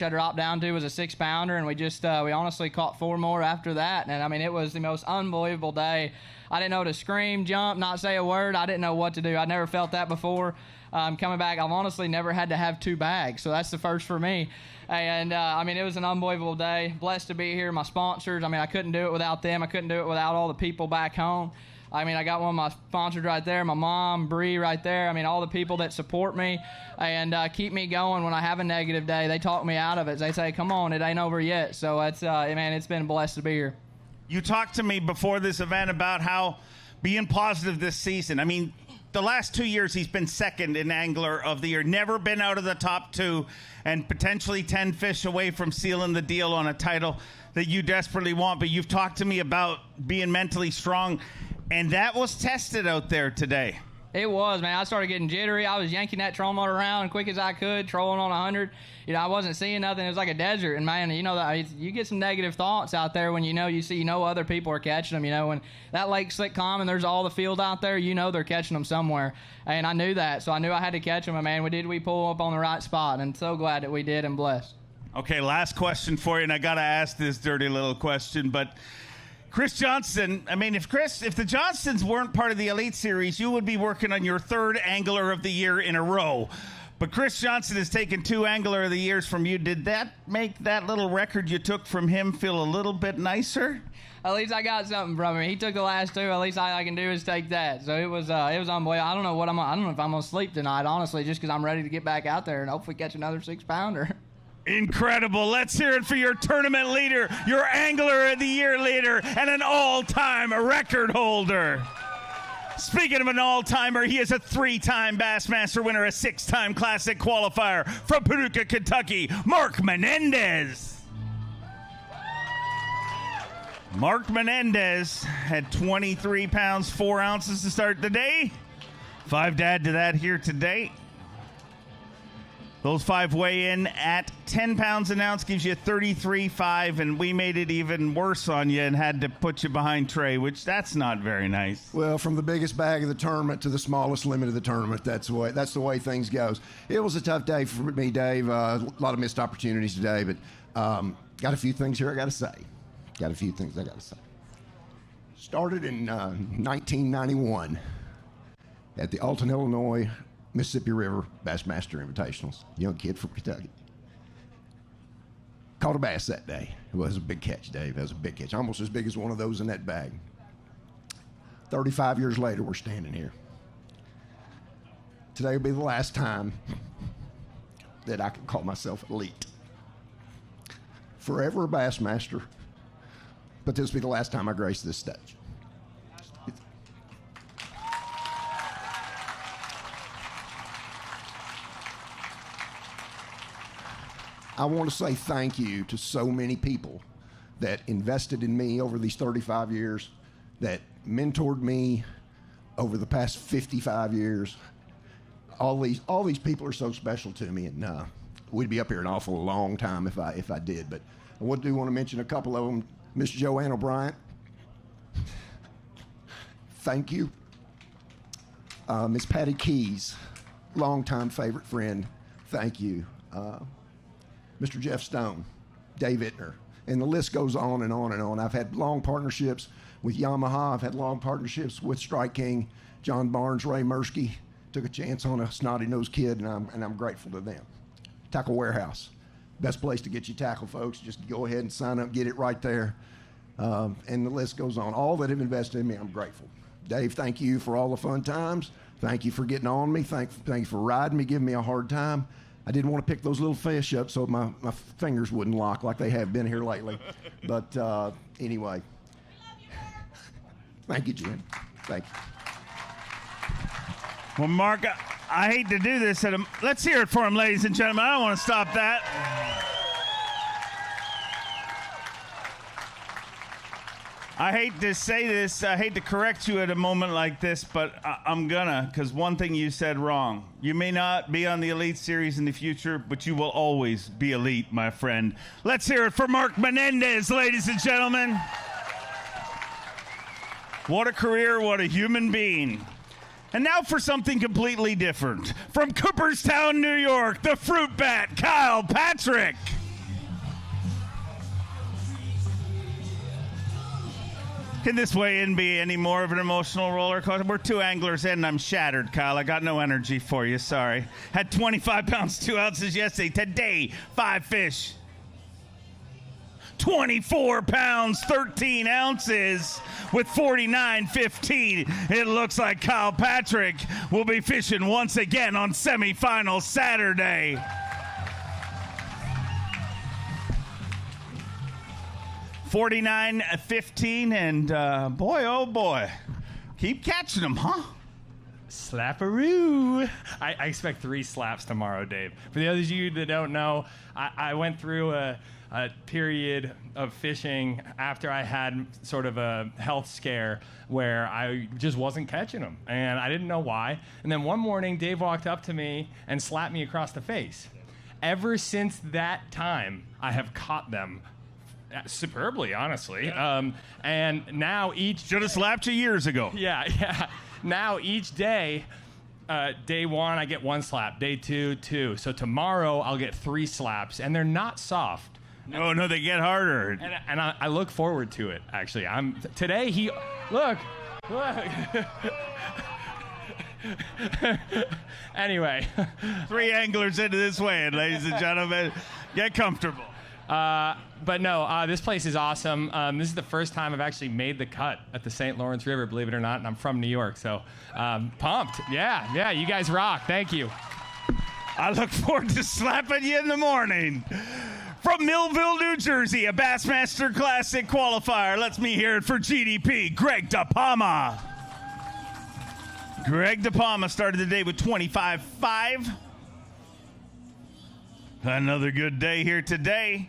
I dropped down to was a 6-pounder, and we honestly caught 4 more after that. And I mean, it was the most unbelievable day. I didn't know to scream, jump, not say a word. I didn't know what to do. I never felt that before. Coming back, I've honestly never had to have 2 bags, so that's the first for me. And I mean, it was an unbelievable day. Blessed to be here. My sponsors, I mean, I couldn't do it without them. I couldn't do it without all the people back home. I mean, I got one of my sponsors right there, my mom, Bree, right there. I mean, all the people that support me and keep me going when I have a negative day. They talk me out of it. They say, come on, it ain't over yet. So, it's man, it's been blessed to be here. You talked to me before this event about how being positive this season. I mean, the last 2 years he's been second in Angler of the Year. Never been out of the top 2 and potentially 10 fish away from sealing the deal on a title that you desperately want. But you've talked to me about being mentally strong. And that was tested out there today. It was, man. I started getting jittery. I was yanking that trolling motor around as quick as I could, trolling on 100. You know, I wasn't seeing nothing. It was like a desert. And, man, you know, you get some negative thoughts out there when you know other people are catching them. You know, when that lake's slick calm and there's all the field out there, you know they're catching them somewhere. And I knew that, so I knew I had to catch them. And, man, we pull up on the right spot. And so glad that we did and blessed. Okay, last question for you, and I got to ask this dirty little question, but Chris Johnston, I mean, if the Johnstons weren't part of the Elite Series, you would be working on your 3rd Angler of the Year in a row. But Chris Johnston has taken 2 Angler of the Years from you. Did that make that little record you took from him feel a little bit nicer? At least I got something from him. He took the last 2. At least all I can do is take that. So it was unbelievable. I don't know if I'm gonna sleep tonight, honestly, just because I'm ready to get back out there and hopefully catch another 6-pounder. Incredible. Let's hear it for your tournament leader, your Angler of the Year leader, and an all-time record holder. Speaking of an all-timer, he is a 3-time Bassmaster winner, a 6-time Classic qualifier from Paducah, Kentucky, Mark Menendez. Mark Menendez had 23 pounds, 4 ounces to start the day. 5 to add to that here today. Those 5 weigh in at 10 pounds an ounce, gives you 33.5, and we made it even worse on you and had to put you behind Trey, which that's not very nice. Well, from the biggest bag of the tournament to the smallest limit of the tournament, that's the way things goes. It was a tough day for me, Dave. A lot of missed opportunities today, but got a few things here I got to say. Started in 1991 at the Alton, Illinois, Mississippi River Bassmaster Invitationals. Young kid from Kentucky. Caught a bass that day. It was a big catch, Dave. It was a big catch. Almost as big as one of those in that bag. 35 years later, we're standing here. Today will be the last time that I can call myself elite. Forever a Bassmaster, but this will be the last time I grace this stage. I want to say thank you to so many people that invested in me over these 35 years, that mentored me over the past 55 years. All these people are so special to me, and we'd be up here an awful long time if I did. But I do want to mention a couple of them. Miss Joanne O'Brien, thank you. Miss Patty Keys, longtime favorite friend, thank you. Mr. Jeff Stone, Dave Ittner, and the list goes on and on and on. I've had long partnerships with Yamaha. I've had long partnerships with Strike King, John Barnes, Ray Mursky. Took a chance on a snotty-nosed kid, and I'm grateful to them. Tackle Warehouse, best place to get your tackle, folks. Just go ahead and sign up, get it right there, and the list goes on. All that have invested in me, I'm grateful. Dave, thank you for all the fun times. Thank you for getting on me. Thank you for riding me, giving me a hard time. I didn't want to pick those little fish up so my fingers wouldn't lock like they have been here lately. But anyway, thank you, Jim. Thank you. Well, Mark, I hate to do this. Let's hear it for him, ladies and gentlemen. I don't want to stop that. I hate to say this. I hate to correct you at a moment like this, but I'm gonna, because one thing you said wrong. You may not be on the Elite Series in the future, but you will always be elite, my friend. Let's hear it for Mark Menendez, ladies and gentlemen. What a career, what a human being. And now for something completely different. From Cooperstown, New York, the fruit bat, Kyle Patrick. Can this weigh-in be any more of an emotional roller coaster? We're 2 anglers in, and I'm shattered, Kyle. I got no energy for you. Sorry. Had 25 pounds, 2 ounces yesterday. Today, 5 fish. 24 pounds, 13 ounces with 49.15. It looks like Kyle Patrick will be fishing once again on semifinal Saturday. 49.15, and boy, oh boy, keep catching them, huh? Slapperoo. I expect 3 slaps tomorrow, Dave. For the others of you that don't know, I went through a period of fishing after I had sort of a health scare where I just wasn't catching them, and I didn't know why. And then one morning, Dave walked up to me and slapped me across the face. Ever since that time, I have caught them superbly, honestly. And now each... Should have slapped you years ago. Yeah. Now each day, day 1, I get 1 slap. Day 2, 2. So tomorrow, I'll get 3 slaps, and they're not soft. No, they get harder. And I look forward to it, actually. Today, look. Anyway. 3 anglers into this weigh-in, ladies and gentlemen. Get comfortable. But no, this place is awesome. This is the first time I've actually made the cut at the St. Lawrence River, believe it or not, and I'm from New York, so pumped. Yeah, you guys rock. Thank you. I look forward to slapping you in the morning. From Millville, New Jersey, a Bassmaster Classic qualifier. Let's me hear it for GDP, Greg DePalma. Greg DePalma started the day with 25.5. Another good day here today.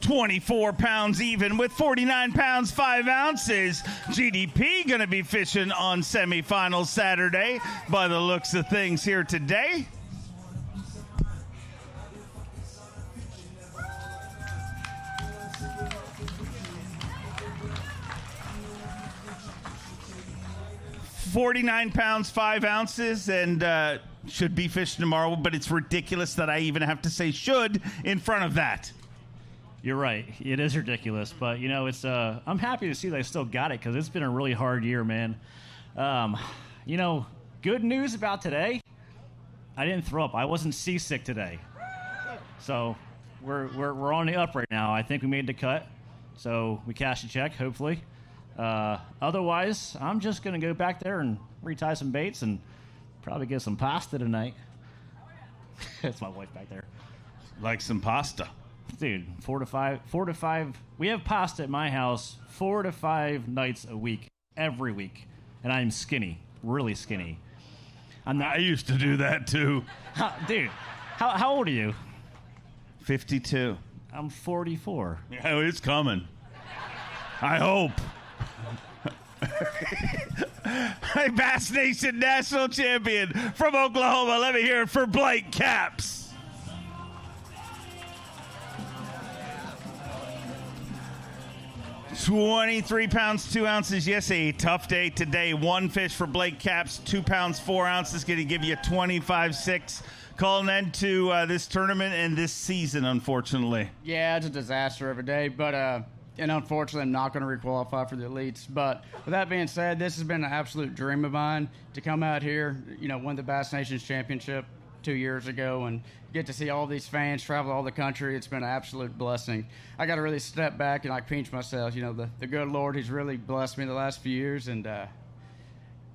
24 pounds even with 49 pounds, 5 ounces. GDP going to be fishing on semifinal Saturday by the looks of things here today. $49 pounds, 5 ounces, and should be fishing tomorrow, but it's ridiculous that I even have to say should in front of that. You're right. It is ridiculous, but it's. I'm happy to see they still got it because it's been a really hard year, man. Good news about today. I didn't throw up. I wasn't seasick today, so we're on the up right now. I think we made the cut, so we cashed a check, hopefully. Otherwise, I'm just gonna go back there and retie some baits and probably get some pasta tonight. That's my wife back there. Like some pasta. Dude, 4 to 5. We have pasta at my house 4 to 5 nights a week, every week. And I'm skinny, really skinny. I used to do that too. Dude, how old are you? 52. I'm 44. Yeah, it's coming. I hope. Hey, Bass Nation national champion from Oklahoma. Let me hear it for Blake Capps. 23 pounds, 2 ounces. Yes, a tough day today. 1 fish for Blake Capps, 2 pounds, 4 ounces. Going to give you 25-6. Calling an end to this tournament and this season, unfortunately. Yeah, it's a disaster every day, but and unfortunately, I'm not going to re-qualify for the elites. But with that being said, this has been an absolute dream of mine to come out here, win the Bass Nations Championship 2 years ago and get to see all these fans travel all the country. It's been an absolute blessing. I got to really step back and pinch myself. The good Lord, He's really blessed me the last few years, and I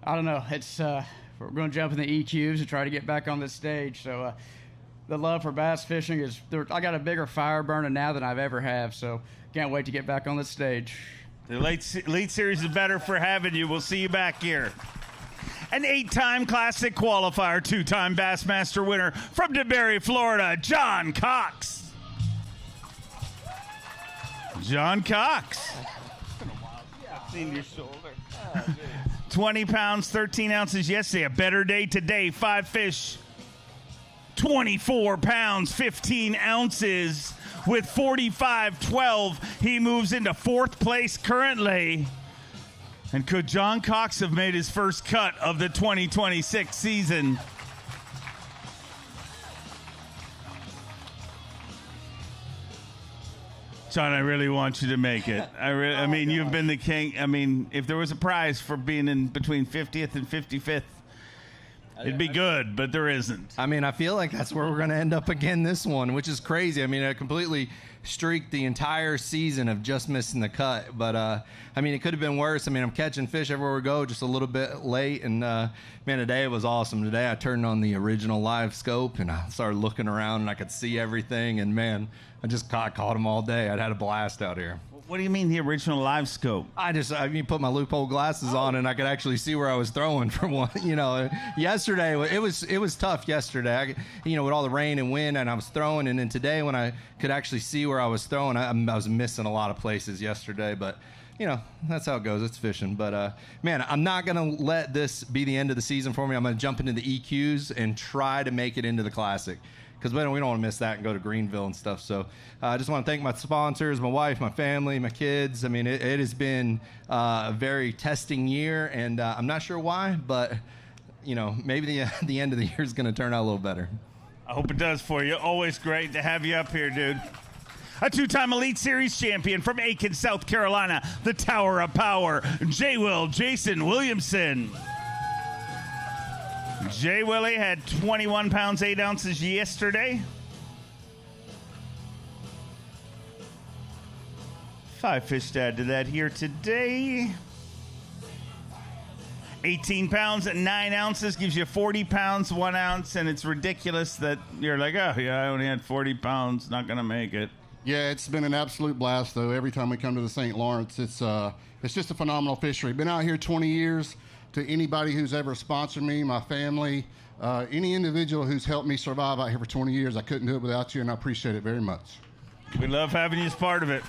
don't know. It's we're going to jump in the EQs and try to get back on this stage. So the love for bass fishing is I got a bigger fire burning now than I've ever have. So can't wait to get back on the stage. The Elite Series is better for having you. We'll see you back here. An 8-time Classic qualifier, 2-time Bassmaster winner from DeBerry, Florida, John Cox. John Cox. I've seen your shoulder. 20 pounds, 13 ounces yesterday. A better day today. 5 fish, 24 pounds, 15 ounces with 45.12. He moves into 4th place currently. And could John Cox have made his first cut of the 2026 season? John, I really want you to make it. I mean, you've been the king. I mean, if there was a prize for being in between 50th and 55th, it'd be good, but there isn't. I mean, I feel like that's where we're going to end up again this one, which is crazy. I mean, I completely streaked the entire season of just missing the cut. But, I mean, it could have been worse. I mean, I'm catching fish everywhere we go, just a little bit late. And, man, today it was awesome. Today I turned on the original live scope, and I started looking around, and I could see everything. And, man, I just caught them all day. I'd had a blast out here. What do you mean the original live scope? I put my loophole glasses on, and I could actually see where I was throwing for one. Yesterday it was tough. Yesterday, with all the rain and wind, and I was throwing, and then today when I could actually see where I was throwing, I was missing a lot of places yesterday. But that's how it goes. It's fishing. But man, I'm not gonna let this be the end of the season for me. I'm gonna jump into the EQs and try to make it into the Classic, because we don't want to miss that and go to Greenville and stuff. So I just want to thank my sponsors, my wife, my family, my kids. I mean, it has been a very testing year, and I'm not sure why, but, maybe the end of the year is going to turn out a little better. I hope it does for you. Always great to have you up here, dude. A two-time Elite Series champion from Aiken, South Carolina, the Tower of Power, Jason Williamson. Jay Willie had 21 pounds, 8 ounces yesterday. 5 fish to add to that here today. 18 pounds and 9 ounces gives you 40 pounds, 1 ounce, and it's ridiculous that you're like, oh, yeah, I only had 40 pounds, not going to make it. Yeah, it's been an absolute blast, though. Every time we come to the St. Lawrence, it's just a phenomenal fishery. Been out here 20 years. To anybody who's ever sponsored me, my family, any individual who's helped me survive out here for 20 years, I couldn't do it without you, and I appreciate it very much. We love having you as part of it.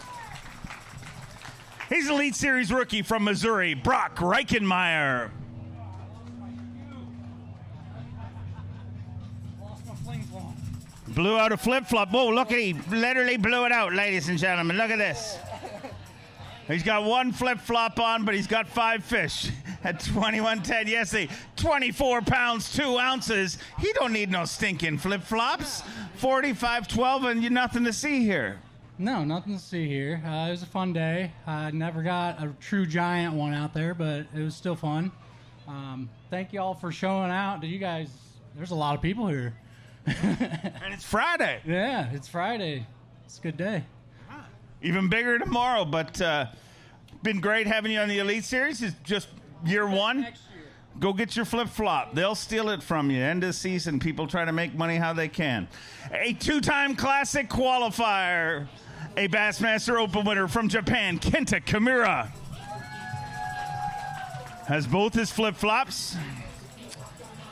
He's Elite Series rookie from Missouri, Brock Reichenmeyer. Blew out a flip-flop. Whoa, look at he literally blew it out, ladies and gentlemen. Look at this. He's got 1 flip-flop on, but he's got 5 fish at 21.10 yesterday. 24 pounds, 2 ounces. He don't need no stinking flip-flops. 45.12, and you nothing to see here. No, nothing to see here. It was a fun day. I never got a true giant one out there, but it was still fun. Thank you all for showing out. There's a lot of people here. And it's Friday. Yeah, it's Friday. It's a good day. Even bigger tomorrow, but been great having you on the Elite Series. It's just year 1. Next year. Go get your flip-flop. They'll steal it from you. End of season, people try to make money how they can. A 2-time Classic qualifier, a Bassmaster Open winner from Japan, Kenta Kimura. Has both his flip-flops.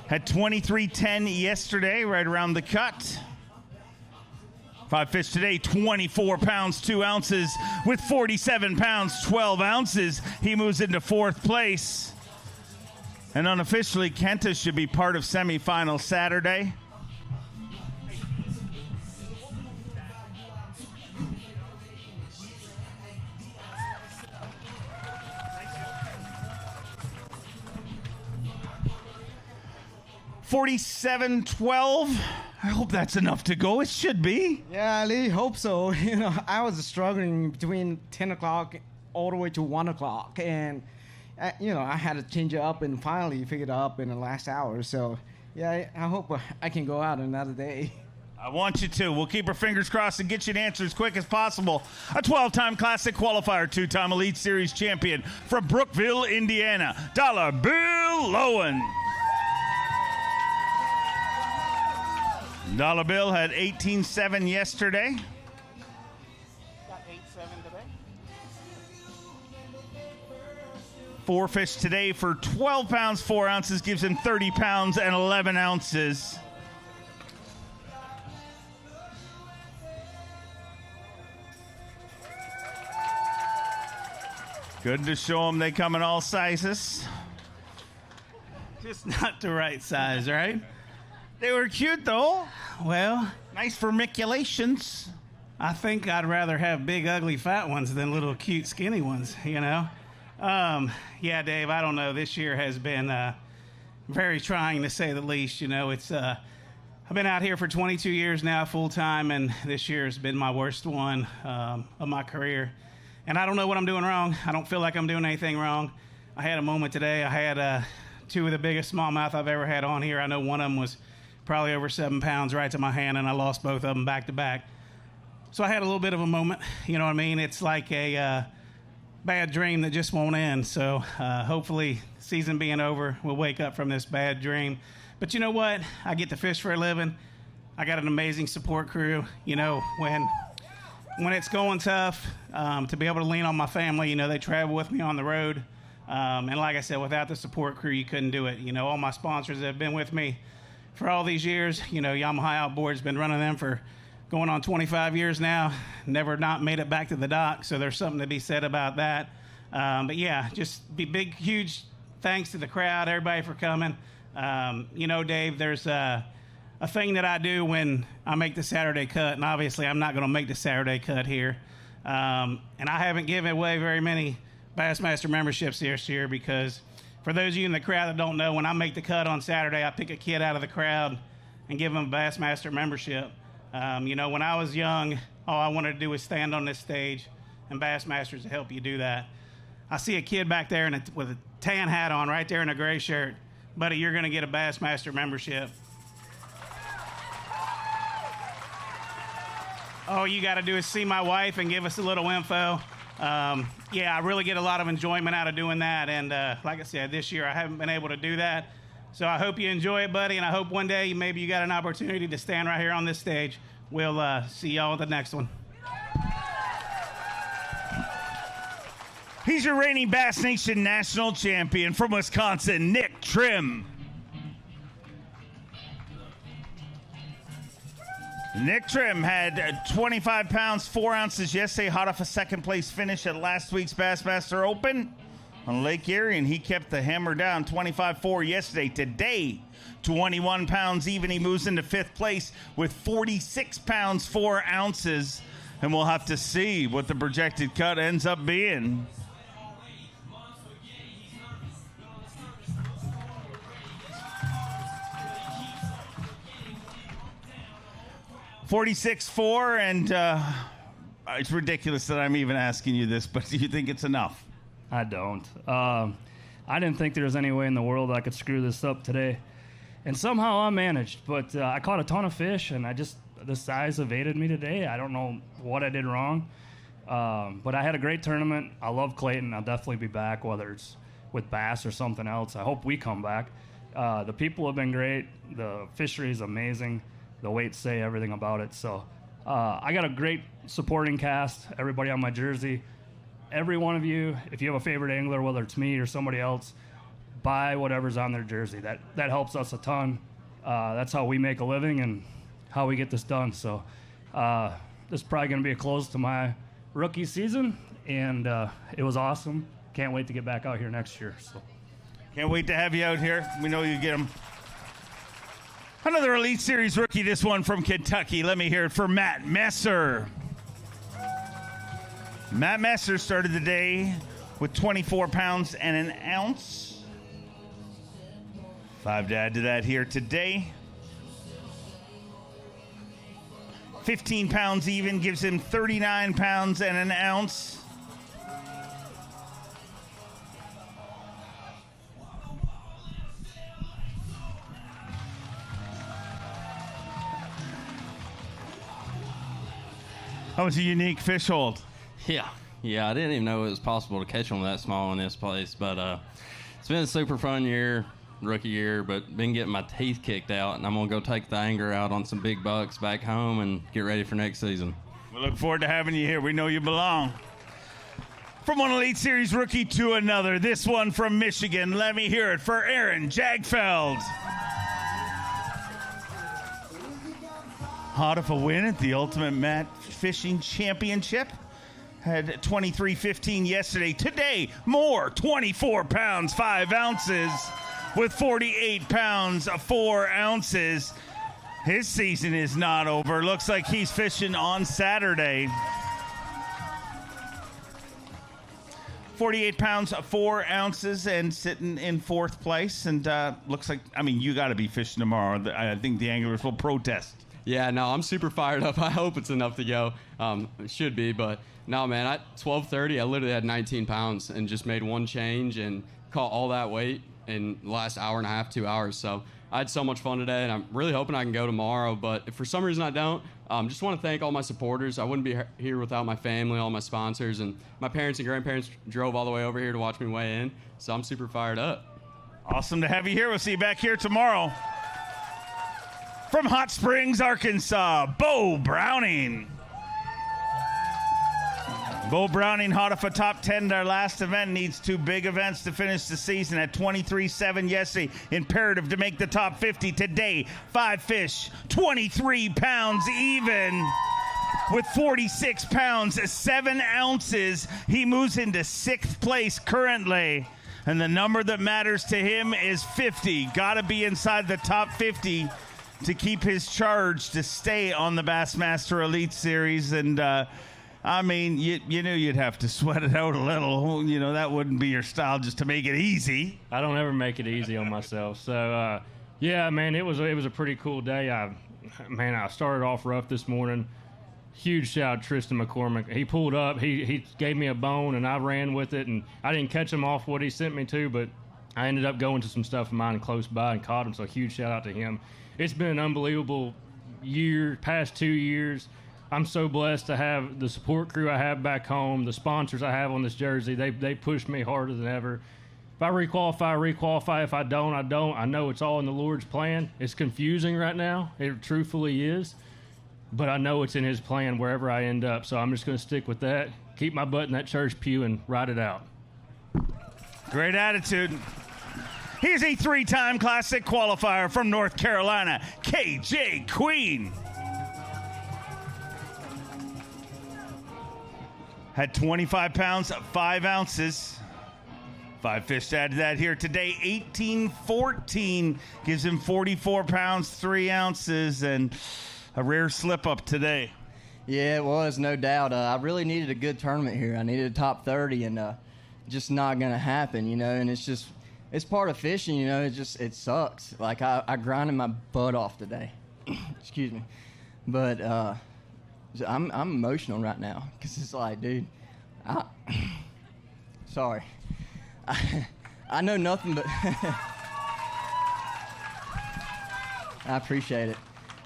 Had 23.10 yesterday, right around the cut. 5 fish today, 24 pounds, 2 ounces. With 47 pounds, 12 ounces, he moves into 4th place. And unofficially, Kenta should be part of semifinal Saturday. $47.12. I hope that's enough to go. It should be. Yeah, I really hope so. I was struggling between 10 o'clock all the way to 1 o'clock. And, I had to change it up and finally figured it up in the last hour. So, yeah, I hope I can go out another day. I want you to. We'll keep our fingers crossed and get you an answer as quick as possible. A 12-time Classic qualifier, 2-time Elite Series champion from Brookville, Indiana, Dollar Bill Lowen. Dollar Bill had 18.7 yesterday. Got 8.7 today. 4 fish today for 12 pounds, 4 ounces, gives him 30 pounds and 11 ounces. Good to show them they come in all sizes. Just not the right size, right? They were cute, though. Well, Nice formiculations. I think I'd rather have big, ugly, fat ones than little, cute, skinny ones, Yeah, Dave, I don't know. This year has been very trying, to say the least. It's I've been out here for 22 years now, full time, and this year has been my worst one of my career. And I don't know what I'm doing wrong. I don't feel like I'm doing anything wrong. I had a moment today. I had two of the biggest smallmouth I've ever had on here. I know one of them was probably over 7 pounds right to my hand, and I lost both of them back to back. So I had a little bit of a moment. You know what I mean? It's like a bad dream that just won't end. So hopefully, season being over, we'll wake up from this bad dream. But you know what? I get to fish for a living. I got an amazing support crew. You know, when it's going tough, to be able to lean on my family, you know, they travel with me on the road. And like I said, without the support crew, you couldn't do it. You know, all my sponsors that have been with me for all these years, you know, Yamaha Outboard's been running them for going on 25 years now. Never not made it back to the dock, so there's something to be said about that. But yeah, just big, huge thanks to the crowd, everybody for coming. You know, Dave, there's a thing that I do when I make the Saturday cut, and obviously I'm not going to make the Saturday cut here. And I haven't given away very many Bassmaster memberships this year because for those of you in the crowd that don't know, when I make the cut on Saturday, I pick a kid out of the crowd and give him a Bassmaster membership. You know, when I was young, all I wanted to do was stand on this stage, and Bassmasters to help you do that. I see a kid back there with a tan hat on right there in a gray shirt. Buddy, you're going to get a Bassmaster membership. All you got to do is see my wife and give us a little info. Yeah, I really get a lot of enjoyment out of doing that. And like I said, this year I haven't been able to do that. So I hope you enjoy it, buddy. And I hope one day maybe you got an opportunity to stand right here on this stage. We'll see y'all at the next one. He's your reigning Bass Nation National Champion from Wisconsin, Nick Trim. Nick Trim had 25 pounds, 4 ounces yesterday, hot off a second-place finish at last week's Bassmaster Open on Lake Erie, and he kept the hammer down, 25-4 yesterday. Today, 21 pounds even. He moves into 5th place with 46 pounds, 4 ounces, and we'll have to see what the projected cut ends up being. 46-4, and it's ridiculous that I'm even asking you this, but do you think it's enough? I don't. I didn't think there was any way in the world I could screw this up today, and somehow I managed. But I caught a ton of fish, and the size evaded me today. I don't know what I did wrong, but I had a great tournament. I love Clayton. I'll definitely be back, whether it's with bass or something else. I hope we come back. The people have been great. The fishery is amazing. The weights say everything about it. So I got a great supporting cast, everybody on my jersey. Every one of you, if you have a favorite angler, whether it's me or somebody else, buy whatever's on their jersey. That helps us a ton. That's how we make a living and how we get this done. So this is probably going to be a close to my rookie season, and it was awesome. Can't wait to get back out here next year. So can't wait to have you out here. We know you get them. Another Elite Series rookie, this one from Kentucky. Let me hear it for Matt Messer. Matt Messer started the day with 24 pounds and an ounce. 5 to add to that here today. 15 pounds even gives him 39 pounds and an ounce. That was a unique fish hold. Yeah, I didn't even know it was possible to catch them that small in this place. But it's been a super fun year, rookie year, but been getting my teeth kicked out, and I'm going to go take the anger out on some big bucks back home and get ready for next season. We look forward to having you here. We know you belong. From one Elite Series rookie to another, this one from Michigan. Let me hear it for Aaron Jagfeld. Hot of a win at the Ultimate Mat Fishing Championship. Had 23-15 yesterday. Today, more 24 pounds, 5 ounces with 48 pounds, 4 ounces. His season is not over. Looks like he's fishing on Saturday. 48 pounds, 4 ounces, and sitting in 4th place. And looks like, I mean, you got to be fishing tomorrow. I think the anglers will protest. Yeah, no, I'm super fired up. I hope it's enough to go. It should be, but no, man, at 12:30, I literally had 19 pounds and just made one change and caught all that weight in the last hour and a half, 2 hours. So I had so much fun today, and I'm really hoping I can go tomorrow. But if for some reason I don't, just want to thank all my supporters. I wouldn't be here without my family, all my sponsors, and my parents and grandparents drove all the way over here to watch me weigh in. So I'm super fired up. Awesome to have you here. We'll see you back here tomorrow. From Hot Springs, Arkansas, Bo Browning. Bo Browning, hot off a top 10 in our last event, needs 2 big events to finish the season at 23.7 yesterday. Imperative to make the top 50 today. 5 fish, 23 pounds even. With 46 pounds, 7 ounces, he moves into 6th place currently. And the number that matters to him is 50. Got to be inside the top 50 to keep his charge to stay on the Bassmaster Elite Series. And, I mean, you knew you'd have to sweat it out a little. You know, that wouldn't be your style just to make it easy. I don't ever make it easy on myself. So, yeah, man, it was a pretty cool day. I started off rough this morning. Huge shout out to Tristan McCormick. He pulled up. He gave me a bone, and I ran with it. And I didn't catch him off what he sent me to, but I ended up going to some stuff of mine close by and caught him. So, huge shout out to him. It's been an unbelievable year, past 2 years. I'm so blessed to have the support crew I have back home, the sponsors I have on this jersey. They push me harder than ever. If I requalify, I requalify. If I don't, I don't. I know it's all in the Lord's plan. It's confusing right now. It truthfully is. But I know it's in his plan wherever I end up. So I'm just going to stick with that, keep my butt in that church pew, and ride it out. Great attitude. Here's a 3-time Classic qualifier from North Carolina, KJ Queen. Had 25 pounds, 5 ounces. 5 fish to add to that here today. 18-14 gives him 44 pounds, 3 ounces, and a rare slip-up today. Yeah, it was, no doubt. I really needed a good tournament here. I needed a top 30, and just not going to happen, you know, and it's part of fishing, you know. It sucks. Like, I grinded my butt off today. Excuse me. But I'm emotional right now because it's like, dude, sorry. I know nothing but I appreciate it.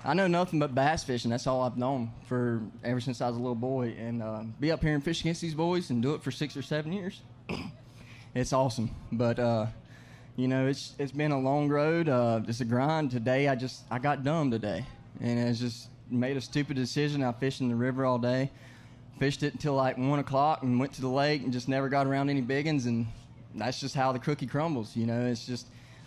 I know nothing but bass fishing. That's all I've known for ever since I was a little boy. And be up here and fish against these boys and do it for 6 or 7 years. It's awesome. But you know, it's been a long road. It's a grind. Today I got dumb today, and it's just made a stupid decision. I fished in the river all day, fished it until like 1 o'clock, and went to the lake and just never got around any big ones. And that's just how the cookie crumbles, you know. It's just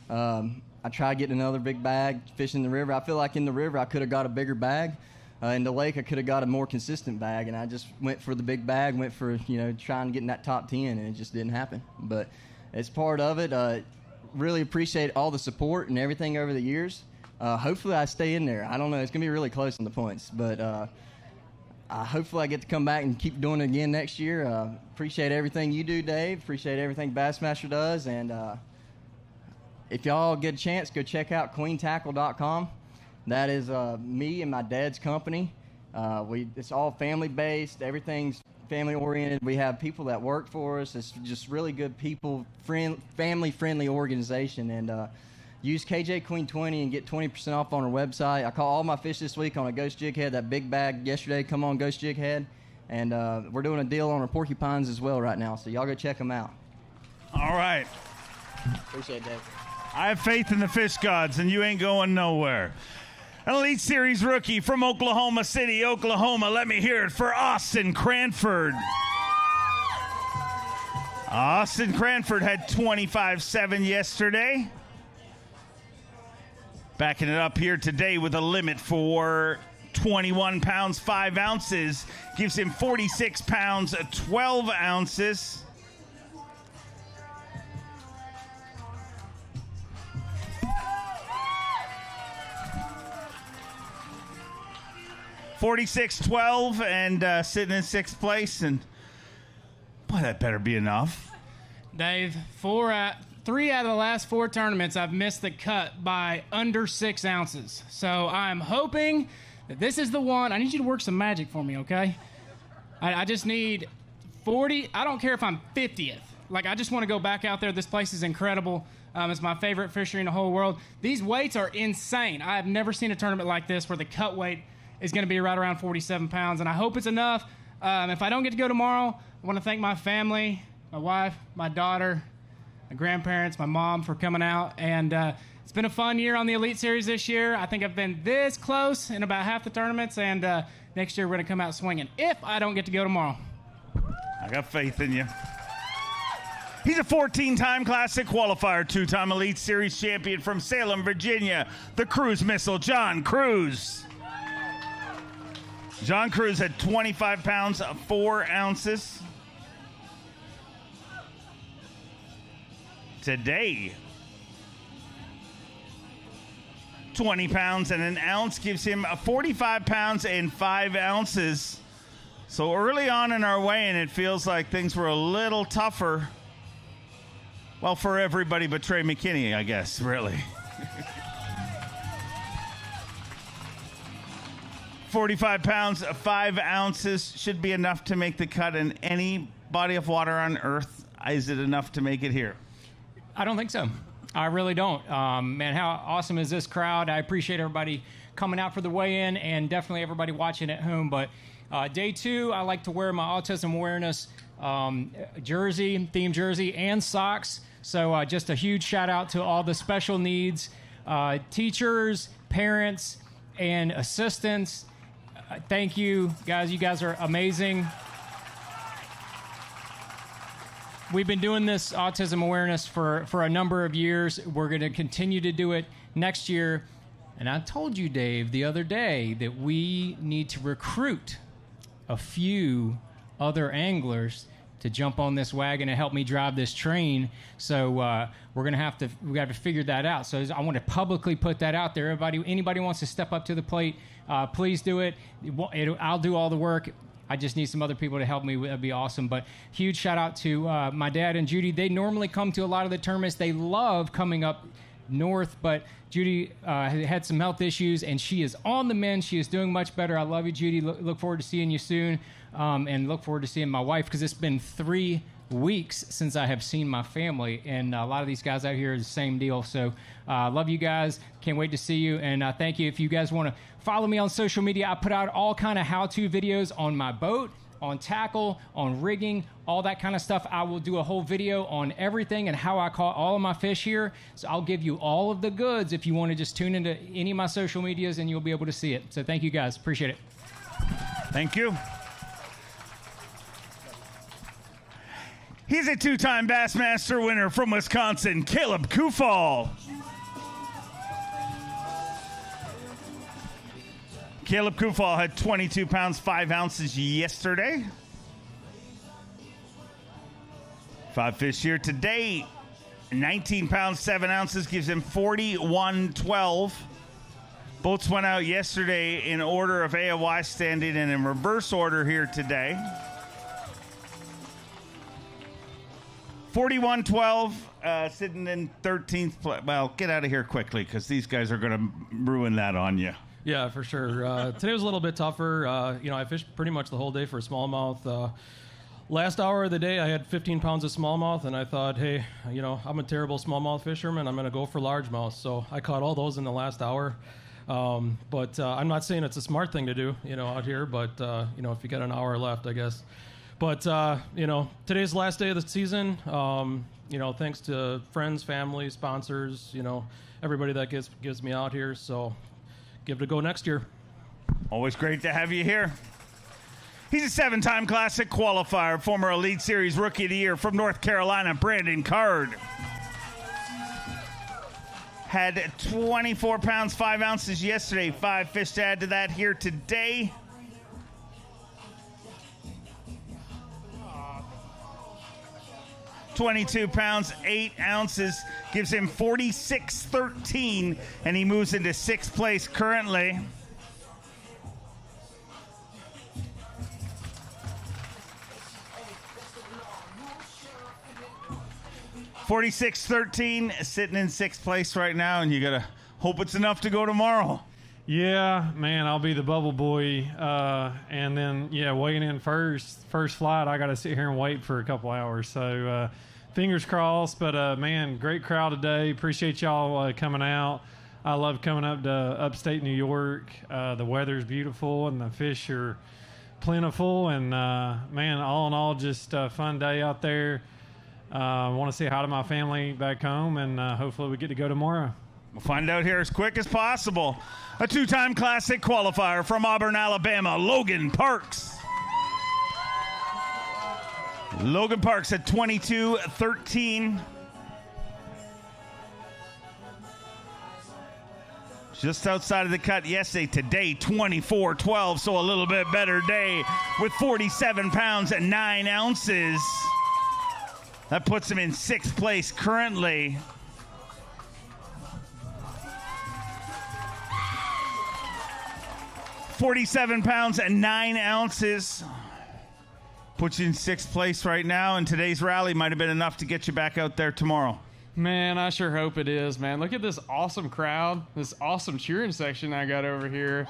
I tried getting another big bag, fishing in the river. I feel like in the river I could have got a bigger bag. In the lake I could have got a more consistent bag, and I just went for the big bag, went for, you know, trying to get in that top 10, and it just didn't happen. But it's part of it. Really appreciate all the support and everything over the years. Hopefully I stay in there. I don't know. It's going to be really close on the points. But hopefully I get to come back and keep doing it again next year. Appreciate everything you do, Dave. Appreciate everything Bassmaster does. And if y'all get a chance, go check out queentackle.com. That is me and my dad's company. It's all family-based. Everything's family-oriented. We have people that work for us. It's just really good people, family-friendly organization. And use KJ Queen 20 and get 20% off on our website. I caught all my fish this week on a ghost jig head, that big bag yesterday. Come on, ghost jig head. And we're doing a deal on our porcupines as well right now. So y'all go check them out. All right. Appreciate it, Dave. I have faith in the fish gods, and you ain't going nowhere. An Elite Series rookie from Oklahoma City, Oklahoma. Let me hear it for Austin Cranford. Austin Cranford had 25.7 yesterday. Backing it up here today with a limit for 21 pounds, 5 ounces. Gives him 46 pounds, 12 ounces. $46.12 and sitting in 6th place, and boy, that better be enough. Dave, 3 out of the last 4 tournaments, I've missed the cut by under 6 ounces. So I'm hoping that this is the one. I need you to work some magic for me, okay? I just need 40. I don't care if I'm 50th. Like, I just want to go back out there. This place is incredible. It's my favorite fishery in the whole world. These weights are insane. I have never seen a tournament like this where the cut weight is going to be right around 47 pounds, and I hope it's enough. If I don't get to go tomorrow, I want to thank my family, my wife, my daughter, my grandparents, my mom for coming out. And it's been a fun year on the Elite Series this year. I think I've been this close in about half the tournaments, and next year we're going to come out swinging if I don't get to go tomorrow. I got faith in you. He's a 14-time Classic qualifier, 2-time Elite Series champion from Salem, Virginia, the Cruise Missile, John Cruz. John Cruz had 25 pounds, 4 ounces. Today, 20 pounds and an ounce gives him 45 pounds and 5 ounces. So early on in our weigh-in, it feels like things were a little tougher. Well, for everybody but Trey McKinney, I guess, really. 45 pounds, 5 ounces should be enough to make the cut in any body of water on Earth. Is it enough to make it here? I don't think so. I really don't. Man, how awesome is this crowd? I appreciate everybody coming out for the weigh-in and definitely everybody watching at home. But day 2, I like to wear my autism awareness jersey, theme jersey, and socks. So just a huge shout out to all the special needs teachers, parents, and assistants. Thank you, guys. You guys are amazing. We've been doing this autism awareness for a number of years. We're going to continue to do it next year. And I told you, Dave, the other day that we need to recruit a few other anglers to jump on this wagon and help me drive this train. So we got to figure that out. So I want to publicly put that out there. Anybody wants to step up to the plate, please do it. I'll do all the work. I just need some other people to help me. That'd be awesome. But huge shout out to my dad and Judy. They normally come to a lot of the tournaments. They love coming up north, but Judy had some health issues, and she is on the mend. She is doing much better. I love you, Judy. Look forward to seeing you soon, and look forward to seeing my wife, because it's been 3 weeks since I have seen my family, and a lot of these guys out here is the same deal. So love you guys. Can't wait to see you, and thank you. If you guys want to follow me on social media, I put out all kind of how-to videos on my boat, on tackle, on rigging, all that kind of stuff. I will do a whole video on everything and how I caught all of my fish here. So I'll give you all of the goods if you want to just tune into any of my social medias, and you'll be able to see it. So thank you, guys. Appreciate it. Thank you. He's a 2-time Bassmaster winner from Wisconsin, Caleb Kufal. Caleb Kufal had 22 pounds, 5 ounces yesterday. 5 fish here today. 19 pounds, 7 ounces gives him 41.12. Boats went out yesterday in order of AOY standing and in reverse order here today. 41.12, sitting in 13th place. Well, get out of here quickly, because these guys are going to ruin that on you. Yeah, for sure. Today was a little bit tougher. I fished pretty much the whole day for smallmouth. Last hour of the day, I had 15 pounds of smallmouth, and I thought, hey, I'm a terrible smallmouth fisherman. I'm going to go for largemouth. So I caught all those in the last hour. But I'm not saying it's a smart thing to do, out here. But, if you got an hour left, I guess. But, today's the last day of the season. Thanks to friends, family, sponsors, everybody that gives me out here. So give it a go next year. Always great to have you here. He's a 7-time Classic qualifier, former Elite Series Rookie of the Year from North Carolina, Brandon Card. Had 24 pounds, 5 ounces yesterday. 5 fish to add to that here today. $22 pounds, 8 ounces, gives him 46.13, and he moves into 6th place currently. 46-13, sitting in 6th place right now, and you got to hope it's enough to go tomorrow. Yeah, man, I'll be the bubble boy. And then, weighing in first flight, I got to sit here and wait for a couple hours. So fingers crossed. But, man, great crowd today. Appreciate y'all coming out. I love coming up to upstate New York. The weather's beautiful and the fish are plentiful. And, man, all in all, just a fun day out there. I want to say hi to my family back home, and hopefully we get to go tomorrow. We'll find out here as quick as possible. A 2-time Classic qualifier from Auburn, Alabama, Logan Parks. Logan Parks at 22-13. Just outside of the cut yesterday. Today, 24-12, so a little bit better day with 47 pounds and 9 ounces. That puts him in 6th place currently. $47 pounds and 9 ounces. Puts you in 6th place right now, and today's rally might have been enough to get you back out there tomorrow. Man, I sure hope it is, man. Look at this awesome crowd, this awesome cheering section I got over here.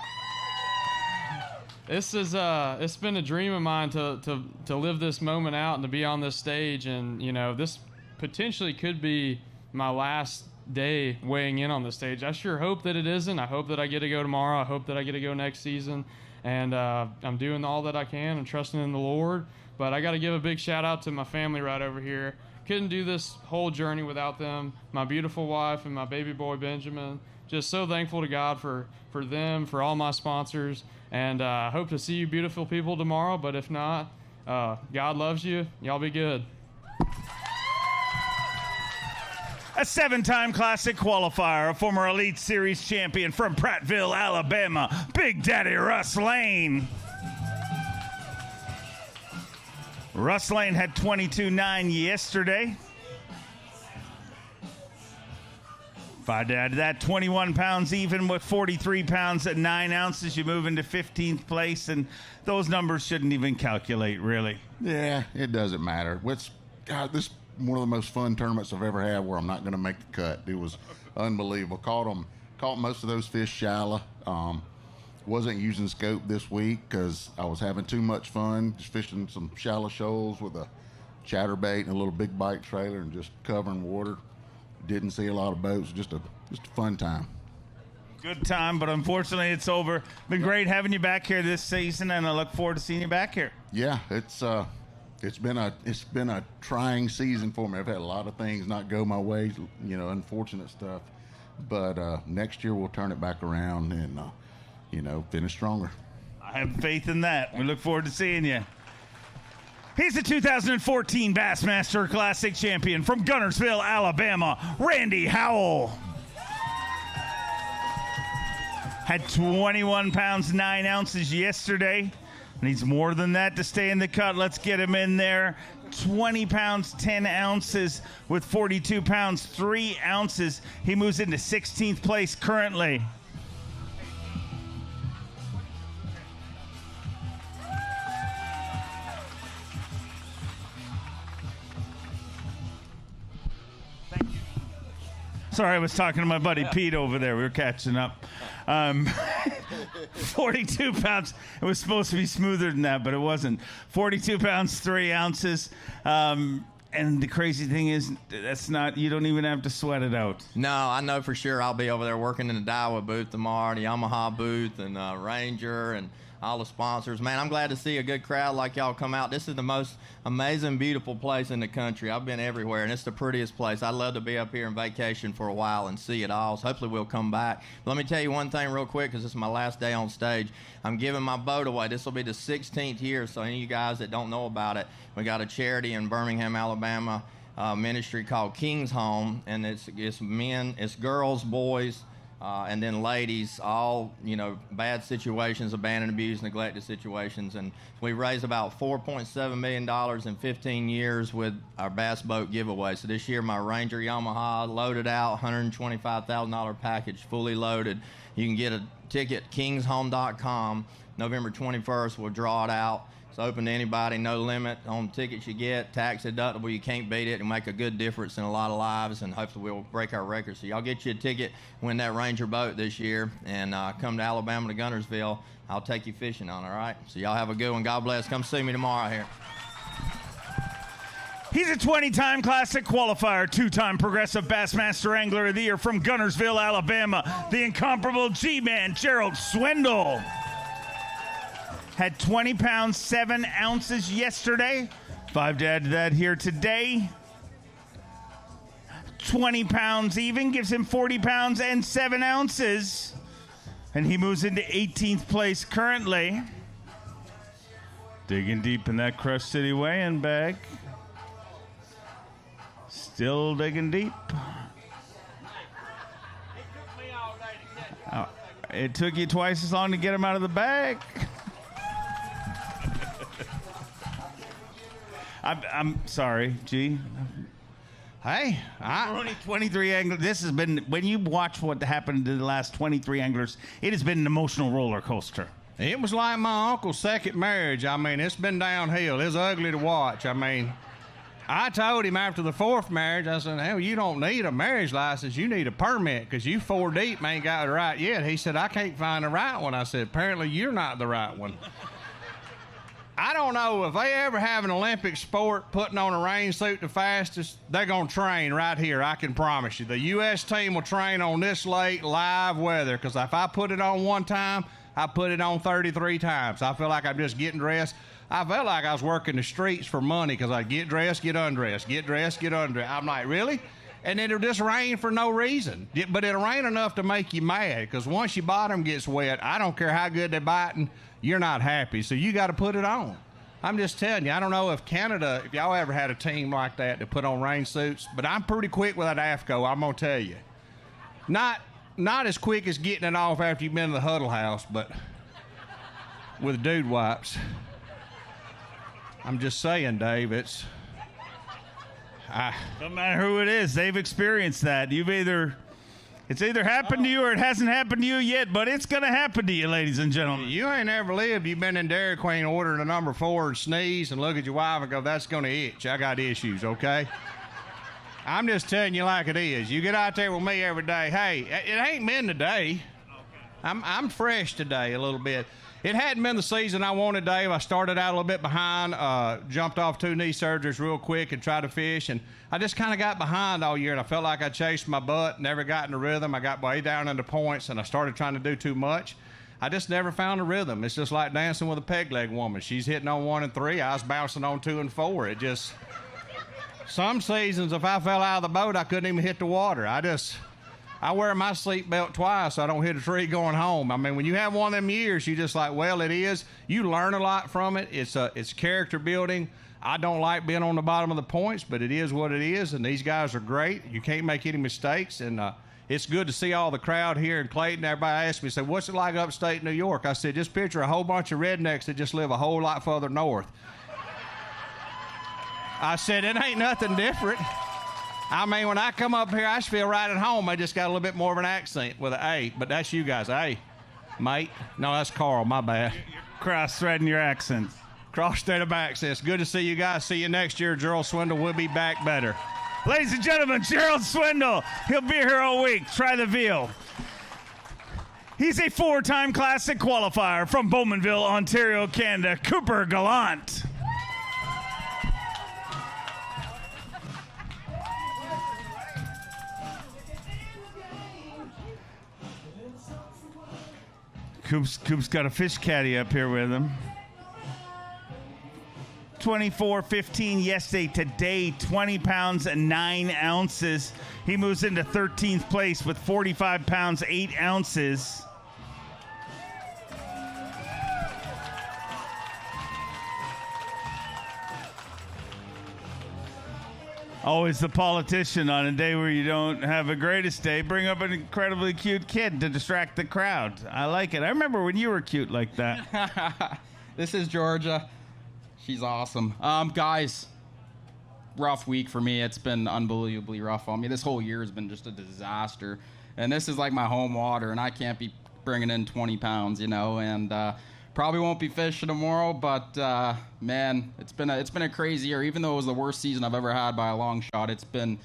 This is it's been a dream of mine to live this moment out and to be on this stage, and this potentially could be my last day weighing in on the stage. I sure hope that it isn't. I hope that I get to go tomorrow. I hope that I get to go next season, and I'm doing all that I can and trusting in the Lord. But I got to give a big shout out to my family right over here. Couldn't do this whole journey without them. My beautiful wife and my baby boy Benjamin. Just so thankful to God for them, for all my sponsors, and I hope to see you beautiful people tomorrow. But if not, God loves you. Y'all be good. A 7-time Classic qualifier, a former Elite Series champion from Prattville, Alabama, Big Daddy Russ Lane. Russ Lane had 22.9 yesterday. If I'd add that, 21 pounds even with 43 pounds at 9 ounces, you move into 15th place, and those numbers shouldn't even calculate, really. Yeah, it doesn't matter. God, this one of the most fun tournaments I've ever had where I'm not going to make the cut. It was unbelievable. Caught most of those fish shallow. Wasn't using scope this week because I was having too much fun just fishing some shallow shoals with a chatterbait and a little big bite trailer and just covering water. Didn't see a lot of boats. Just a fun time. Good time, but unfortunately it's over. Been great having you back here this season, and I look forward to seeing you back here. Yeah, it's been a trying season for me. I've had a lot of things not go my way, unfortunate stuff. But next year we'll turn it back around and finish stronger. I have faith in that. We look forward to seeing you. He's the 2014 Bassmaster Classic champion from Gunnersville, Alabama, Randy Howell. Had 21 pounds, 9 ounces yesterday. Needs more than that to stay in the cut. Let's get him in there. 20 pounds, 10 ounces with 42 pounds, 3 ounces. He moves into 16th place currently. Sorry, I was talking to my buddy Pete over there. We were catching up. 42 pounds. It was supposed to be smoother than that, but it wasn't. 42 pounds, 3 ounces. And the crazy thing is, you don't even have to sweat it out. No, I know for sure I'll be over there working in the Daiwa booth tomorrow, the Yamaha booth, and Ranger, and all the sponsors. Man, I'm glad to see a good crowd like y'all come out. This is the most amazing, beautiful place in the country. I've been everywhere, and it's the prettiest place. I'd love to be up here on vacation for a while and see it all, so hopefully we'll come back. But let me tell you one thing real quick, because this is my last day on stage. I'm giving my boat away. This will be the 16th year, so any of you guys that don't know about it, we got a charity in Birmingham, Alabama, ministry called King's Home, and it's men, it's girls, boys, and then ladies, all, bad situations, abandoned, abused, neglected situations. And we raised about $4.7 million in 15 years with our bass boat giveaway. So this year, my Ranger Yamaha loaded out, $125,000 package, fully loaded. You can get a ticket, kingshome.com. November 21st, we'll draw it out It's open to anybody, no limit on tickets you get, tax deductible. You can't beat it. It'll make a good difference in a lot of lives, and hopefully we'll break our record. So y'all get you a ticket, win that Ranger boat this year, and come to Alabama to Guntersville. I'll take you fishing on, all right? So y'all have a good one. God bless. Come see me tomorrow here. He's a 20-time Classic qualifier, 2-time Progressive Bassmaster Angler of the Year from Guntersville, Alabama, the incomparable G-Man, Gerald Swindle. Had 20 pounds, 7 ounces yesterday. 5 to add to that here today. 20 pounds even gives him 40 pounds and 7 ounces. And he moves into 18th place currently. Digging deep in that Crush City weigh-in bag. Still digging deep. It took you twice as long to get him out of the bag. I'm sorry, G. Hey, we're only 23 anglers. This has been, when you watch what happened to the last 23 anglers, it has been an emotional roller coaster. It was like my uncle's second marriage. I mean, it's been downhill. It's ugly to watch. I mean, I told him after the 4th marriage, I said, hell, you don't need a marriage license. You need a permit because you 4 deep and ain't got it right yet. He said, I can't find the right one. I said, apparently you're not the right one. I don't know if they ever have an Olympic sport putting on a rain suit the fastest, they're going to train right here, I can promise you. The U.S. team will train on this lake live weather because if I put it on one time, I put it on 33 times. I feel like I'm just getting dressed. I felt like I was working the streets for money because I get dressed, get undressed, get dressed, get undressed. I'm like, really? And it'll just rain for no reason. But it'll rain enough to make you mad because once your bottom gets wet, I don't care how good they're biting, you're not happy. So you got to put it on. I'm just telling you, I don't know if Canada, if y'all ever had a team like that to put on rain suits, but I'm pretty quick with that AFCO, I'm going to tell you. Not as quick as getting it off after you've been to the huddle house, but with dude wipes. I'm just saying, Dave, it's... No matter who it is, they've experienced that. It's either happened to you or it hasn't happened to you yet, but it's going to happen to you, ladies and gentlemen. You ain't ever lived. You've been in Dairy Queen ordering a number 4 and sneeze and look at your wife and go, that's going to itch. I got issues, okay? I'm just telling you like it is. You get out there with me every day. Hey, it ain't been today. I'm fresh today a little bit. It hadn't been the season I wanted, Dave. I started out a little bit behind, jumped off 2 knee surgeries real quick and tried to fish, and I just kind of got behind all year, and I felt like I chased my butt, never got in the rhythm. I got way down into points, and I started trying to do too much. I just never found a rhythm. It's just like dancing with a peg leg woman. She's hitting on 1 and 3. I was bouncing on 2 and 4. It just... Some seasons, if I fell out of the boat, I couldn't even hit the water. I wear my seatbelt twice so I don't hit a tree going home. I mean, when you have one of them years, you just like, well, it is. You learn a lot from it. It's character building. I don't like being on the bottom of the points, but it is what it is, and these guys are great. You can't make any mistakes, and it's good to see all the crowd here in Clayton. Everybody asks me, say, what's it like upstate New York? I said, just picture a whole bunch of rednecks that just live a whole lot further north. I said, it ain't nothing different. I mean, when I come up here, I just feel right at home. I just got a little bit more of an accent with an A, but that's you guys. Hey, mate. No, that's Carl. My bad. You're cross-threading your accents. Cross-state of accents. Good to see you guys. See you next year. Gerald Swindle will be back better. Ladies and gentlemen, Gerald Swindle. He'll be here all week. Try the veal. He's a 4-time Classic qualifier from Bowmanville, Ontario, Canada. Cooper Gallant. Coop's got a fish caddy up here with him. 24-15 yesterday. Today, 20 pounds and 9 ounces. He moves into 13th place with 45 pounds, 8 ounces. Always the politician on a day where you don't have a greatest day. Bring up an incredibly cute kid to distract the crowd. I like it. I remember when you were cute like that. This is Georgia. She's awesome. Guys, rough week for me. It's been unbelievably rough on me. This whole year has been just a disaster. And this is like my home water, and I can't be bringing in 20 pounds, you know. And Probably won't be fishing tomorrow, but man, it's been a crazy year. Even though it was the worst season I've ever had by a long shot, it's been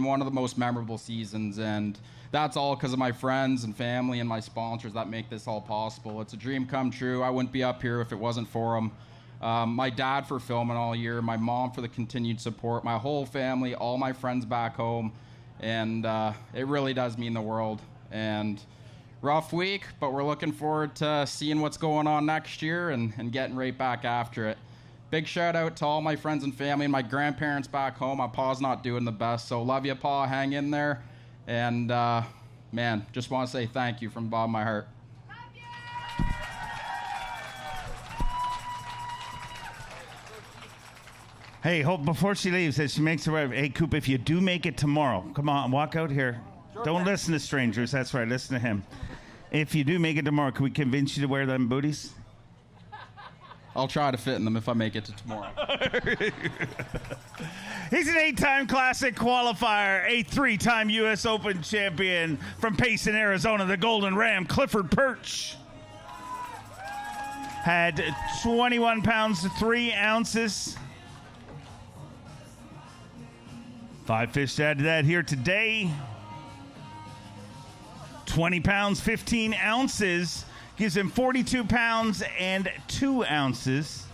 one of the most memorable seasons, and that's all because of my friends and family and my sponsors that make this all possible. It's a dream come true. I wouldn't be up here if it wasn't for them. My dad for filming all year, my mom for the continued support, my whole family, all my friends back home, and it really does mean the world. And rough week, but we're looking forward to seeing what's going on next year and getting right back after it. Big shout out to all my friends and family and my grandparents back home. My pa's not doing the best, so love you, Pa. Hang in there. And, man, just want to say thank you from the bottom of my heart. Hey, before she leaves, as she makes her way, hey, Coop, if you do make it tomorrow, come on, walk out here. Don't listen to strangers. That's right. Listen to him. If you do make it tomorrow, can we convince you to wear them booties? I'll try to fit in them if I make it to tomorrow. He's an 8-time Classic qualifier, a 3-time U.S. Open champion from Payson, Arizona, the Golden Ram, Clifford Perch. Had 21 pounds, 3 ounces. 5 fish to add to that here today. 20 pounds, 15 ounces. Gives him 42 pounds and 2 ounces.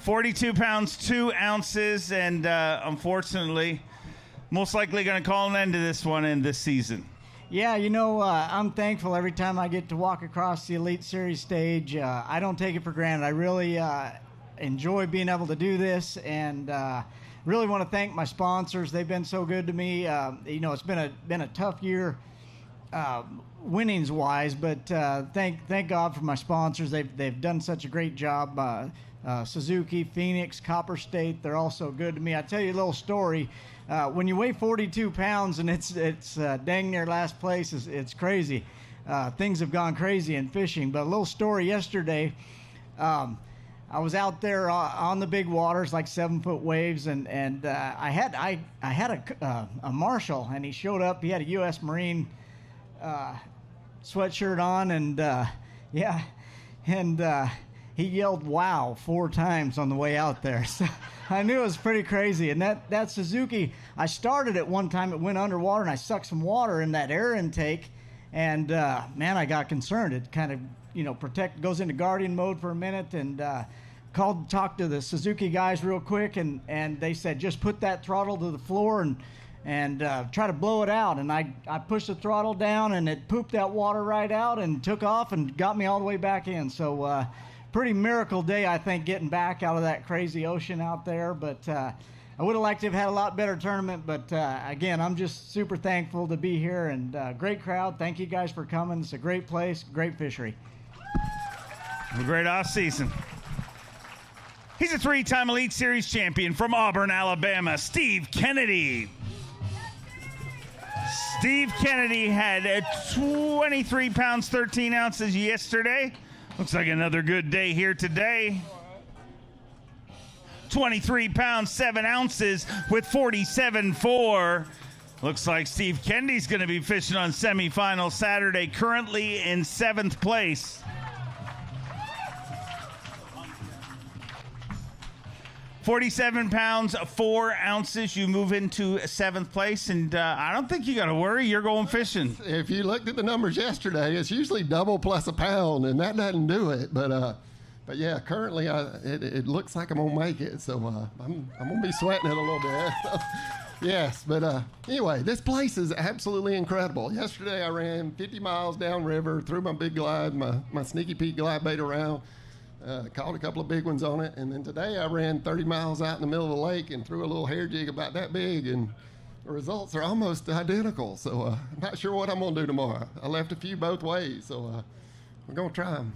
£42, 2 ounces, and unfortunately, most likely going to call an end to this one in this season. Yeah, I'm thankful every time I get to walk across the Elite Series stage. I don't take it for granted. I really enjoy being able to do this, and really want to thank my sponsors. They've been so good to me. It's been a tough year winnings wise, but thank God for my sponsors. They've done such a great job. Suzuki, Phoenix, Copper State, they're all so good to me. I'll tell you a little story. When you weigh 42 pounds and it's dang near last place, it's crazy. Things have gone crazy in fishing. But a little story yesterday, I was out there on the big waters, like 7-foot waves, and I had a marshal, and he showed up. He had a U.S. Marine sweatshirt on, and he yelled "wow" 4 times on the way out there. So I knew it was pretty crazy. And that Suzuki, I started it one time, it went underwater, and I sucked some water in that air intake, and man, I got concerned. It kind of goes into guardian mode for a minute, and talked to the Suzuki guys real quick, and they said just put that throttle to the floor and try to blow it out. And I pushed the throttle down, and it pooped that water right out and took off and got me all the way back in. So pretty miracle day, I think, getting back out of that crazy ocean out there. But I would have liked to have had a lot better tournament. But again, I'm just super thankful to be here, and great crowd. Thank you guys for coming. It's a great place, great fishery. A great off season. He's a 3-time Elite Series champion from Auburn, Alabama, Steve Kennedy. Steve Kennedy had 23 pounds, 13 ounces yesterday. Looks like another good day here today. 23 pounds, 7 ounces with 47.4. Looks like Steve Kennedy's going to be fishing on semifinal Saturday, currently in 7th place. 47 pounds, 4 ounces. You move into 7th place, and I don't think you got to worry. You're going fishing. If you looked at the numbers yesterday, it's usually double plus a pound, and that doesn't do it. But yeah, currently it looks like I'm gonna make it. So I'm gonna be sweating it a little bit. So, yes, but anyway, this place is absolutely incredible. Yesterday I ran 50 miles downriver, threw my big glide, my Sneaky Pete glide bait around. Caught a couple of big ones on it, and then today I ran 30 miles out in the middle of the lake and threw a little hair jig about that big, and the results are almost identical. So I'm not sure what I'm going to do tomorrow. I left a few both ways, so we're going to try them.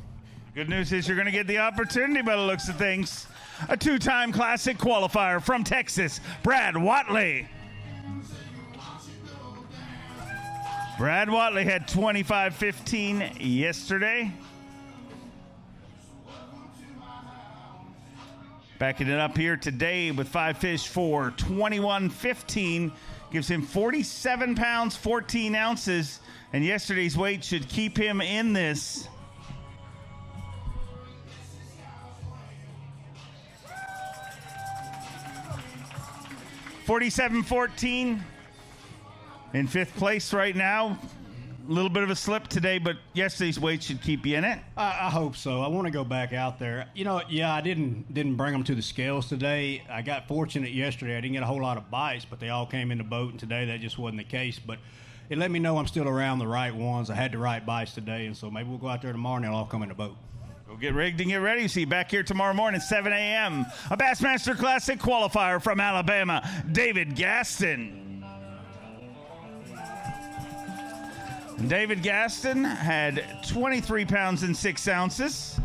Good news is you're going to get the opportunity by the looks of things. A 2-time Classic qualifier from Texas, Brad Watley. Brad Watley had 25.15 yesterday. Backing it up here today with 5 fish for 21.15. Gives him 47 pounds, 14 ounces. And yesterday's weight should keep him in this. $47.14 in 5th place right now. A little bit of a slip today, but yesterday's weight should keep you in it. I hope so. I want to go back out there. You know, yeah, I didn't bring them to the scales today. I got fortunate yesterday. I didn't get a whole lot of bites, but they all came in the boat, and today that just wasn't the case. But it let me know I'm still around the right ones. I had the right bites today, and so maybe we'll go out there tomorrow, and they'll all come in the boat. Go get rigged and get ready. See you back here tomorrow morning, 7 a.m. A Bassmaster Classic qualifier from Alabama, David Gaston. David Gaston had 23 pounds and 6 ounces.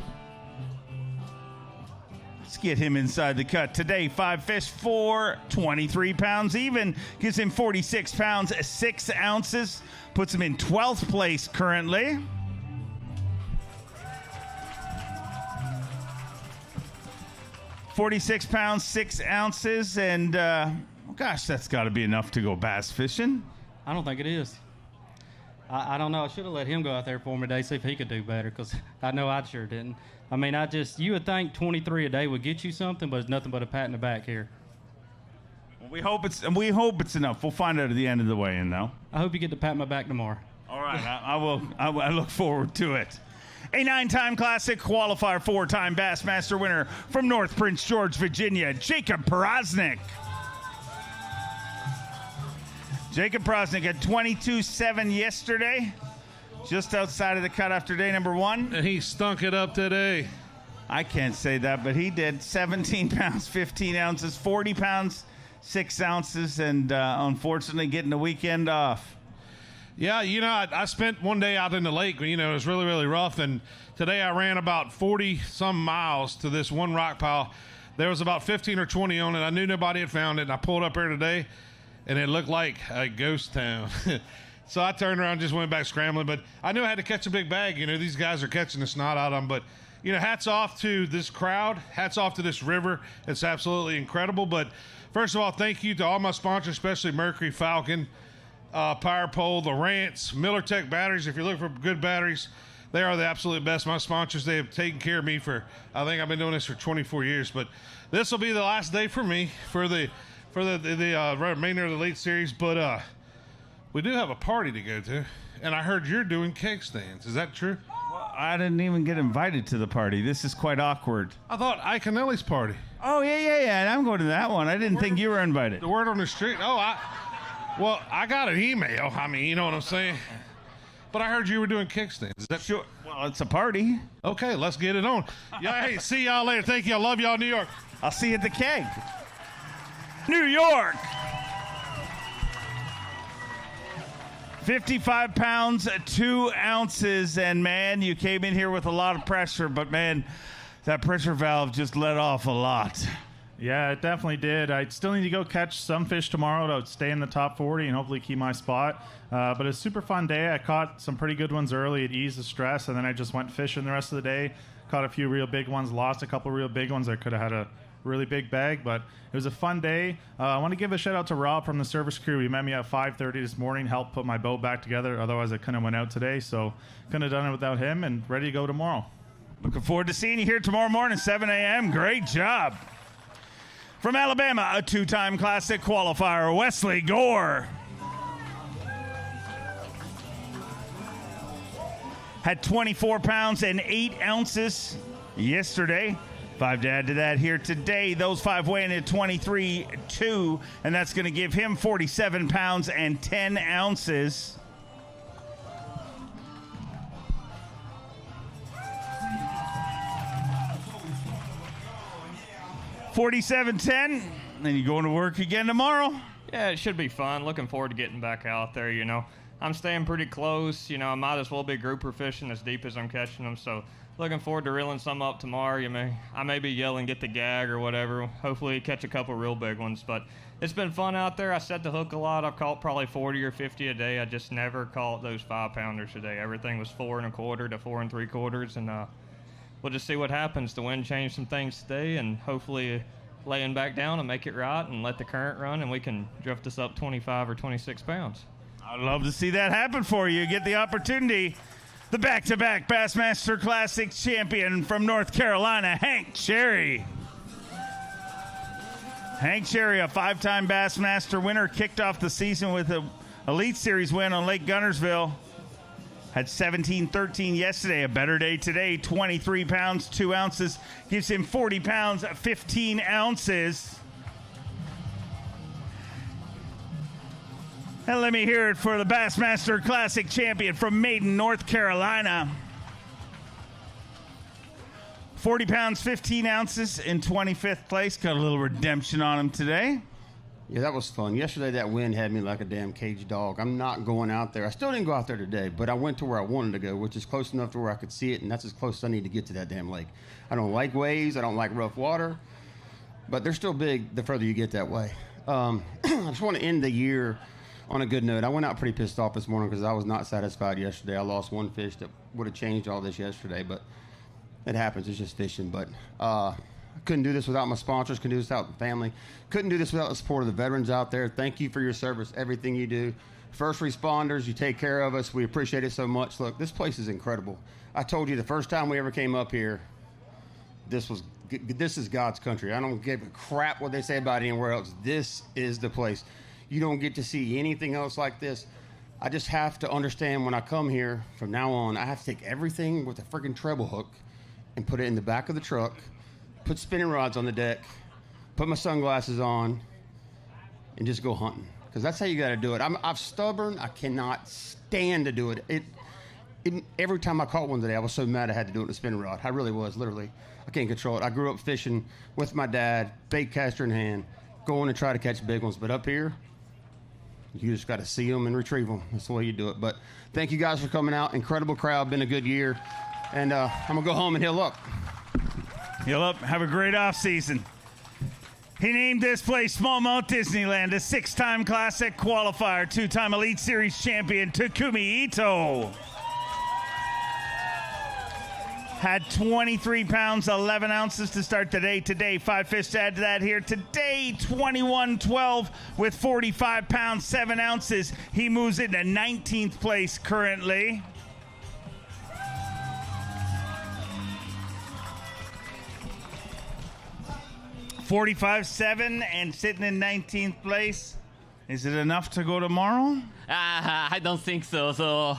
Let's get him inside the cut. Today, 5 fish for 23 pounds even. Gives him 46 pounds, 6 ounces. Puts him in 12th place currently. $46 pounds, 6 ounces, and gosh, that's got to be enough to go bass fishing. I don't think it is. I don't know. I should have let him go out there for me today, see if he could do better, because I know I sure didn't. I mean, you would think 23 a day would get you something, but it's nothing but a pat in the back here. Well, we hope it's enough. We'll find out at the end of the weigh-in, though. I hope you get to pat my back tomorrow. All right, I will. I look forward to it. A 9-time Classic qualifier, 4-time Bassmaster winner from North Prince George, Virginia, Jacob Prosnick. Jacob Prosnick had 22.7 yesterday, just outside of the cut after day number 1. And he stunk it up today. I can't say that, but he did. 17 pounds, 15 ounces, 40 pounds, 6 ounces, and unfortunately getting the weekend off. Yeah, you know, I spent one day out in the lake, you know, it was really, really rough, and today I ran about 40-some miles to this one rock pile. There was about 15 or 20 on it. I knew nobody had found it, and I pulled up here today, and it looked like a ghost town. So I turned around and just went back scrambling, but I knew I had to catch a big bag. You know, these guys are catching the snot out of them, but, you know, hats off to this crowd, hats off to this river. It's absolutely incredible, but first of all, thank you to all my sponsors, especially Mercury, Falcon, Power Pole, the Rants, Miller Tech batteries. If you're looking for good batteries, they are the absolute best. My sponsors, they have taken care of me for, I think I've been doing this for 24 years, but this will be the last day for me for the remainder of the late series, but we do have a party to go to, and I heard you're doing cake stands. Is that true? Well, I didn't even get invited to the party. This is quite awkward. I thought Ike Anelli's party. Oh, yeah, and I'm going to that one. I didn't think you were invited. The word on the street. Well, I got an email. I mean, you know what I'm saying? But I heard you were doing kickstands. Is that sure? Well, it's a party. Okay, let's get it on. Yeah, hey, see y'all later. Thank you. I love y'all, New York. I'll see you at the keg. New York. 55 pounds, 2 ounces. And, man, you came in here with a lot of pressure. But, man, that pressure valve just let off a lot. Yeah, it definitely did. I still need to go catch some fish tomorrow to stay in the top 40 and hopefully keep my spot. But it's a super fun day. I caught some pretty good ones early. It eased the stress, and then I just went fishing the rest of the day. Caught a few real big ones, lost a couple real big ones. I could have had a really big bag, but it was a fun day. I want to give a shout out to Rob from the service crew. He met me at 5:30 this morning, helped put my boat back together. Otherwise, I couldn't have went out today, so couldn't have done it without him, and ready to go tomorrow. Looking forward to seeing you here tomorrow morning, 7 a.m. Great job. From Alabama, a 2-time Classic qualifier, Wesley Gore. Had 24 pounds and 8 ounces yesterday. 5 to add to that here today. Those 5 weighing at 23.2, and that's going to give him 47 pounds and 10 ounces. $47.10, and you're going to work again tomorrow. Yeah, it should be fun. Looking forward to getting back out there, you know. I'm staying pretty close. You know, I might as well be grouper fishing as deep as I'm catching them, so looking forward to reeling some up tomorrow. I may be yelling, get the gag or whatever. Hopefully catch a couple real big ones. But it's been fun out there. I set the hook a lot. I've caught probably 40 or 50 a day. I just never caught those 5-pounders today. Everything was 4 1/4 to 4 3/4. And we'll just see what happens. The wind changed some things today, and hopefully laying back down and make it right and let the current run, and we can drift this up 25 or 26 pounds. I'd love to see that happen for you. Get the opportunity. The back-to-back Bassmaster Classic champion from North Carolina, Hank Cherry. Hank Cherry, a 5-time Bassmaster winner, kicked off the season with an Elite Series win on Lake Gunnersville. Had 17-13 yesterday, a better day today. 23 pounds, 2 ounces. Gives him 40 pounds, 15 ounces. And let me hear it for the Bassmaster Classic champion from Maiden, North Carolina. 40 pounds, 15 ounces in 25th place. Got a little redemption on him today. Yeah, that was fun. Yesterday, that wind had me like a damn caged dog. I'm not going out there. I still didn't go out there today, but I went to where I wanted to go, which is close enough to where I could see it, and that's as close as I need to get to that damn lake. I don't like waves. I don't like rough water, but they're still big the further you get that way. I just want to end the year on a good note. I went out pretty pissed off this morning because I was not satisfied yesterday. I lost one fish that would have changed all this yesterday, but it happens. It's just fishing. But I couldn't do this without my sponsors. Couldn't do this without the family. Couldn't do this without the support of the veterans out there. Thank you for your service, everything you do. First responders, you take care of us. We appreciate it so much. Look, this place is incredible. I told you the first time we ever came up here, this is God's country. I don't give a crap what they say about anywhere else. This is the place. You don't get to see anything else like this. I just have to understand when I come here from now on, I have to take everything with a freaking treble hook and put it in the back of the truck, put spinning rods on the deck, put my sunglasses on, and just go hunting. Because that's how you got to do it. I'm stubborn. I cannot stand to do it. Every time I caught one today, I was so mad I had to do it with a spinning rod. I really was, literally. I can't control it. I grew up fishing with my dad, bait caster in hand, going to try to catch big ones. But up here, you just got to see them and retrieve them. That's the way you do it. But thank you guys for coming out. Incredible crowd. Been a good year. And I'm going to go home and heal up. Heal up. Have a great off season. He named this place Smallmouth Disneyland, a 6-time Classic qualifier, 2-time Elite Series champion, Takumi Ito. Had 23 pounds, 11 ounces to start the day today. 5 fish to add to that here today. 21-12 with 45 pounds, 7 ounces. He moves into 19th place currently. $45.7 and sitting in 19th place. Is it enough to go tomorrow? I don't think so. So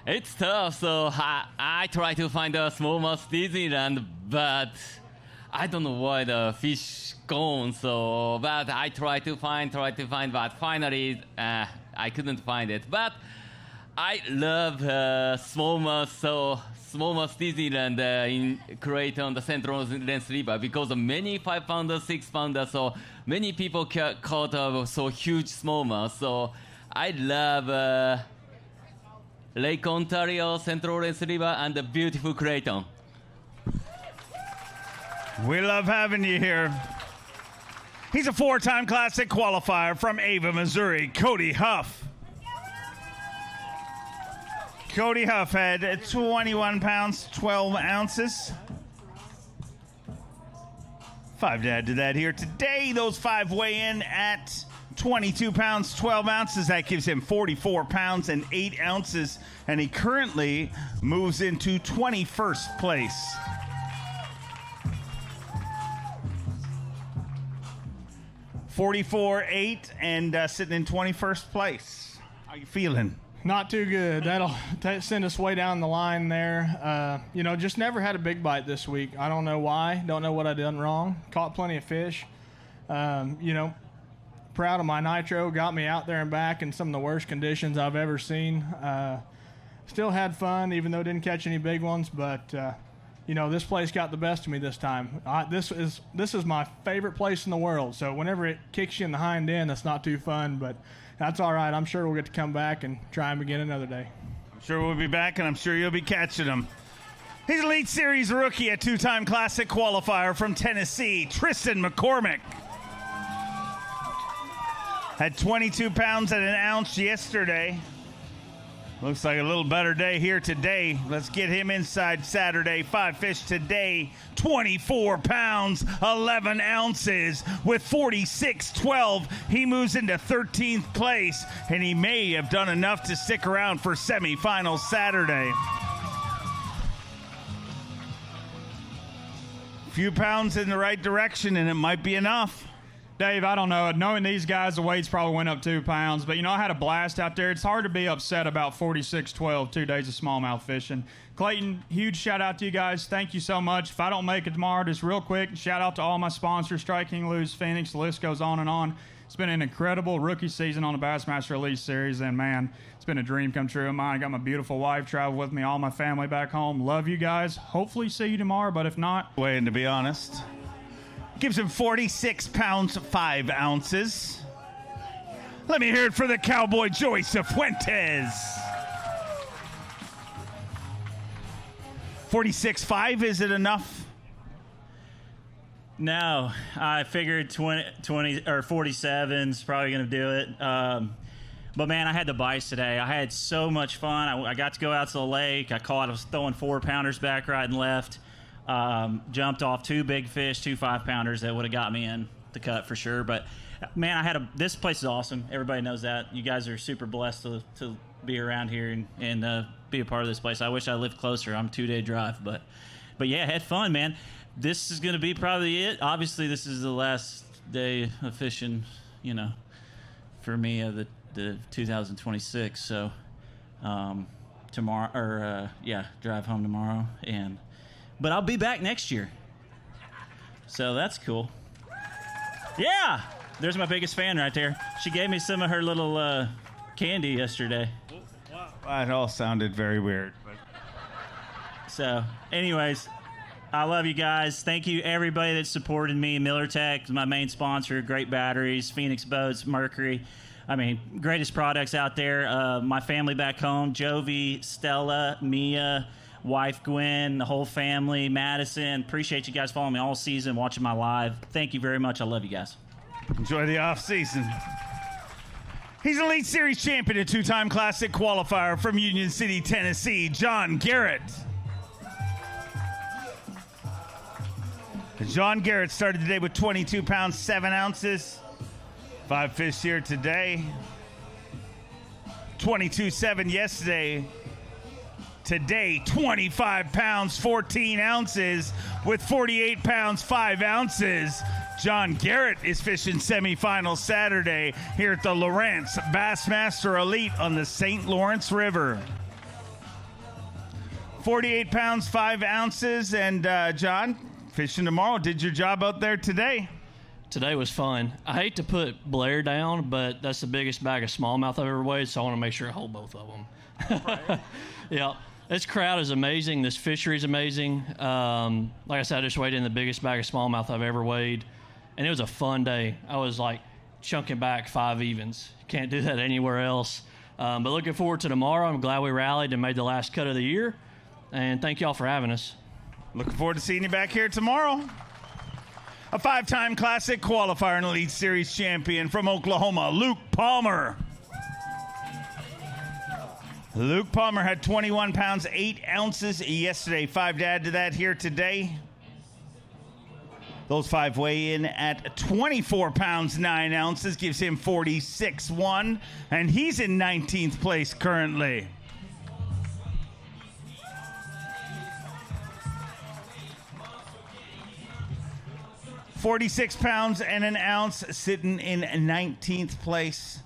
it's tough. So I try to find a smallmouth Disneyland, but I don't know why the fish gone. So, but I try to find, but finally I couldn't find it. But I love smallmouth. So smallmouth Disneyland in Creighton, the Central Lens River, because many 5-pounder, 6-pounder, so many people caught so huge smallmouth. So I love Lake Ontario, Central Lens River, and the beautiful Creighton. We love having you here. He's a 4-time Classic qualifier from Ava, Missouri, Cody Huff. Cody Huff had 21 pounds, 12 ounces. 5 to add to that here today. Those 5 weigh in at 22 pounds, 12 ounces. That gives him 44 pounds and 8 ounces. And he currently moves into 21st place. $44.8 and sitting in 21st place. How you feeling? Not too good. That'll send us way down the line there. Just never had a big bite this week. I don't know why. Don't know what I done wrong. Caught plenty of fish. Proud of my nitro. Got me out there and back in some of the worst conditions I've ever seen. Still had fun, even though didn't catch any big ones. But this place got the best of me this time. This is my favorite place in the world. So whenever it kicks you in the hind end, that's not too fun. But that's all right. I'm sure we'll get to come back and try them again another day. I'm sure we'll be back, and I'm sure you'll be catching them. He's Elite Series rookie, a two-time Classic qualifier from Tennessee, Tristan McCormick. Had 22 pounds and an ounce yesterday. Looks like a little better day here today. Let's get him inside Saturday. 5 fish today, 24 pounds, 11 ounces. With 46.12, he moves into 13th place, and he may have done enough to stick around for semifinals Saturday. Few pounds in the right direction, and it might be enough. Dave, I don't know. Knowing these guys, the weight's probably went up 2 pounds. But, I had a blast out there. It's hard to be upset about 46.12, 2 days of smallmouth fishing. Clayton, huge shout-out to you guys. Thank you so much. If I don't make it tomorrow, just real quick, shout-out to all my sponsors, Strike King, Lose, Phoenix. The list goes on and on. It's been an incredible rookie season on the Bassmaster Elite Series. And, man, it's been a dream come true of mine. I got my beautiful wife travel with me, all my family back home. Love you guys. Hopefully see you tomorrow, but if not... Weighing, to be honest. Gives him 46 pounds, 5 ounces. Let me hear it for the Cowboy Joey Cifuentes. 46.5, is it enough? No, I figured 20 or 47's probably going to do it. But, man, I had the bites today. I had so much fun. I got to go out to the lake. I was throwing 4-pounders back, right and left. Jumped off 2 big fish, 2 5-pounders that would have got me in the cut for sure. But, man, this place is awesome. Everybody knows that. You guys are super blessed to be around here and be a part of this place. I wish I lived closer. I'm a 2-day drive. But, yeah, had fun, man. This is going to be probably it. Obviously, this is the last day of fishing, for me of the 2026. So, tomorrow, drive home tomorrow. But I'll be back next year. So that's cool. Yeah! There's my biggest fan right there. She gave me some of her little candy yesterday. It all sounded very weird. So, anyways, I love you guys. Thank you, everybody that supported me. Miller Tech, my main sponsor. Great batteries. Phoenix Boats, Mercury. Greatest products out there. My family back home, Jovi, Stella, Mia, wife Gwen, the whole family, Madison. Appreciate you guys following me all season, watching my live. Thank you very much. I love you guys. Enjoy the off season. He's an Elite Series champion and 2-time Classic qualifier from Union City, Tennessee, John Garrett. John Garrett started today with 22 pounds, 7 ounces. 5 fish here today. 22.7 yesterday. Today, 25 pounds, 14 ounces with 48 pounds, 5 ounces. John Garrett is fishing semifinal Saturday here at the Lawrence Bassmaster Elite on the St. Lawrence River. 48 pounds, 5 ounces. And, John, fishing tomorrow. Did your job out there today? Today was fun. I hate to put Blair down, but that's the biggest bag of smallmouth I've ever weighed, so I want to make sure I hold both of them. Right. Yeah. This crowd is amazing. This fishery is amazing. Like I said, I just weighed in the biggest bag of smallmouth I've ever weighed, and it was a fun day. I was like chunking back 5 evens. Can't do that anywhere else. But looking forward to tomorrow. I'm glad we rallied and made the last cut of the year, and thank y'all for having us. Looking forward to seeing you back here tomorrow. A 5-time Classic qualifier and Elite Series champion from Oklahoma, Luke Palmer. Luke Palmer had 21 pounds, 8 ounces yesterday. 5 to add to that here today. Those 5 weigh in at 24 pounds, 9 ounces. Gives him 46.1. And he's in 19th place currently. $46 pounds and an ounce, sitting in 19th place.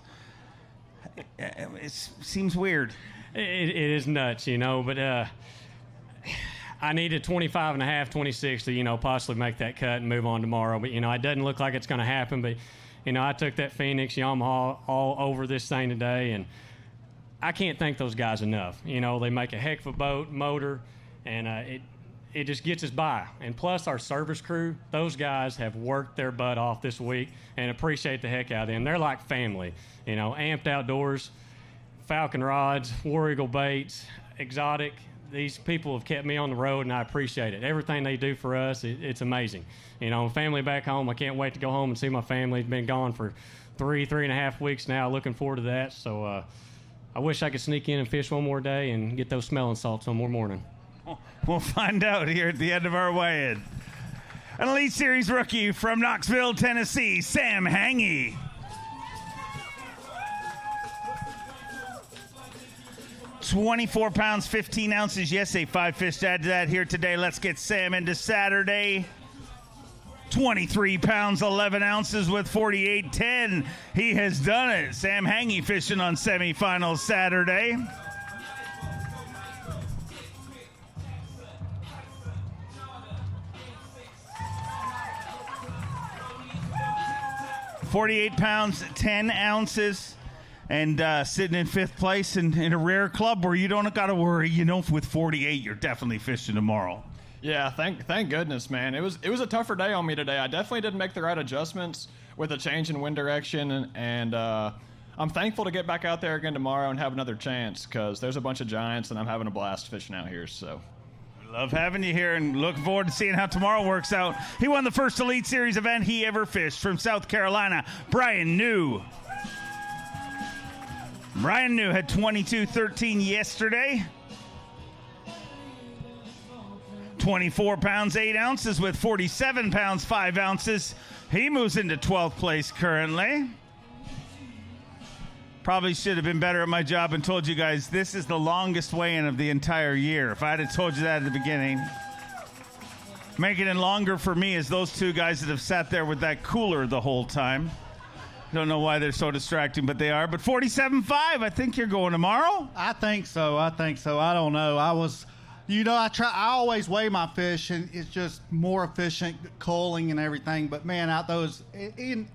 It seems weird. It is nuts, but I needed 25 and a half, 26 to, possibly make that cut and move on tomorrow. But, it doesn't look like it's going to happen. But, I took that Phoenix Yamaha all over this thing today, and I can't thank those guys enough. They make a heck of a boat, motor, and it just gets us by. And plus our service crew, those guys have worked their butt off this week, and appreciate the heck out of them. They're like family, Amped Outdoors, Falcon Rods, War Eagle Baits, Exotic. these people have kept me on the road, and I appreciate it. Everything they do for us, it's amazing. You know, family back home, I can't wait to go home and see my family. It's been gone for 3.5 weeks now. Looking forward to that. So I wish I could sneak in and fish one more day and get those smelling salts one more morning. We'll find out here at the end of our weigh-in. An Elite Series rookie from Knoxville, Tennessee, Sam Hangy. 24 pounds, 15 ounces. Yes, 5 fish to add to that here today. Let's get Sam into Saturday. 23 pounds, 11 ounces with 48.10. He has done it. Sam Hangy fishing on semifinals Saturday. .48 pounds, 10 ounces, and sitting in 5th place in a rare club where you don't got to worry. You know, with 48, you're definitely fishing tomorrow. Yeah, thank goodness, man. It was a tougher day on me today. I definitely didn't make the right adjustments with a change in wind direction, and I'm thankful to get back out there again tomorrow and have another chance because there's a bunch of giants, and I'm having a blast fishing out here. So. Love having you here and looking forward to seeing how tomorrow works out. He won the first Elite Series event he ever fished from South Carolina, Brian New. Brian New had 22.13 yesterday. 24 pounds, 8 ounces with 47 pounds, 5 ounces. He moves into 12th place currently. Probably should have been better at my job and told you guys this is the longest weigh-in of the entire year. If I had told you that at the beginning. Making it longer for me is those two guys that have sat there with that cooler the whole time. Don't know why they're so distracting, but they are. But 47.5, I think you're going tomorrow? I think so. I don't know. I always weigh my fish, and it's just more efficient culling and everything. But, man,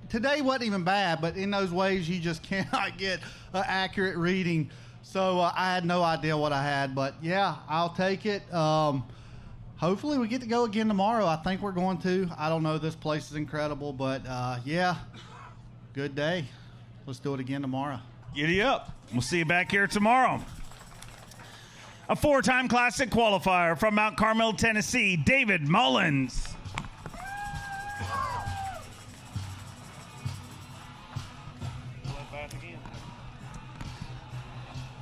today wasn't even bad, but in those ways you just cannot get an accurate reading. So I had no idea what I had. But, yeah, I'll take it. Hopefully we get to go again tomorrow. I think we're going to. I don't know. This place is incredible. But, yeah, good day. Let's do it again tomorrow. Giddy up. We'll see you back here tomorrow. A 4-time Classic qualifier from Mount Carmel, Tennessee, David Mullins.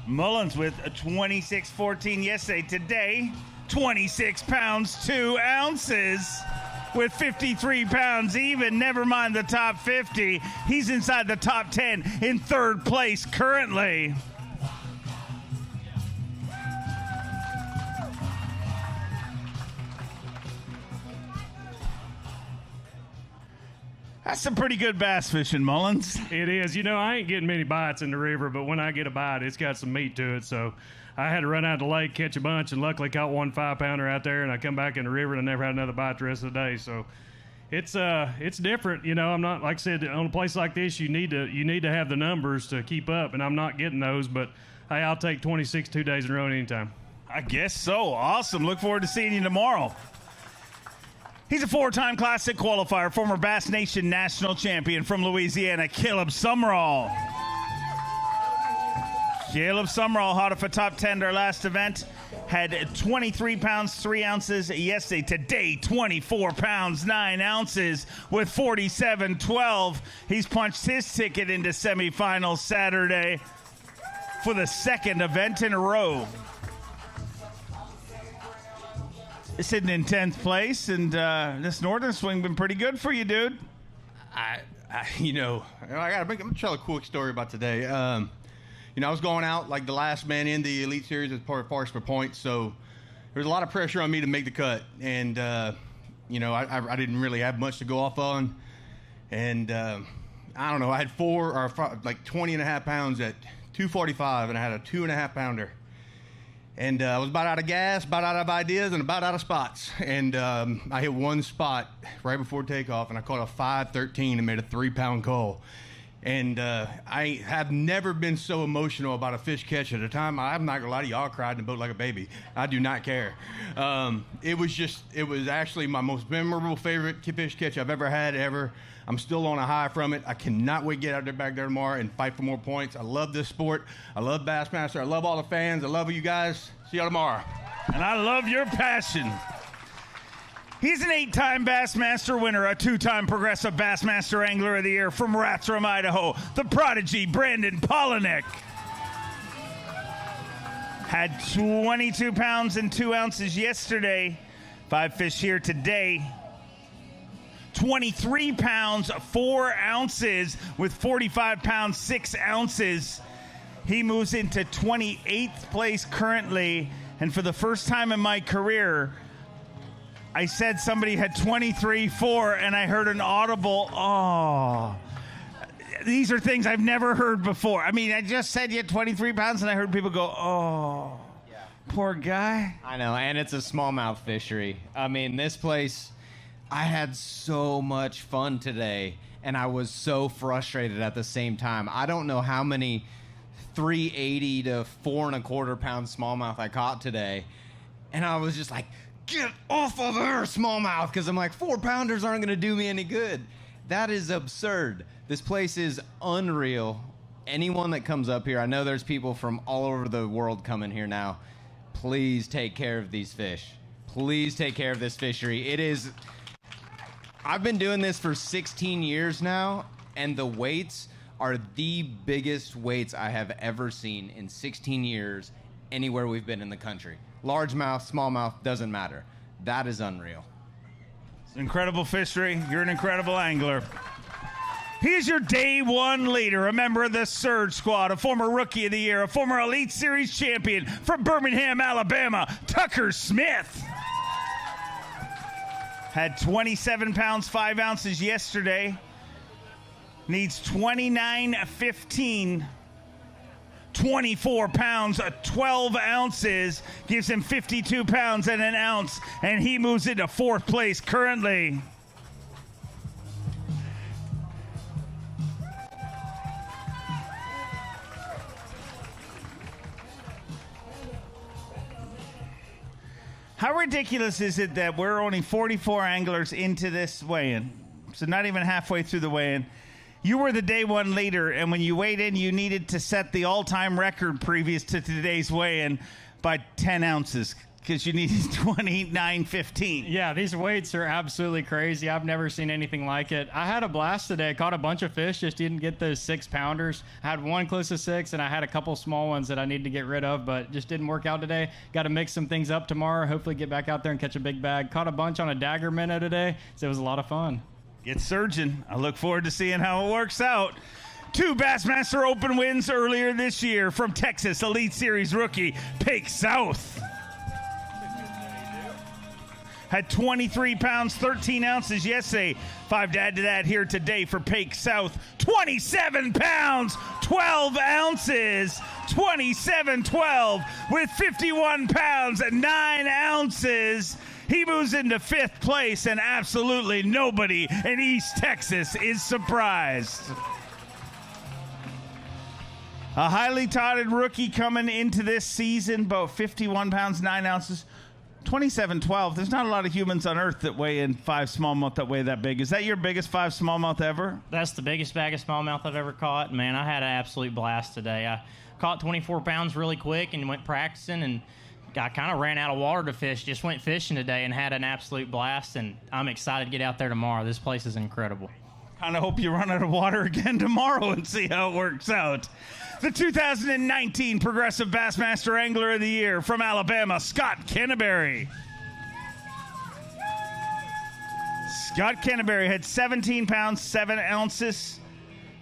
Mullins with a 26.14 yesterday. Today, 26 pounds, 2 ounces with 53 pounds even. Never mind the top 50. He's inside the top 10 in 3rd place currently. That's some pretty good bass fishing, Mullins. It is. You know, I ain't getting many bites in the river, but when I get a bite, it's got some meat to it. So I had to run out to the lake, catch a bunch, and luckily caught one 5-pounder out there, and I come back in the river and I never had another bite the rest of the day. So it's different. You know, I'm not, like I said, on a place like this, you need to have the numbers to keep up, and I'm not getting those, but hey, I'll take 26 2 days in a row anytime. I guess so. Awesome. Look forward to seeing you tomorrow. He's a 4-time Classic qualifier, former Bass Nation national champion from Louisiana, Caleb Sumrall. Caleb Sumrall hot off a top 10 to our last event. Had 23 pounds, 3 ounces yesterday. Today, 24 pounds, 9 ounces with 47.12. He's punched his ticket into semifinals Saturday for the 2nd event in a row. Sitting in 10th place, and this northern swing been pretty good for you, dude. I'm gonna tell a quick story about today. I was going out like the last man in the Elite Series as far as for points, so there was a lot of pressure on me to make the cut, and I didn't really have much to go off on, and I don't know, I had 20 and a half pounds at 245, and I had a 2.5 pounder. And I was about out of gas, about out of ideas, and about out of spots. And I hit one spot right before takeoff, and I caught a 5.13 and made a 3-pound call. And I have never been so emotional about a fish catch at a time. I'm not gonna lie to you, I cried in the boat like a baby. I do not care. It was actually my most memorable favorite fish catch I've ever had ever. I'm still on a high from it. I cannot wait to get out there back there tomorrow and fight for more points. I love this sport. I love Bassmaster. I love all the fans. I love you guys. See y'all tomorrow. And I love your passion. He's an 8-time Bassmaster winner, a 2-time Progressive Bassmaster Angler of the Year from Rathdrum, Idaho, the prodigy Brandon Polinick. Had 22 pounds and 2 ounces yesterday. 5 fish here today. 23 pounds, 4 ounces with 45 pounds, 6 ounces. He moves into 28th place currently. And for the first time in my career, I said somebody had 23.4, and I heard an audible, oh. These are things I've never heard before. I mean, I just said you had 23 pounds, and I heard people go, oh, yeah. Poor guy. I know, and it's a smallmouth fishery. I mean, this place, I had so much fun today, and I was so frustrated at the same time. I don't know how many 380 to 4 1/4 pound smallmouth I caught today, and I was just like, get off of her, smallmouth, because I'm like, 4-pounders aren't going to do me any good. That is absurd. This place is unreal. Anyone that comes up here, I know there's people from all over the world coming here now. Please take care of these fish. Please take care of this fishery. It is... I've been doing this for 16 years now, and the weights are the biggest weights I have ever seen in 16 years anywhere we've been in the country. Largemouth, smallmouth, doesn't matter. That is unreal. It's an incredible fishery. You're an incredible angler. He's your day one leader, a member of the Surge Squad, a former Rookie of the Year, a former Elite Series champion from Birmingham, Alabama, Tucker Smith. Had 27 pounds, 5 ounces yesterday. Needs 29.15. 24 pounds, 12 ounces, gives him 52 pounds and an ounce, and he moves into 4th place currently. How ridiculous is it that we're only 44 anglers into this weigh-in? So not even halfway through the weigh-in. You were the day one leader, and when you weighed in, you needed to set the all-time record previous to today's weigh-in by 10 ounces because you needed 29.15. Yeah, these weights are absolutely crazy. I've never seen anything like it. I had a blast today. I caught a bunch of fish, just didn't get those 6-pounders. I had one close to 6, and I had a couple small ones that I need to get rid of, but just didn't work out today. Got to mix some things up tomorrow, hopefully get back out there and catch a big bag. Caught a bunch on a dagger minnow today, so it was a lot of fun. Get surging. I look forward to seeing how it works out. 2 Bassmaster Open wins earlier this year from Texas Elite Series rookie Pake South. Had 23 pounds, 13 ounces yesterday. 5 to add to that here today for Pake South. 27 pounds, 12 ounces. 27-12 with 51 pounds and 9 ounces. He moves into 5th place, and absolutely nobody in East Texas is surprised. A highly touted rookie coming into this season, about 51 pounds, 9 ounces, 27-12. There's not a lot of humans on Earth that weigh in 5 smallmouth that weigh that big. Is that your biggest 5 smallmouth ever? That's the biggest bag of smallmouth I've ever caught. Man, I had an absolute blast today. I caught 24 pounds really quick and went practicing, and I kind of ran out of water to fish. Just went fishing today and had an absolute blast, and I'm excited to get out there tomorrow. This place is incredible. Kind of hope you run out of water again tomorrow and see how it works out. The 2019 Progressive Bassmaster Angler of the Year from Alabama, Scott Canterbury. Scott Canterbury had 17 pounds, 7 ounces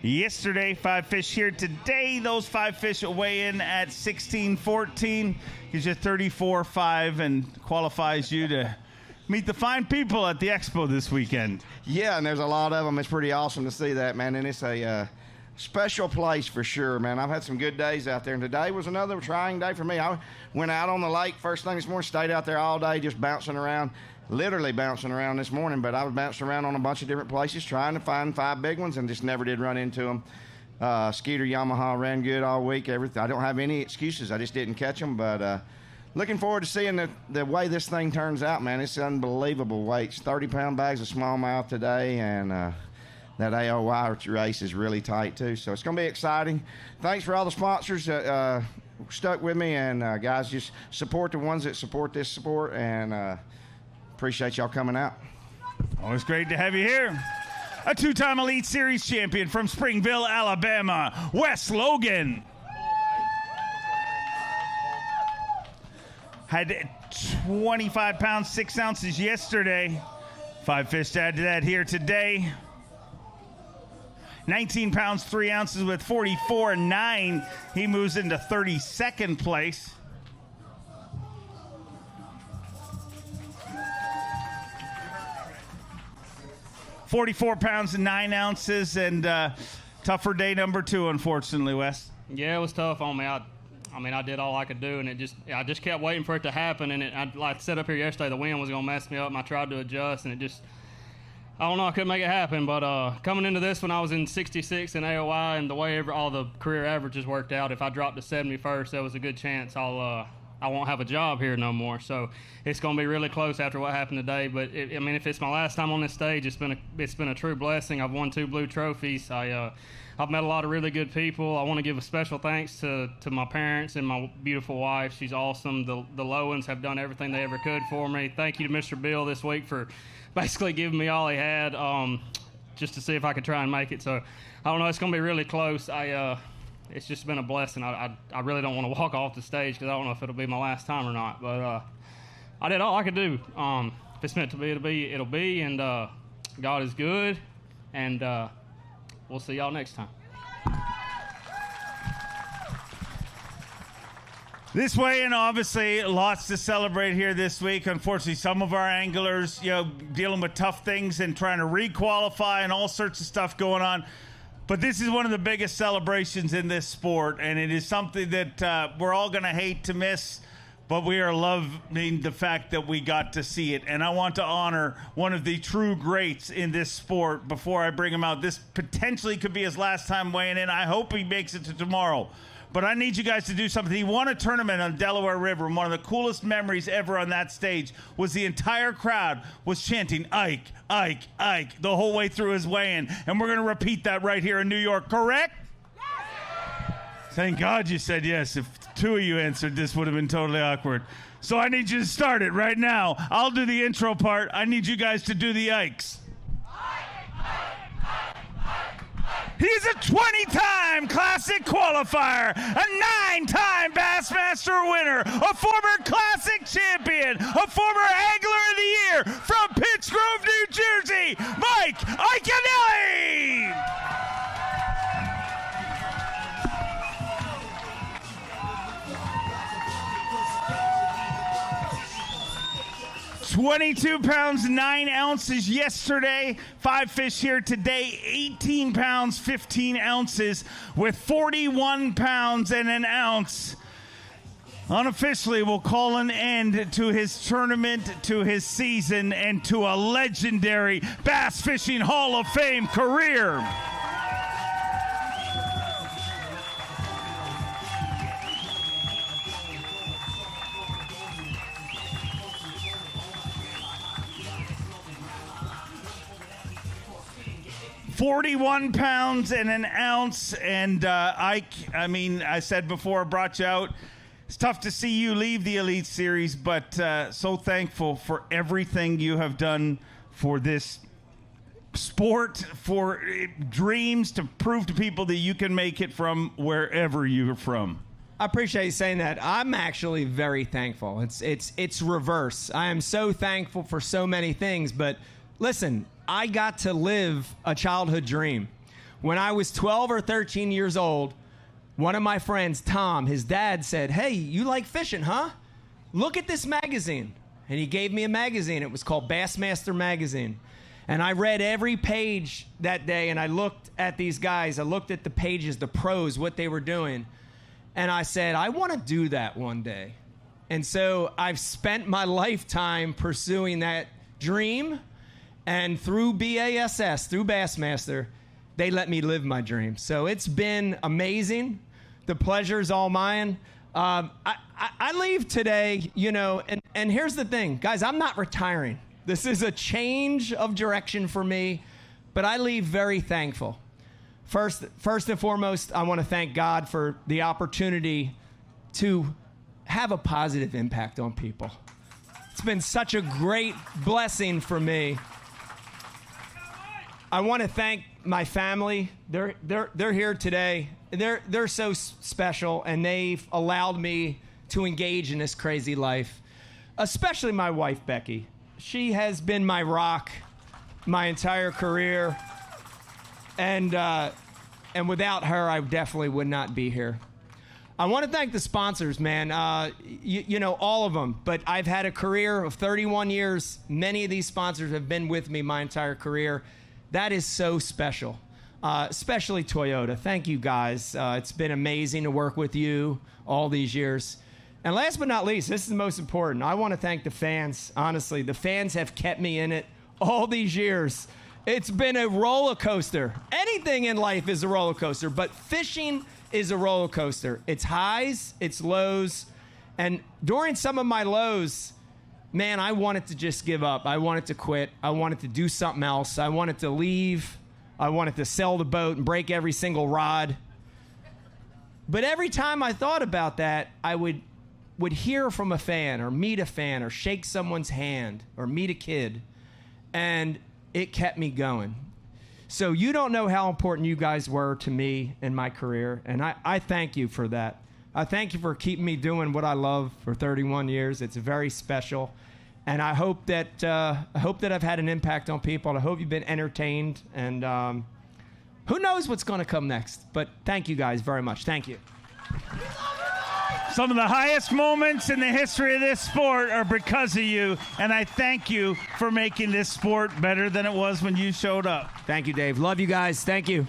yesterday. 5 fish here today. Those 5 fish will weigh in at 16-14. Gives you 34.5 and qualifies you to meet the fine people at the expo this weekend. Yeah, and there's a lot of them. It's pretty awesome to see that, man. And it's a special place for sure, man. I've had some good days out there, and today was another trying day for me. I went out on the lake first thing this morning, stayed out there all day just bouncing around, literally bouncing around this morning, but I was bouncing around on a bunch of different places trying to find 5 big ones and just never did run into them. Skeeter Yamaha ran good all week. Everything. I don't have any excuses. I just didn't catch them, but looking forward to seeing the way this thing turns out, man. It's unbelievable weights. 30-pound bags of smallmouth today, and that AOY race is really tight, too. So it's going to be exciting. Thanks for all the sponsors that stuck with me, and guys, just support the ones that support this sport, and appreciate y'all coming out. Always great to have you here. A 2-time Elite Series champion from Springville, Alabama, Wes Logan. Had 25 pounds, 6 ounces yesterday. 5 fish to add to that here today. 19 pounds, 3 ounces with 44.9. He moves into 32nd place. $44 pounds and 9 ounces, and tougher day number 2, unfortunately, Wes. Yeah, it was tough on me. I did all I could do, and I just kept waiting for it to happen. And like I said up here yesterday, the wind was going to mess me up, and I tried to adjust, and I don't know, I couldn't make it happen. But coming into this one, I was in 66 in AOI, and the way all the career averages worked out, if I dropped to 71st, there was a good chance I won't have a job here no more. So it's going to be really close after what happened today. But if it's my last time on this stage, it's been a true blessing. I've won 2 blue trophies. I've met a lot of really good people. I want to give a special thanks to my parents and my beautiful wife. She's awesome. The Lowens have done everything they ever could for me. Thank you to Mr. Bill this week for basically giving me all he had, just to see if I could try and make it. So I don't know. It's going to be really close. It's just been a blessing. I really don't want to walk off the stage because I don't know if it'll be my last time or not. But I did all I could do. If it's meant to be, it'll be. And God is good. And we'll see y'all next time. This way, and obviously lots to celebrate here this week. Unfortunately, some of our anglers, dealing with tough things and trying to re-qualify and all sorts of stuff going on. But this is one of the biggest celebrations in this sport, and it is something that we're all going to hate to miss, but we are loving the fact that we got to see it. And I want to honor one of the true greats in this sport before I bring him out. This potentially could be his last time weighing in. I hope he makes it to tomorrow. But I need you guys to do something. He won a tournament on Delaware River, and one of the coolest memories ever on that stage was the entire crowd was chanting, Ike, Ike, Ike, the whole way through his weigh-in. And we're going to repeat that right here in New York, correct? Yes! Thank God you said yes. If 2 of you answered, this would have been totally awkward. So I need you to start it right now. I'll do the intro part. I need you guys to do the Ikes. He's a 20-time Classic qualifier, a 9-time Bassmaster winner, a former Classic champion, a former Angler of the Year from Pitts Grove, New Jersey, Mike Iaconelli! 22 pounds, 9 ounces yesterday. 5 fish here today, 18 pounds, 15 ounces with 41 pounds and an ounce. Unofficially, we'll call an end to his tournament, to his season, and to a legendary Bass Fishing Hall of Fame career. $41 pounds and an ounce, and Ike, I said before I brought you out, it's tough to see you leave the Elite Series, but so thankful for everything you have done for this sport, for dreams, to prove to people that you can make it from wherever you're from. I appreciate you saying that. I'm actually very thankful. It's reverse. I am so thankful for so many things, but listen, I got to live a childhood dream. When I was 12 or 13 years old, one of my friends, Tom, his dad said, "Hey, you like fishing, huh? Look at this magazine." And he gave me a magazine. It was called Bassmaster magazine. And I read every page that day, and I looked at these guys. I looked at the pages, the pros, what they were doing. And I said, I want to do that one day. And so I've spent my lifetime pursuing that dream, and through BASS, through Bassmaster, they let me live my dream. So it's been amazing. The pleasure's all mine. I leave today, you know, and here's the thing, guys, I'm not retiring. This is a change of direction for me, but I leave very thankful. First and foremost, I want to thank God for the opportunity to have a positive impact on people. It's been such a great blessing for me. I want to thank my family. They're here today. They're so special, and they've allowed me to engage in this crazy life. Especially my wife, Becky. She has been my rock my entire career, and without her, I definitely would not be here. I want to thank the sponsors, man. You know, all of them. But I've had a career of 31 years. Many of these sponsors have been with me my entire career. That is so special, especially Toyota. Thank you, guys. It's been amazing to work with you all these years. And last but not least, this is the most important. I want to thank the fans. Honestly, the fans have kept me in it all these years. It's been a roller coaster. Anything in life is a roller coaster, but fishing is a roller coaster. It's highs, it's lows. And during some of my lows, man, I wanted to just give up. I wanted to quit. I wanted to do something else. I wanted to leave. I wanted to sell the boat and break every single rod. But every time I thought about that, I would hear from a fan or shake someone's hand or meet a kid. And it kept me going. So you don't know how important you guys were to me in my career. And I thank you for that. I thank you for keeping me doing what I love for 31 years. It's very special. And I hope that I've had an impact on people. I hope you've been entertained. And who knows what's going to come next. But thank you guys very much. Thank you. Some of the highest moments in the history of this sport are because of you, and I thank you for making this sport better than it was when you showed up. Thank you, Dave. Love you guys. Thank you.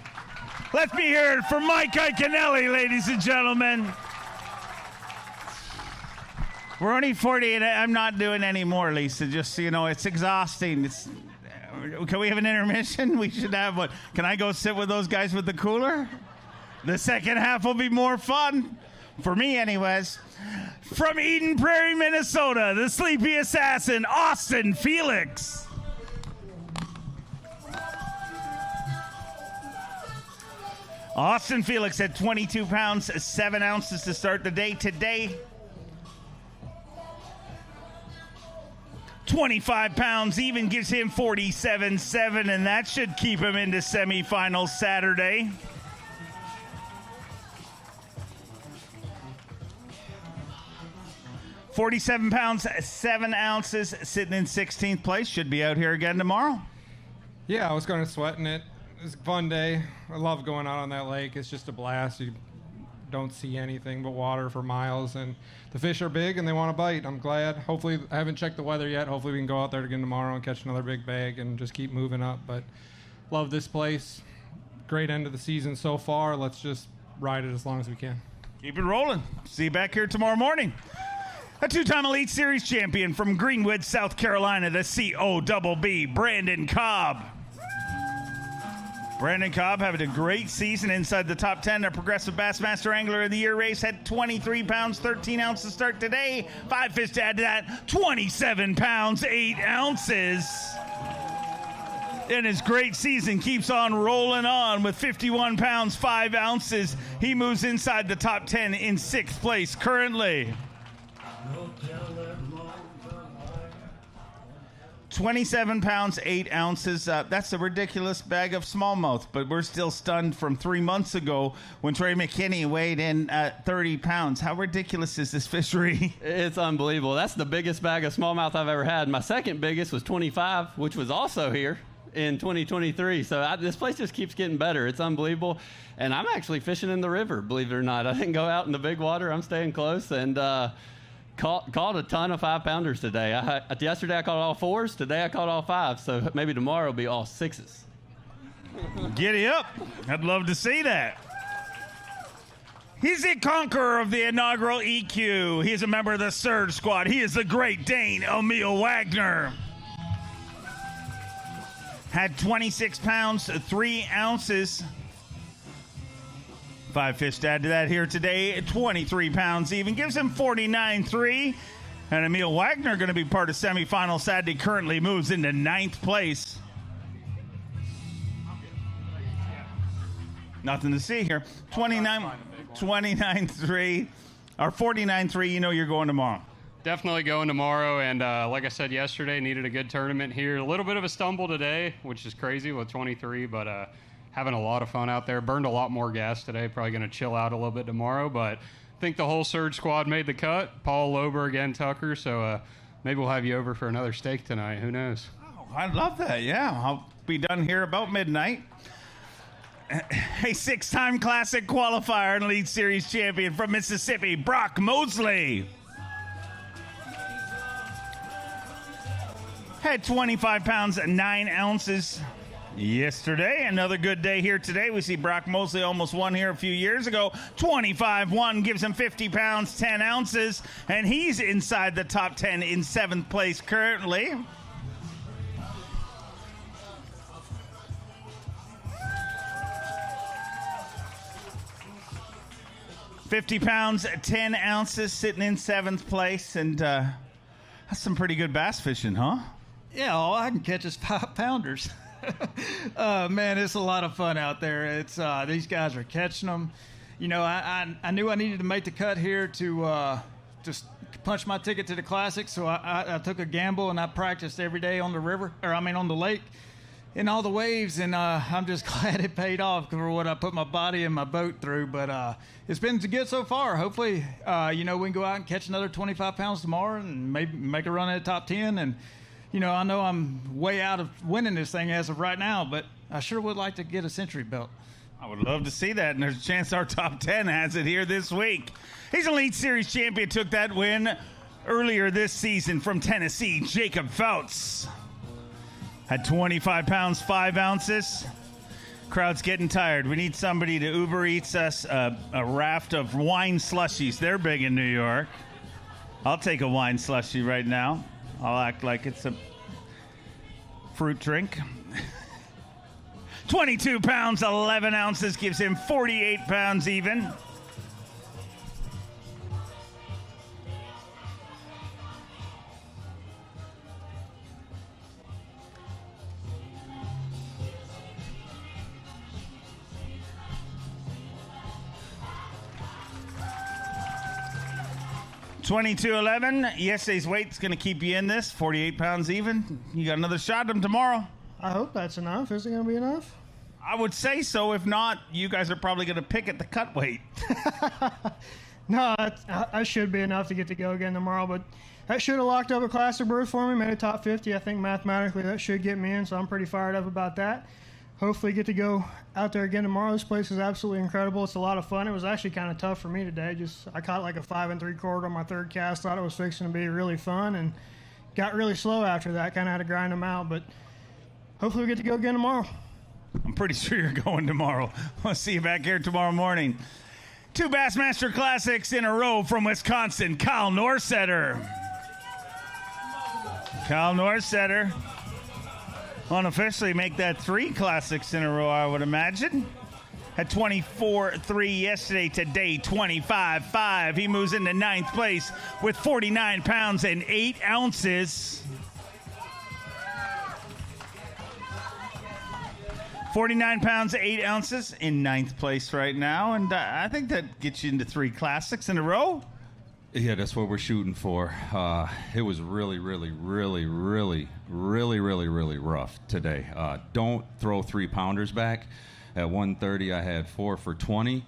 Let's be heard for Mike Iaconelli, ladies and gentlemen. We're only 48. I'm not doing any more, Lisa. Just so you know, it's exhausting. Can we have an intermission? We should have one. Can I go sit with those guys with the cooler? The second half will be more fun. For me, anyways. From Eden Prairie, Minnesota, the sleepy assassin, Austin Felix. Austin Felix at 22 pounds, 7 ounces to start the day today. 25 pounds even gives him 47.7, and that should keep him into semifinals Saturday. $47 pounds, 7 ounces, sitting in 16th place. Should be out here again tomorrow. Yeah, I was going to sweating it. It was a fun day. I love going out on that lake. It's just a blast. You don't see anything but water for miles, and the fish are big and they want to bite. I'm glad. Hopefully, I haven't checked the weather yet. Hopefully we can go out there again tomorrow and catch another big bag and just keep moving up. But love this place. Great end of the season so far. Let's just ride it as long as we can. Keep it rolling. See you back here tomorrow morning. A two-time Elite Series champion from Greenwood, South Carolina, the COBB, Brandon Cobb. Brandon Cobb having a great season inside the top 10. The Progressive Bassmaster Angler of the Year race had 23 pounds, 13 ounces to start today. 5 fish to add to that, 27 pounds, 8 ounces. And his great season keeps on rolling on with 51 pounds, 5 ounces. He moves inside the top 10 in 6th place currently. 27 pounds, 8 ounces. That's a ridiculous bag of smallmouth, but we're still stunned from 3 months ago when Trey McKinney weighed in at 30 pounds. How ridiculous is this fishery? It's unbelievable. That's the biggest bag of smallmouth I've ever had. My second biggest was 25, which was also here in 2023. So this place just keeps getting better. It's unbelievable. And I'm actually fishing in the river, believe it or not. I didn't go out in the big water. I'm staying close, and caught a ton of 5-pounders today. Yesterday I caught all 4s. Today I caught all 5s. So maybe tomorrow will be all 6s. Giddy up. I'd love to see that. He's the conqueror of the inaugural EQ. He is a member of the Surge Squad. He is the Great Dane, Emil Wagner. had 26 pounds, 3 ounces. 5 fish to add to that here today, 23 pounds even, gives him 49.3. And Emil Wagner going to be part of semifinal Saturday, currently moves into 9th place. Nothing to see here. 29.3 or 49.3. You know you're going tomorrow. Definitely going tomorrow, and like I said yesterday, needed a good tournament here. A little bit of a stumble today, which is crazy with 23, but having a lot of fun out there. Burned a lot more gas today. Probably going to chill out a little bit tomorrow, but I think the whole Surge squad made the cut. Paul, Lober, again, Tucker, so maybe we'll have you over for another steak tonight. Who knows? Oh, I love that, yeah. I'll be done here about midnight. A 6-time Classic qualifier and Elite Series champion from Mississippi, Brock Mosley. Had 25 pounds, 9 ounces yesterday. Another good day here today. We see Brock Mosley almost won here a few years ago. 25-1 gives him 50 pounds, 10 ounces, and he's inside the top 10 in 7th place currently. $50 pounds, 10 ounces, sitting in 7th place, and that's some pretty good bass fishing, huh? Yeah, all I can catch is 5-pounders. Man, it's a lot of fun out there. It's these guys are catching them. You know, I knew I needed to make the cut here to just punch my ticket to the Classic, so I took a gamble and I practiced every day on the river, on the lake, in all the waves, and I'm just glad it paid off for what I put my body and my boat through. But it's been good so far. Hopefully, we can go out and catch another 25 pounds tomorrow and maybe make a run at the top 10. And, I know I'm way out of winning this thing as of right now, but I sure would like to get a century belt. I would love to see that, and there's a chance our top 10 has it here this week. He's an Elite Series champion, took that win earlier this season from Tennessee, Jacob Fouts. Had 25 pounds, 5 ounces. Crowd's getting tired. We need somebody to Uber Eats us a raft of wine slushies. They're big in New York. I'll take a wine slushie right now. I'll act like it's a fruit drink. 22 pounds, 11 ounces gives him 48 pounds even. $22.11. Yesterday's weight's going to keep you in this. 48 pounds even. You got another shot at him tomorrow. I hope that's enough. Is it going to be enough? I would say so. If not, you guys are probably going to pick at the cut weight. No, I should be enough to get to go again tomorrow, but that should have locked up a Classic berth for me, made a top 50. I think mathematically that should get me in, so I'm pretty fired up about that. Hopefully get to go out there again tomorrow. This place is absolutely incredible. It's a lot of fun. It was actually kind of tough for me today. I caught like a 5 3/4 on my third cast. Thought it was fixing to be really fun and got really slow after that. Kind of had to grind them out, but hopefully we get to go again tomorrow. I'm pretty sure you're going tomorrow. We'll see you back here tomorrow morning. 2 Bassmaster Classics in a row from Wisconsin, Kyle Norsetter. Kyle Norsetter unofficially make that 3 Classics in a row, I would imagine. Had 24-3 yesterday, today 25-5. He moves into 9th place with 49 pounds and 8 ounces. 49 pounds, 8 ounces in 9th place right now. And I think that gets you into 3 Classics in a row. Yeah, that's what we're shooting for. It was really rough today. Don't throw 3-pounders back. At 1:30, I had 4 for 20,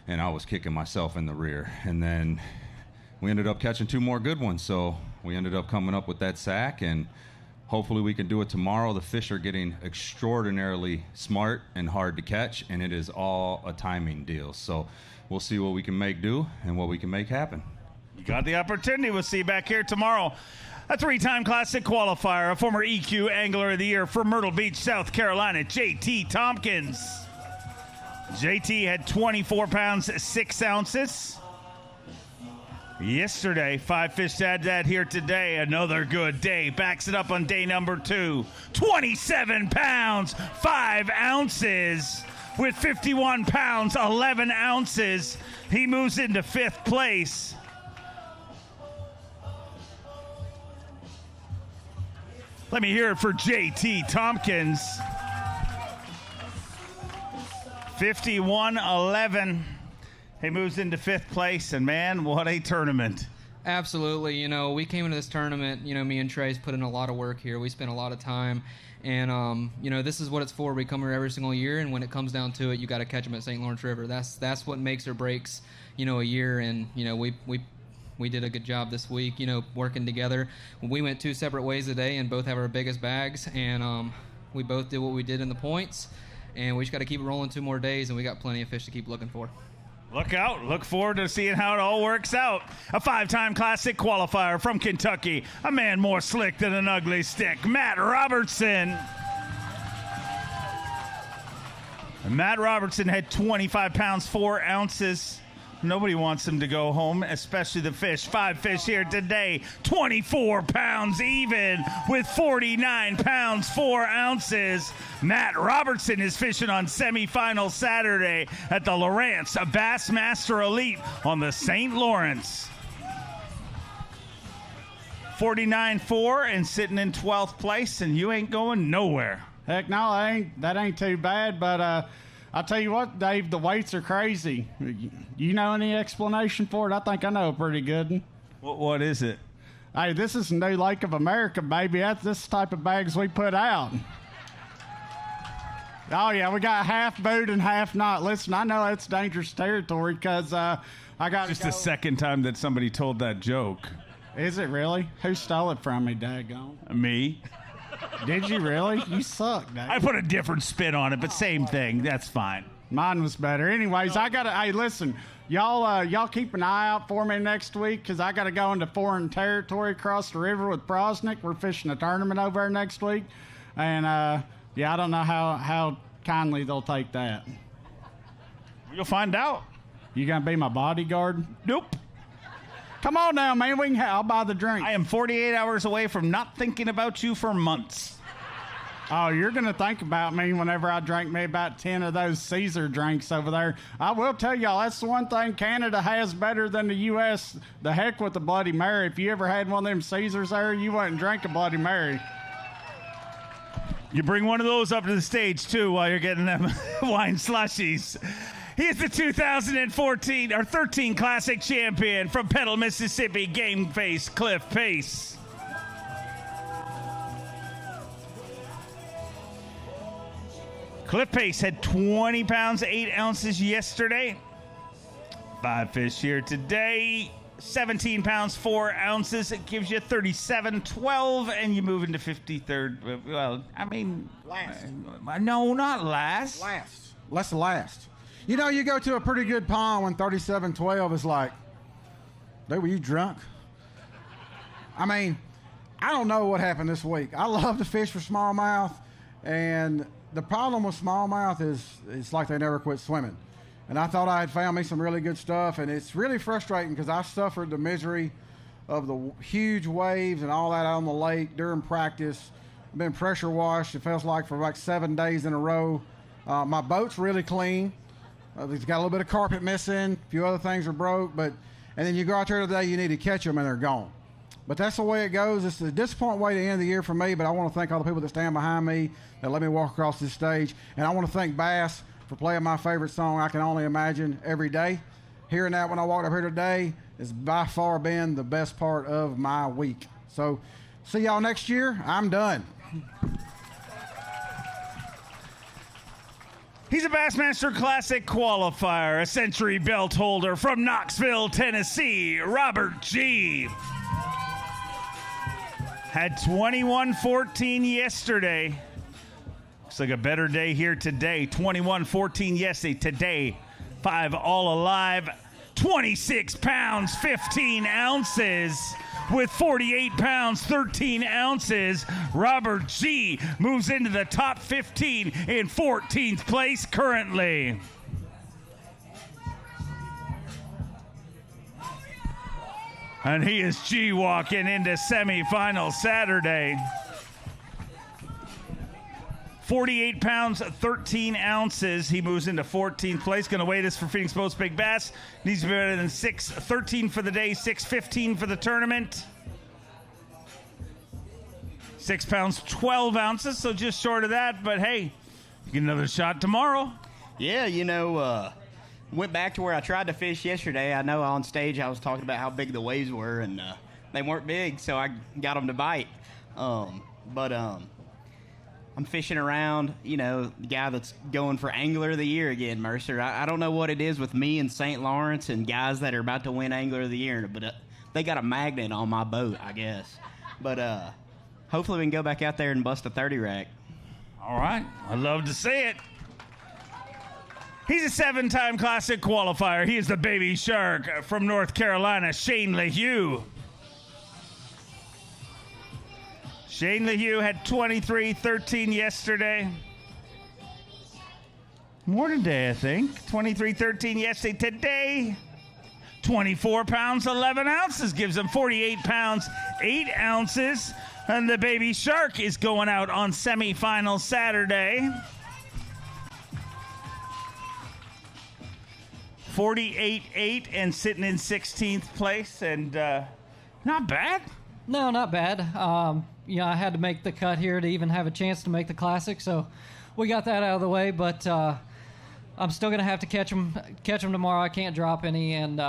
and I was kicking myself in the rear. And then we ended up catching 2 more good ones, so we ended up coming up with that sack, and hopefully we can do it tomorrow. The fish are getting extraordinarily smart and hard to catch, and it is all a timing deal. So we'll see what we can make do and what we can make happen. You got the opportunity. We'll see you back here tomorrow. A 3-time Classic qualifier, a former EQ Angler of the Year from Myrtle Beach, South Carolina, JT Tompkins. JT had 24 pounds, 6 ounces. yesterday. 5 fish to add that here today. Another good day. Backs it up on day number 2. 27 pounds, 5 ounces. With 51 pounds, 11 ounces. He moves into 5th place. Let me hear it for JT Tompkins. 51-11. He moves into 5th place, and man, what a tournament. Absolutely. You know, we came into this tournament, you know, me and Trace put in a lot of work here. We spent a lot of time, and, you know, this is what it's for. We come here every single year, and when it comes down to it, you got to catch them at St. Lawrence River. That's what makes or breaks, you know, a year, and, you know, we did a good job this week, you know, working together. We went 2 separate ways today and both have our biggest bags, and we both did what we did in the points, and we just got to keep it rolling 2 more days, and we got plenty of fish to keep looking for. Look out. Look forward to seeing how it all works out. A 5-time Classic qualifier from Kentucky. A man more slick than an ugly stick. Matt Robertson. And Matt Robertson had 25 pounds, 4 ounces. Nobody wants him to go home, especially the fish. 5 fish here today. 24 pounds even with 49 pounds, 4 ounces. Matt Robertson is fishing on semifinal Saturday at the Lawrence Bassmaster Elite on the St. Lawrence. 49-4 and sitting in 12th place, and you ain't going nowhere. Heck no, that ain't too bad, but I'll tell you what, Dave, the weights are crazy. You know any explanation for it? I think I know a pretty good one. What is it? Hey, this is New Lake of America, baby. That's this type of bags we put out. Oh, yeah, we got half boot and half not. Listen, I know that's dangerous territory because I got just the second time that somebody told that joke. Is it really? Who stole it from me, daggone? Me. Did you really? You suck, Dave. I put a different spin on it, but same thing. That's fine. Mine was better. Anyways, hey, listen, y'all keep an eye out for me next week because I got to go into foreign territory across the river with Prosnick. We're fishing a tournament over there next week. And, yeah, I don't know how kindly they'll take that. You'll find out. You going to be my bodyguard? Nope. Come on now, man. I'll buy the drink. I am 48 hours away from not thinking about you for months. Oh, you're going to think about me whenever I drink me about 10 of those Caesar drinks over there. I will tell y'all, that's the one thing Canada has better than the U.S. The heck with the Bloody Mary. If you ever had one of them Caesars there, you wouldn't drink a Bloody Mary. You bring one of those up to the stage, too, while you're getting them wine slushies. He is the 2014 or 13 Classic champion from Petal, Mississippi, Game Face Cliff Pace. Cliff Pace had 20 pounds, 8 ounces yesterday. 5 fish here today. 17 pounds, 4 ounces. It gives you 37.12, and you move into 53rd. Well, I mean... Last. No, not last. Last. Let's last. You know, you go to a pretty good pond when 37.12 is like, dude, were you drunk? I mean, I don't know what happened this week. I love to fish for smallmouth, and the problem with smallmouth is it's like they never quit swimming. And I thought I had found me some really good stuff, and it's really frustrating because I suffered the misery of the huge waves and all that out on the lake during practice. I've been pressure washed, it feels like, for like 7 days in a row. My boat's really clean. It's got a little bit of carpet missing. A few other things are broke. And then you go out there today, you need to catch them, and they're gone. But that's the way it goes. It's a disappointing way to end the year for me, but I want to thank all the people that stand behind me that let me walk across this stage. And I want to thank Bass for playing my favorite song, I Can Only Imagine, every day. Hearing that when I walked up here today has by far been the best part of my week. So see y'all next year. I'm done. He's a Bassmaster Classic qualifier, a century belt holder from Knoxville, Tennessee, Robert G. Had 21-14 yesterday. Looks like a better day here today. 21-14 yesterday. Today, 5 all alive. 26 pounds, 15 ounces. With 48 pounds, 13 ounces, Robert G. moves into the top 15 in 14th place currently. And he is G-walking into semifinals Saturday. 48 pounds, 13 ounces. He moves into 14th place. Going to weigh this for Phoenix Boats Big Bass. Needs to be better than 6:13 for the day, 6:15 for the tournament. 6 pounds, 12 ounces, so just short of that. But hey, you get another shot tomorrow. Yeah, went back to where I tried to fish yesterday. I know on stage I was talking about how big the waves were, and they weren't big, so I got them to bite. But I'm fishing around, the guy that's going for Angler of the Year again, Mercer. I don't know what it is with me and St. Lawrence and guys that are about to win Angler of the Year, but they got a magnet on my boat, I guess. But hopefully we can go back out there and bust a 30 rack. All right. I'd love to see it. He's a 7-time Classic qualifier. He is the Baby Shark from North Carolina, Shane LeHue. Shane LeHue had 23-13 yesterday. More today, I think. 23-13 yesterday. Today, 24 pounds, 11 ounces. Gives him 48 pounds, 8 ounces. And the Baby Shark is going out on semifinal Saturday. 48-8 and sitting in 16th place, and not bad. No, not bad. I had to make the cut here to even have a chance to make the Classic, so we got that out of the way. But I'm still going to have to catch them tomorrow. I can't drop any, and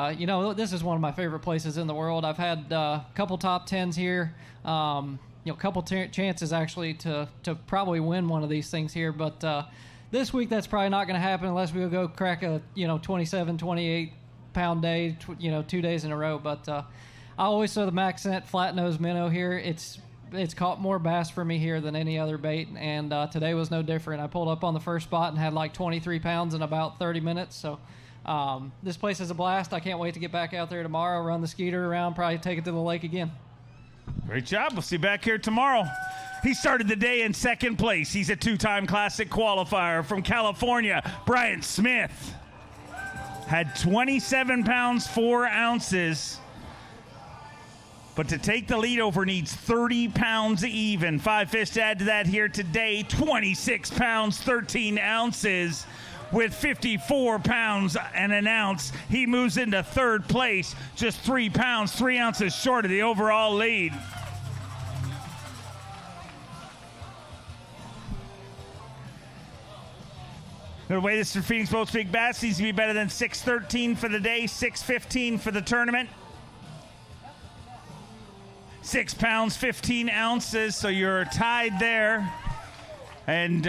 this is one of my favorite places in the world. I've had a couple top tens here. Couple chances actually to probably win one of these things here, but. This week, that's probably not going to happen unless we go crack a 27, 28 pound day, 2 days in a row. But I always throw the max scent flat nose minnow here. It's caught more bass for me here than any other bait, and today was no different. I pulled up on the first spot and had like 23 pounds in about 30 minutes. So this place is a blast. I can't wait to get back out there tomorrow, run the Skeeter around, probably take it to the lake again. Great job. We'll see you back here tomorrow. He started the day in second place. He's a 2-time Classic qualifier from California. Bryant Smith had 27 pounds, 4 ounces. But to take the lead over needs 30 pounds even. 5 fish to add to that here today. 26 pounds, 13 ounces. With 54 pounds and an ounce, he moves into third place. Just 3 pounds, 3 ounces short of the overall lead. The way this for Phoenix Boats Big Bass needs to be better than 6:13 for the day, 6:15 for the tournament. 6 pounds, 15 ounces, so you're tied there. And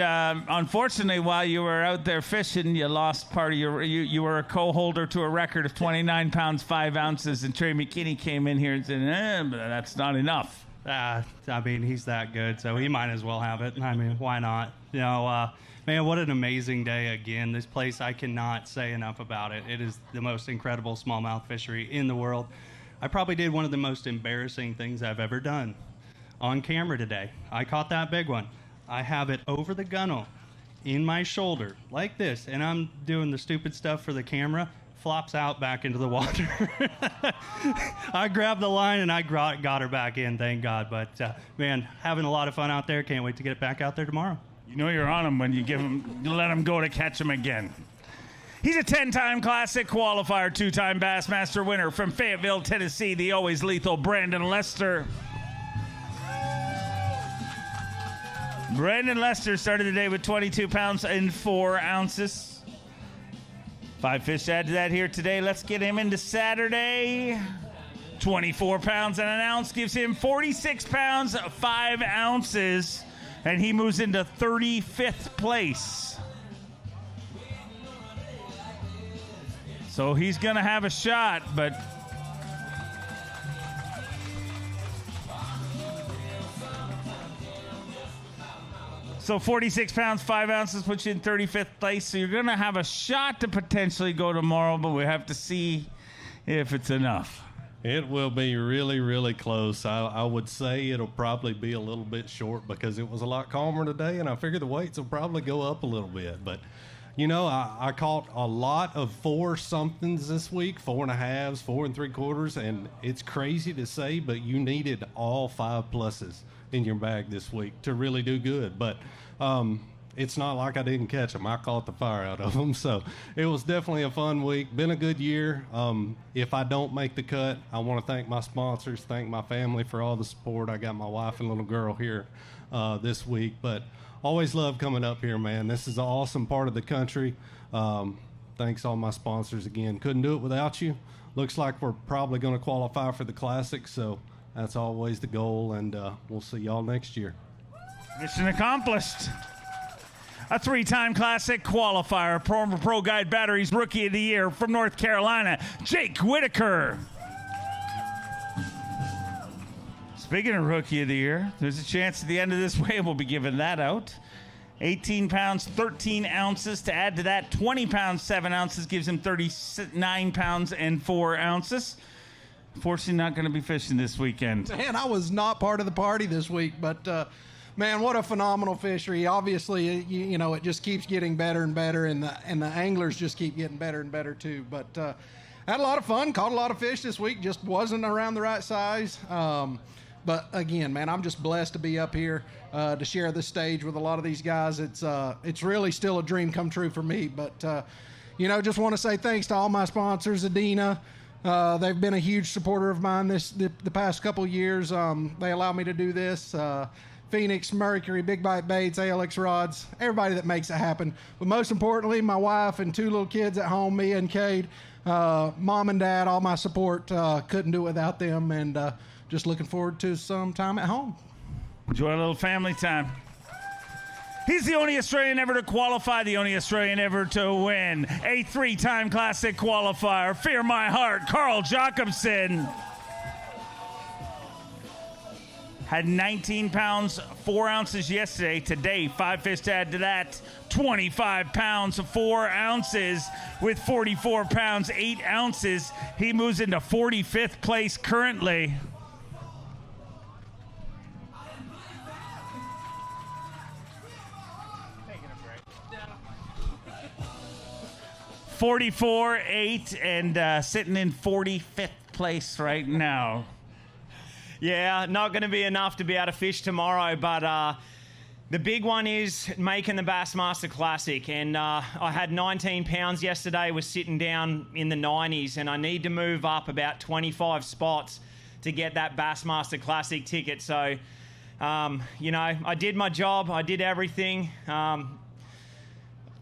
unfortunately, while you were out there fishing, you lost part of you were a co-holder to a record of 29 pounds, 5 ounces, and Trey McKinney came in here and said, but that's not enough. He's that good, so he might as well have it. Why not? Man, what an amazing day again. This place, I cannot say enough about it. It is the most incredible smallmouth fishery in the world. I probably did one of the most embarrassing things I've ever done on camera today. I caught that big one. I have it over the gunnel in my shoulder like this, and I'm doing the stupid stuff for the camera. Flops out back into the water. I grabbed the line and I got her back in, thank God. But, man, having a lot of fun out there. Can't wait to get it back out there tomorrow. You know you're on him when you let him go to catch him again. He's a 10-time Classic qualifier, 2-time Bassmaster winner from Fayetteville, Tennessee, the always lethal Brandon Lester. Brandon Lester started the day with 22 pounds and 4 ounces. 5 fish to add to that here today. Let's get him into Saturday. 24 pounds and an ounce gives him 46 pounds, 5 ounces. And he moves into 35th place. So he's going to have a shot, but so 46 pounds, 5 ounces puts you in 35th place. So you're going to have a shot to potentially go tomorrow, but we have to see if it's enough. It will be really, really close. I would say it'll probably be a little bit short because it was a lot calmer today, and I figure the weights will probably go up a little bit. But You know, I caught a lot of 4 somethings this week, 4 1/2s, 4 3/4, and it's crazy to say, but you needed all 5 pluses in your bag this week to really do good. But it's not like I didn't catch them. I caught the fire out of them. So it was definitely a fun week. Been a good year. If I don't make the cut, I want to thank my sponsors, thank my family for all the support. I got my wife and little girl here this week. But always love coming up here, man. This is an awesome part of the country. Thanks all my sponsors again. Couldn't do it without you. Looks like we're probably going to qualify for the Classic. So that's always the goal. And we'll see y'all next year. Mission accomplished. A 3-time Classic qualifier, former Pro Guide Batteries Rookie of the Year from North Carolina, Jake Whitaker. Speaking of Rookie of the Year, there's a chance at the end of this weigh we'll be giving that out. 18 pounds, 13 ounces. To add to that, 20 pounds, 7 ounces gives him 39 pounds and 4 ounces. Fortunately, not going to be fishing this weekend. Man, I was not part of the party this week, but man, what a phenomenal fishery. Obviously, you know, it just keeps getting better and better, and the anglers just keep getting better and better too. But had a lot of fun, caught a lot of fish this week, just wasn't around the right size. But again, man, I'm just blessed to be up here to share this stage with a lot of these guys. It's really still a dream come true for me. But, you know, just want to say thanks to all my sponsors, Adina. They've been a huge supporter of mine the past couple years. They allow me to do this. Phoenix, Mercury, Big Bite Baits, ALX Rods, everybody that makes it happen. But most importantly, my wife and 2 little kids at home, Mia and Cade, mom and dad, all my support. Couldn't do it without them, and just looking forward to some time at home. Enjoy a little family time. He's the only Australian ever to qualify, the only Australian ever to win. A 3-time Classic qualifier, Fear My Heart, Carl Jacobson. Had 19 pounds, 4 ounces yesterday. Today, 5 fish to add to that. 25 pounds, 4 ounces with 44 pounds, 8 ounces. He moves into 45th place currently. $44.8 and sitting in 45th place right now. Yeah, not going to be enough to be able to fish tomorrow, but the big one is making the Bassmaster Classic. And I had 19 pounds yesterday, was sitting down in the 90s, and I need to move up about 25 spots to get that Bassmaster Classic ticket. So, you know, I did my job. I did everything.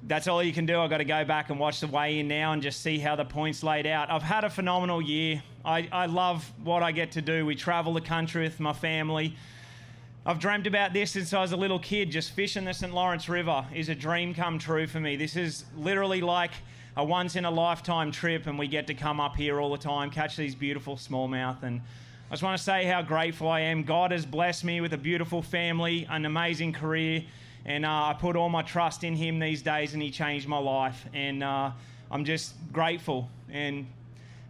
That's all you can do. I've got to go back and watch the weigh-in now and just see how the points laid out. I've had a phenomenal year. I love what I get to do. We travel the country with my family. I've dreamt about this since I was a little kid. Just fishing the St. Lawrence River is a dream come true for me. This is literally like a once-in-a-lifetime trip, and we get to come up here all the time, catch these beautiful smallmouth. And I just want to say how grateful I am. God has blessed me with a beautiful family, an amazing career, and I put all my trust in him these days, and he changed my life. And I'm just grateful and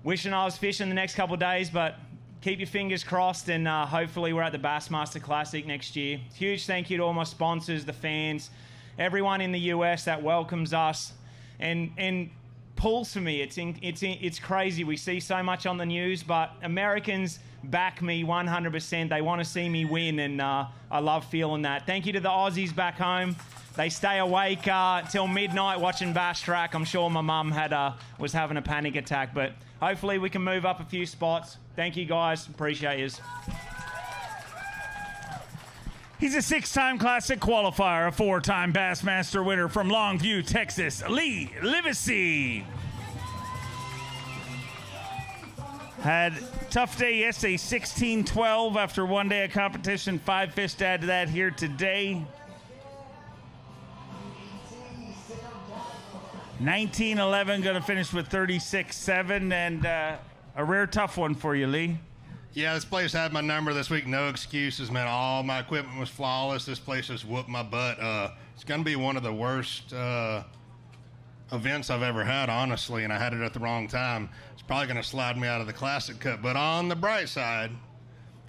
wishing I was fishing the next couple of days, but keep your fingers crossed, and hopefully we're at the Bassmaster Classic next year. Huge thank you to all my sponsors, the fans, everyone in the US that welcomes us and pulls for me. It's crazy. We see so much on the news, but Americans back me 100%. They want to see me win, and I love feeling that. Thank you to the Aussies back home. They stay awake till midnight watching Bass Track. I'm sure my mum was having a panic attack, but hopefully we can move up a few spots. Thank you, guys. Appreciate yous. He's a 6-time Classic qualifier, a 4-time Bassmaster winner from Longview, Texas, Lee Livesey. Had tough day yesterday, 16-12 after one day of competition. 5 fish to add to that here today. 19-11, going to finish with 36-7, and a rare tough one for you, Lee. Yeah, this place had my number this week. No excuses, man. All my equipment was flawless. This place just whooped my butt. It's going to be one of the worst events I've ever had, honestly, and I had it at the wrong time. It's probably going to slide me out of the Classic Cup. But on the bright side,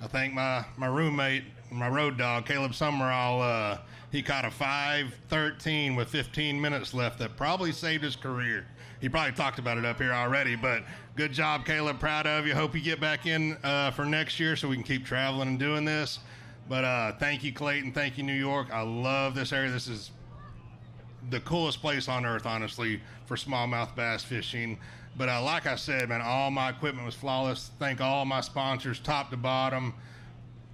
I think my roommate, my road dog, Caleb Summerall, He caught a 5.13 with 15 minutes left that probably saved his career. He probably talked about it up here already, but good job, Caleb. Proud of you. Hope you get back in for next year so we can keep traveling and doing this. But thank you, Clayton. Thank you, New York. I love this area. This is the coolest place on earth, honestly, for smallmouth bass fishing. But like I said, man, all my equipment was flawless. Thank all my sponsors, top to bottom.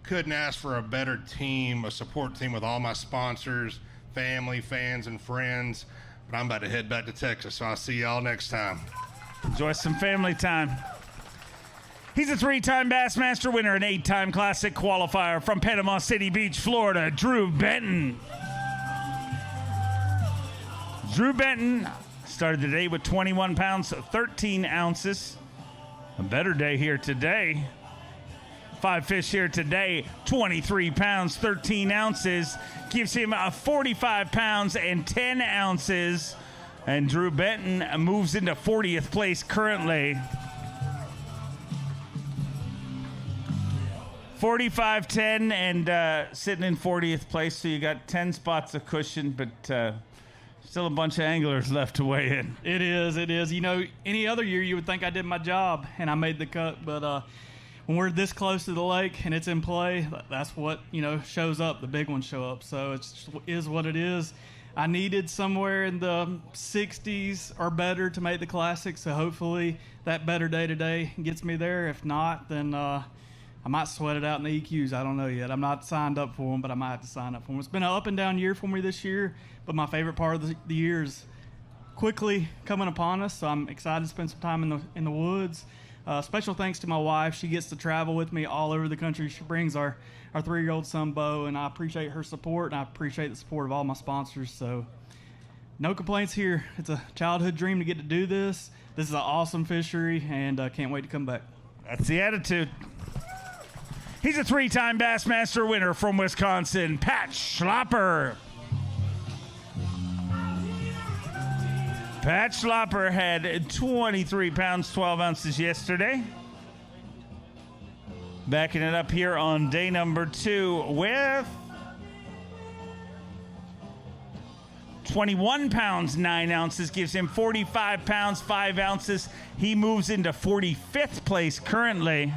Couldn't ask for a better team, a support team with all my sponsors, family, fans, and friends. But I'm about to head back to Texas, so I'll see y'all next time. Enjoy some family time. He's a 3-time Bassmaster winner and 8-time Classic qualifier from Panama City Beach, Florida, Drew Benton. Drew Benton started the day with 21 pounds, 13 ounces. A better day here today. 5 fish here today, 23 pounds, 13 ounces. Gives him 45 pounds and 10 ounces. And Drew Benton moves into 40th place currently. 45-10 and sitting in 40th place. So you got 10 spots of cushion, but still a bunch of anglers left to weigh in. It is. You know, any other year you would think I did my job and I made the cut, but when we're this close to the lake and it's in play, that's what, you know, shows up. The big ones show up. So it is what it is. I needed somewhere in the 60s or better to make the Classic, so hopefully that better day today gets me there. If not, then I might sweat it out in the EQs. I don't know yet. I'm not signed up for them, but I might have to sign up for them. It's been an up and down year for me this year, but my favorite part of the year is quickly coming upon us, so I'm excited to spend some time in the woods. Special thanks to my wife. She gets to travel with me all over the country. She brings our 3-year-old son, Bo, and I appreciate her support, and I appreciate the support of all my sponsors. So no complaints here. It's a childhood dream to get to do this. This is an awesome fishery, and I can't wait to come back. That's the attitude. He's a 3-time Bassmaster winner from Wisconsin, Pat Schlopper. Pat Schlopper had 23 pounds, 12 ounces yesterday. Backing it up here on day number 2 with 21 pounds, 9 ounces. Gives him 45 pounds, 5 ounces. He moves into 45th place currently.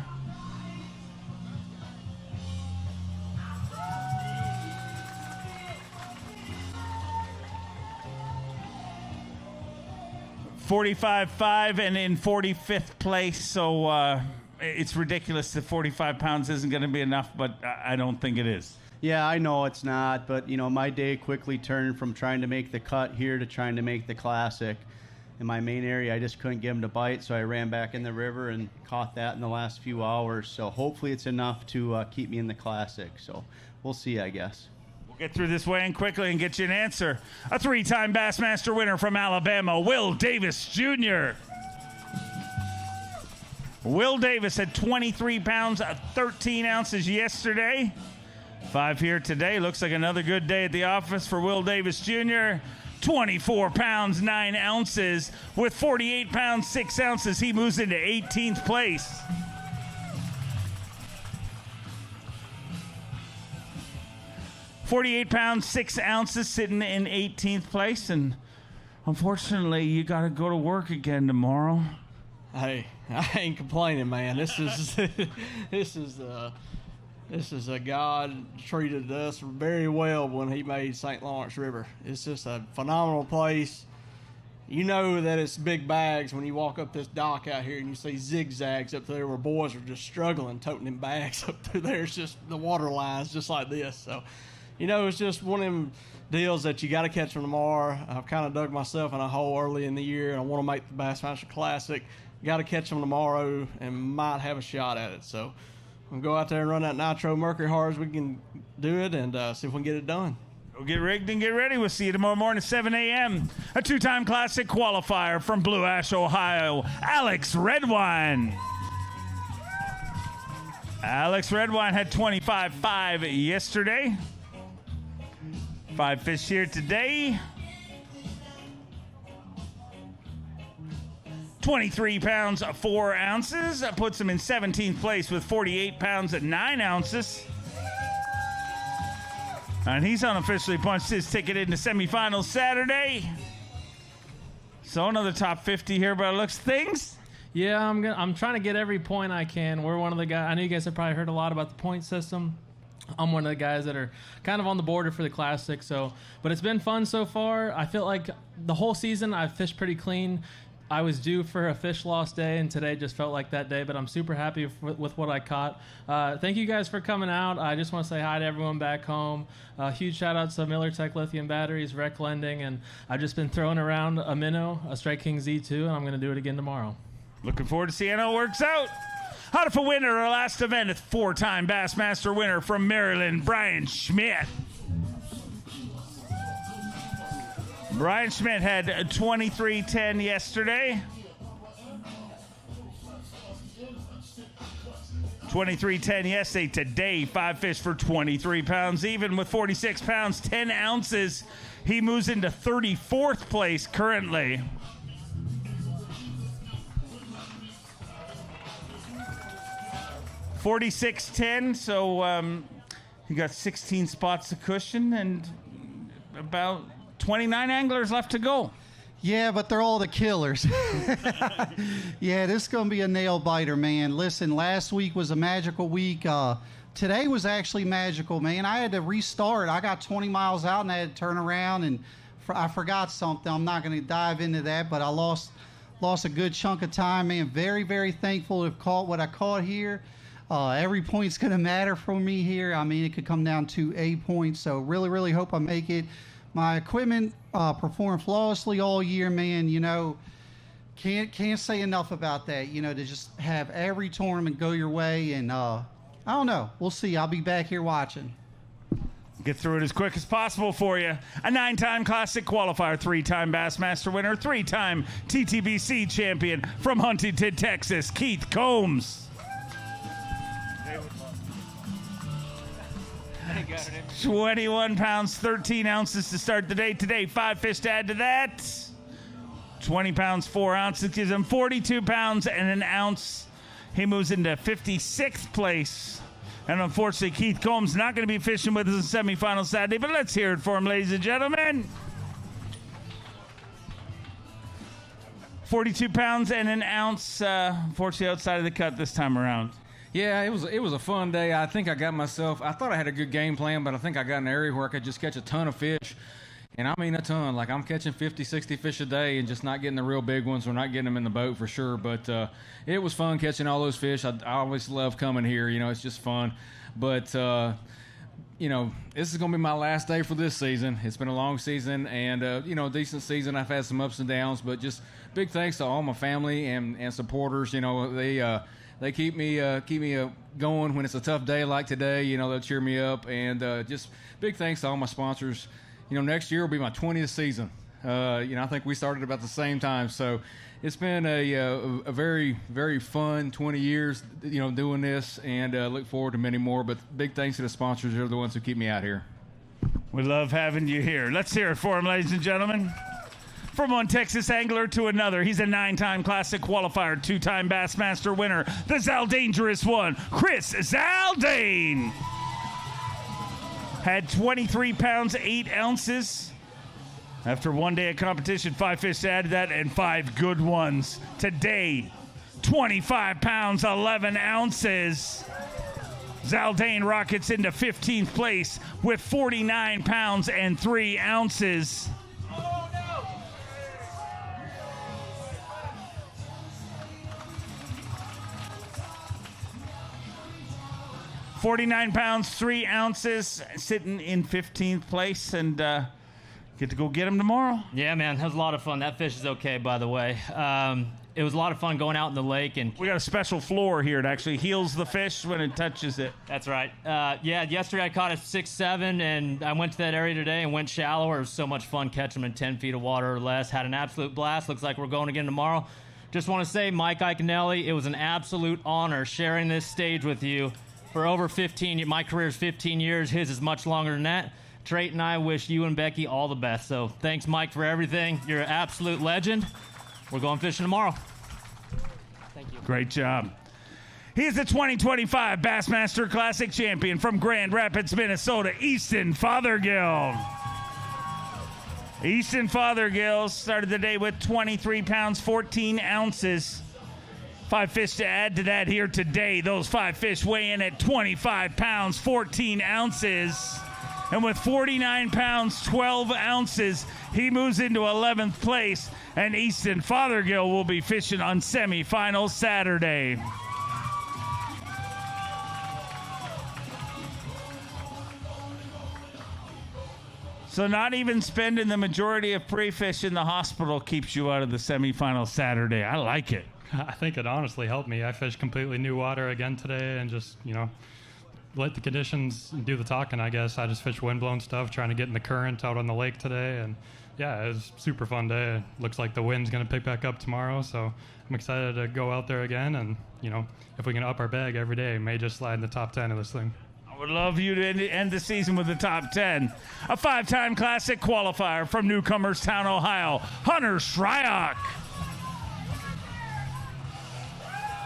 $45.5 and in 45th place, so it's ridiculous that 45 pounds isn't going to be enough, but I don't think it is. Yeah, I know it's not, but, you know, my day quickly turned from trying to make the cut here to trying to make the Classic. In my main area, I just couldn't get him to bite, so I ran back in the river and caught that in the last few hours. So hopefully it's enough to keep me in the Classic. So we'll see, I guess. Get through this weigh-in quickly and get you an answer. A 3-time Bassmaster winner from Alabama, Will Davis Jr. Will Davis had 23 pounds, 13 ounces yesterday. 5 here today. Looks like another good day at the office for Will Davis Jr. 24 pounds, 9 ounces. With 48 pounds, 6 ounces, he moves into 18th place. 48 pounds, 6 ounces, sitting in 18th place. And unfortunately, you got to go to work again tomorrow. Hey, I ain't complaining, man. This is a God treated us very well when he made St. Lawrence River. It's just a phenomenal place. You know that it's big bags when you walk up this dock out here and you see zigzags up there where boys are just struggling toting them bags up through there. It's just the water lines just like this. So, you know, it's just one of them deals that you got to catch them tomorrow. I've kind of dug myself in a hole early in the year, and I want to make the Bassmaster Classic. Got to catch them tomorrow and might have a shot at it. So we'll go out there and run that nitro mercury hard as we can do it and see if we can get it done. Go get rigged and get ready. We'll see you tomorrow morning at 7 a.m. A 2-time Classic qualifier from Blue Ash, Ohio, Alex Redwine. Alex Redwine had 25.5 yesterday. 5 fish here today. 23 pounds, 4 ounces. That puts him in 17th place with 48 pounds at 9 ounces. And he's unofficially punched his ticket into semifinals Saturday. So another top 50 here by the looks of things. Yeah, I'm trying to get every point I can. We're one of the guys. I know you guys have probably heard a lot about the point system. I'm one of the guys that are kind of on the border for the Classic. But it's been fun so far. I feel like the whole season I've fished pretty clean. I was due for a fish loss day, and today just felt like that day, but I'm super happy with what I caught. Thank you guys for coming out. I just want to say hi to everyone back home. Huge shout out to Miller Tech Lithium Batteries, Rec Lending, and I've just been throwing around a minnow, a Strike King Z2, and I'm going to do it again tomorrow. Looking forward to seeing how it works out. How for winner, our last event, a 4-time Bassmaster winner from Maryland, Brian Schmidt. Brian Schmidt had 23.10 yesterday. 23.10 yesterday. Today, 5 fish for 23 pounds. Even with 46 pounds, 10 ounces. He moves into 34th place currently. $46.10, so he got 16 spots of cushion and about 29 anglers left to go. Yeah, but they're all the killers. Yeah, this is going to be a nail biter, man. Listen, last week was a magical week. Today was actually magical, man. I had to restart. I got 20 miles out and I had to turn around, and I forgot something. I'm not going to dive into that, but I lost a good chunk of time, man. Very, very thankful to have caught what I caught here. Every point's going to matter for me here. I mean, it could come down to a point, so really, really hope I make it. My equipment performed flawlessly all year, man. You know, can't say enough about that. You know, to just have every tournament go your way, and I don't know. We'll see. I'll be back here watching. Get through it as quick as possible for you. A 9-time Classic qualifier, 3-time Bassmaster winner, 3-time TTBC champion from Huntington, Texas, Keith Combs. 21 pounds, 13 ounces to start the day. Today, 5 fish to add to that. 20 pounds, 4 ounces gives him 42 pounds and an ounce. He moves into 56th place. And unfortunately, Keith Combs not going to be fishing with us in semifinal Saturday, but let's hear it for him, ladies and gentlemen. 42 pounds and an ounce, unfortunately outside of the cut this time around. Yeah, it was a fun day. I think I thought I had a good game plan, but I think I got an area where I could just catch a ton of fish. And I mean a ton. Like, I'm catching 50, 60 fish a day and just not getting the real big ones. We're not getting them in the boat for sure. But it was fun catching all those fish. I always love coming here. You know, it's just fun. But, you know, this is going to be my last day for this season. It's been a long season and, you know, a decent season. I've had some ups and downs. But just big thanks to all my family and supporters. You know, they keep me going when it's a tough day like today. You know, they'll cheer me up. And just big thanks to all my sponsors. You know, next year will be my 20th season. You know, I think we started about the same time. So it's been a very, very fun 20 years, you know, doing this, and look forward to many more. But big thanks to the sponsors. They're the ones who keep me out here. We love having you here. Let's hear it for him, ladies and gentlemen. From one Texas angler to another, he's a 9-time Classic qualifier, 2-time Bassmaster winner, the Zaldangerous one, Chris Zaldane. Had 23 pounds, 8 ounces. After one day of competition, 5 fish to add to that, and 5 good ones. Today, 25 pounds, 11 ounces. Zaldane rockets into 15th place with 49 pounds and 3 ounces. 49 pounds, 3 ounces, sitting in 15th place, and get to go get him tomorrow. Yeah, man, that was a lot of fun. That fish is okay, by the way. It was a lot of fun going out in the lake. And we got a special floor here. It actually heals the fish when it touches it. That's right. Yeah, yesterday I caught a 6-7, and I went to that area today and went shallower. It was so much fun catching them in 10 feet of water or less. Had an absolute blast. Looks like we're going again tomorrow. Just want to say, Mike Iaconelli, it was an absolute honor sharing this stage with you. For over 15, my career is 15 years. His is much longer than that. Trait and I wish you and Becky all the best. So thanks, Mike, for everything. You're an absolute legend. We're going fishing tomorrow. Thank you. Great job. He is the 2025 Bassmaster Classic champion from Grand Rapids, Minnesota, Easton Fothergill. Easton Fothergill started the day with 23 pounds, 14 ounces. 5 fish to add to that here today. Those 5 fish weigh in at 25 pounds, 14 ounces. And with 49 pounds, 12 ounces, he moves into 11th place. And Easton Fothergill will be fishing on semifinals Saturday. So not even spending the majority of pre-fish in the hospital keeps you out of the semifinals Saturday. I like it. I think it honestly helped me. I fished completely new water again today and just, let the conditions do the talking, I guess. I just fished windblown stuff, trying to get in the current out on the lake today. And, yeah, it was a super fun day. It looks like the wind's going to pick back up tomorrow, so I'm excited to go out there again. And, if we can up our bag every day, may just slide in the top 10 of this thing. I would love you to end the season with the top 10. A 5-time Classic qualifier from Newcomerstown, Ohio, Hunter Shryock.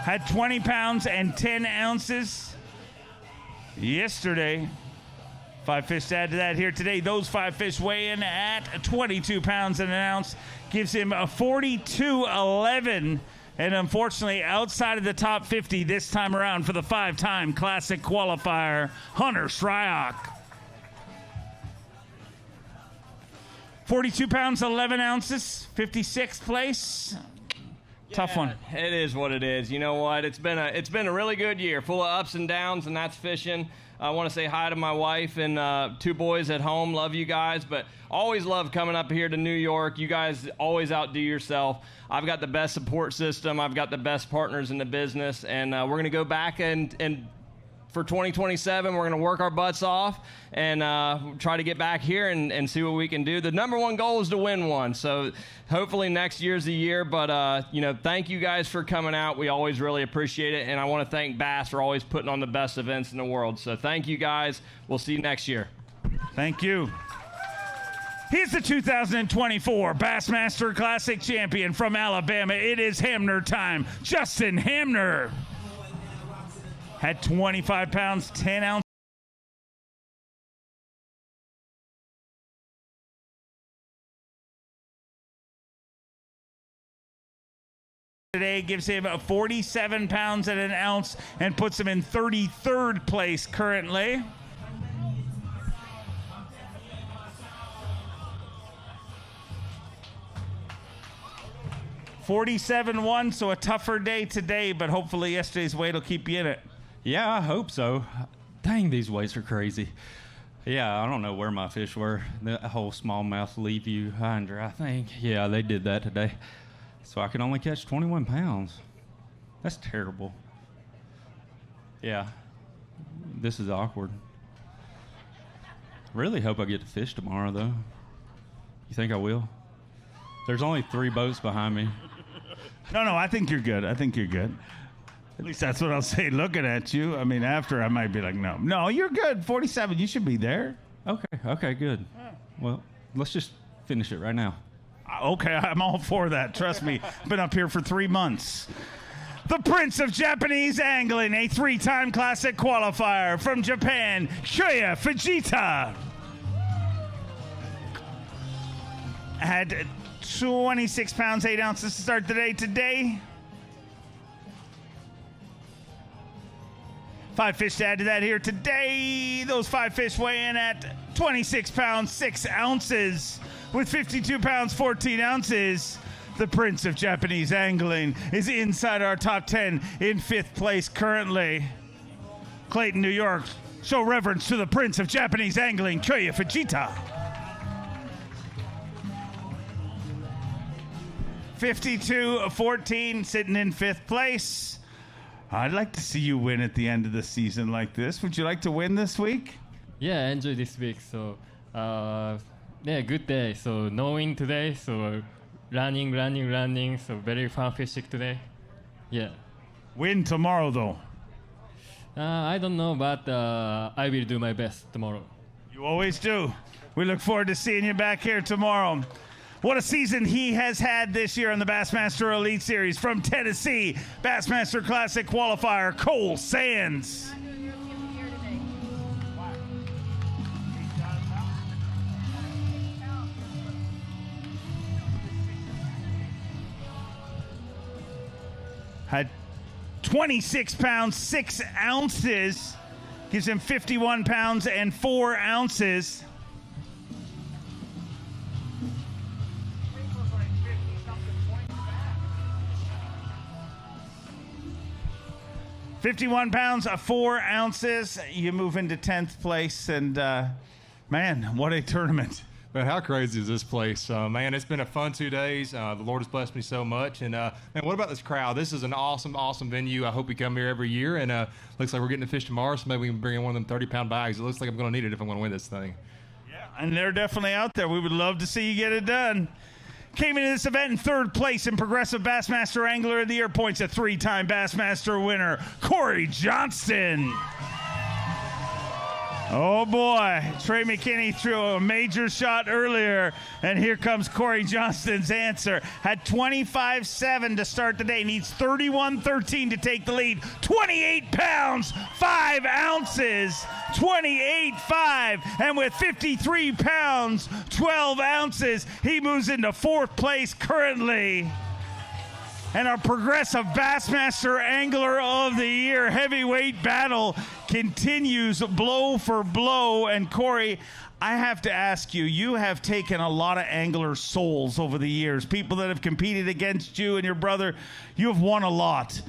Had 20 pounds and 10 ounces yesterday. 5 fish to add to that here today. Those 5 fish weigh in at 22 pounds and an ounce. Gives him a 42.11. And unfortunately, outside of the top 50 this time around for the 5-time Classic qualifier, Hunter Shryock. 42 pounds, 11 ounces, 56th place. Tough one. It is what it is. You know what? It's been a really good year, full of ups and downs, and that's fishing. I want to say hi to my wife and 2 boys at home. Love you guys, but always love coming up here to New York. You guys always outdo yourself. I've got the best support system. I've got the best partners in the business, and we're going to go back and for 2027, we're going to work our butts off and try to get back here and see what we can do. The number one goal is to win one, so hopefully next year's the year. But, thank you guys for coming out. We always really appreciate it, and I want to thank Bass for always putting on the best events in the world. So thank you guys. We'll see you next year. Thank you. He's the 2024 Bassmaster Classic champion from Alabama. It is Hamner time. Justin Hamner. Had 25 pounds, 10 ounces. Today gives him 47 pounds and an ounce and puts him in 33rd place currently. $47.1, so a tougher day today, but hopefully yesterday's weight will keep you in it. Yeah, I hope so. Dang, these weights are crazy. Yeah, I don't know where my fish were. The whole smallmouth leave you high and dry, I think. Yeah, they did that today. So I could only catch 21 pounds. That's terrible. Yeah, this is awkward. Really hope I get to fish tomorrow, though. You think I will? There's only 3 boats behind me. No, I think you're good. At least that's what I'll say looking at you. I mean, after I might be like, no, you're good. 47, you should be there. Okay, good. Well, let's just finish it right now. Okay, I'm all for that. Trust me. Been up here for 3 months. The Prince of Japanese Angling, a 3-time Classic qualifier from Japan, Shoya Fujita. Had 26 pounds, 8 ounces to start the day today. 5 fish to add to that here today. Those 5 fish weigh in at 26 pounds, 6 ounces. With 52 pounds, 14 ounces, the Prince of Japanese Angling is inside our top 10 in 5th place currently. Clayton, New York, show reverence to the Prince of Japanese Angling, Shoya Fujita. 52-14, sitting in 5th place. I'd like to see you win at the end of the season like this. Would you like to win this week? Yeah, I enjoyed this week. So, good day. So, no win today. So, running. So, very fun fishing today. Yeah. Win tomorrow, though. I don't know, but I will do my best tomorrow. You always do. We look forward to seeing you back here tomorrow. What a season he has had this year in the Bassmaster Elite Series. From Tennessee, Bassmaster Classic qualifier, Cole Sands. Had 26 pounds, 6 ounces. Gives him 51 pounds and 4 ounces. £51, 4 ounces. You move into 10th place, and man, what a tournament. Man, how crazy is this place? Man, it's been a fun 2 days. The Lord has blessed me so much. And, man, what about this crowd? This is an awesome, awesome venue. I hope we come here every year. And looks like we're getting to fish tomorrow, so maybe we can bring in one of them 30-pound bags. It looks like I'm going to need it if I'm going to win this thing. Yeah, and they're definitely out there. We would love to see you get it done. Came into this event in 3rd place in Progressive Bassmaster Angler of the Year points, a 3-time Bassmaster winner, Corey Johnston. Oh boy, Trey McKinney threw a major shot earlier, and here comes Corey Johnston's answer. Had 25.7 to start the day, needs 31.13 to take the lead. 28 pounds, 5 ounces, 28.5, and with 53 pounds, 12 ounces, he moves into 4th place currently. And our Progressive Bassmaster Angler of the Year heavyweight battle continues blow for blow. And Corey, I have to ask you, you have taken a lot of angler souls over the years. People that have competed against you and your brother, you have won a lot.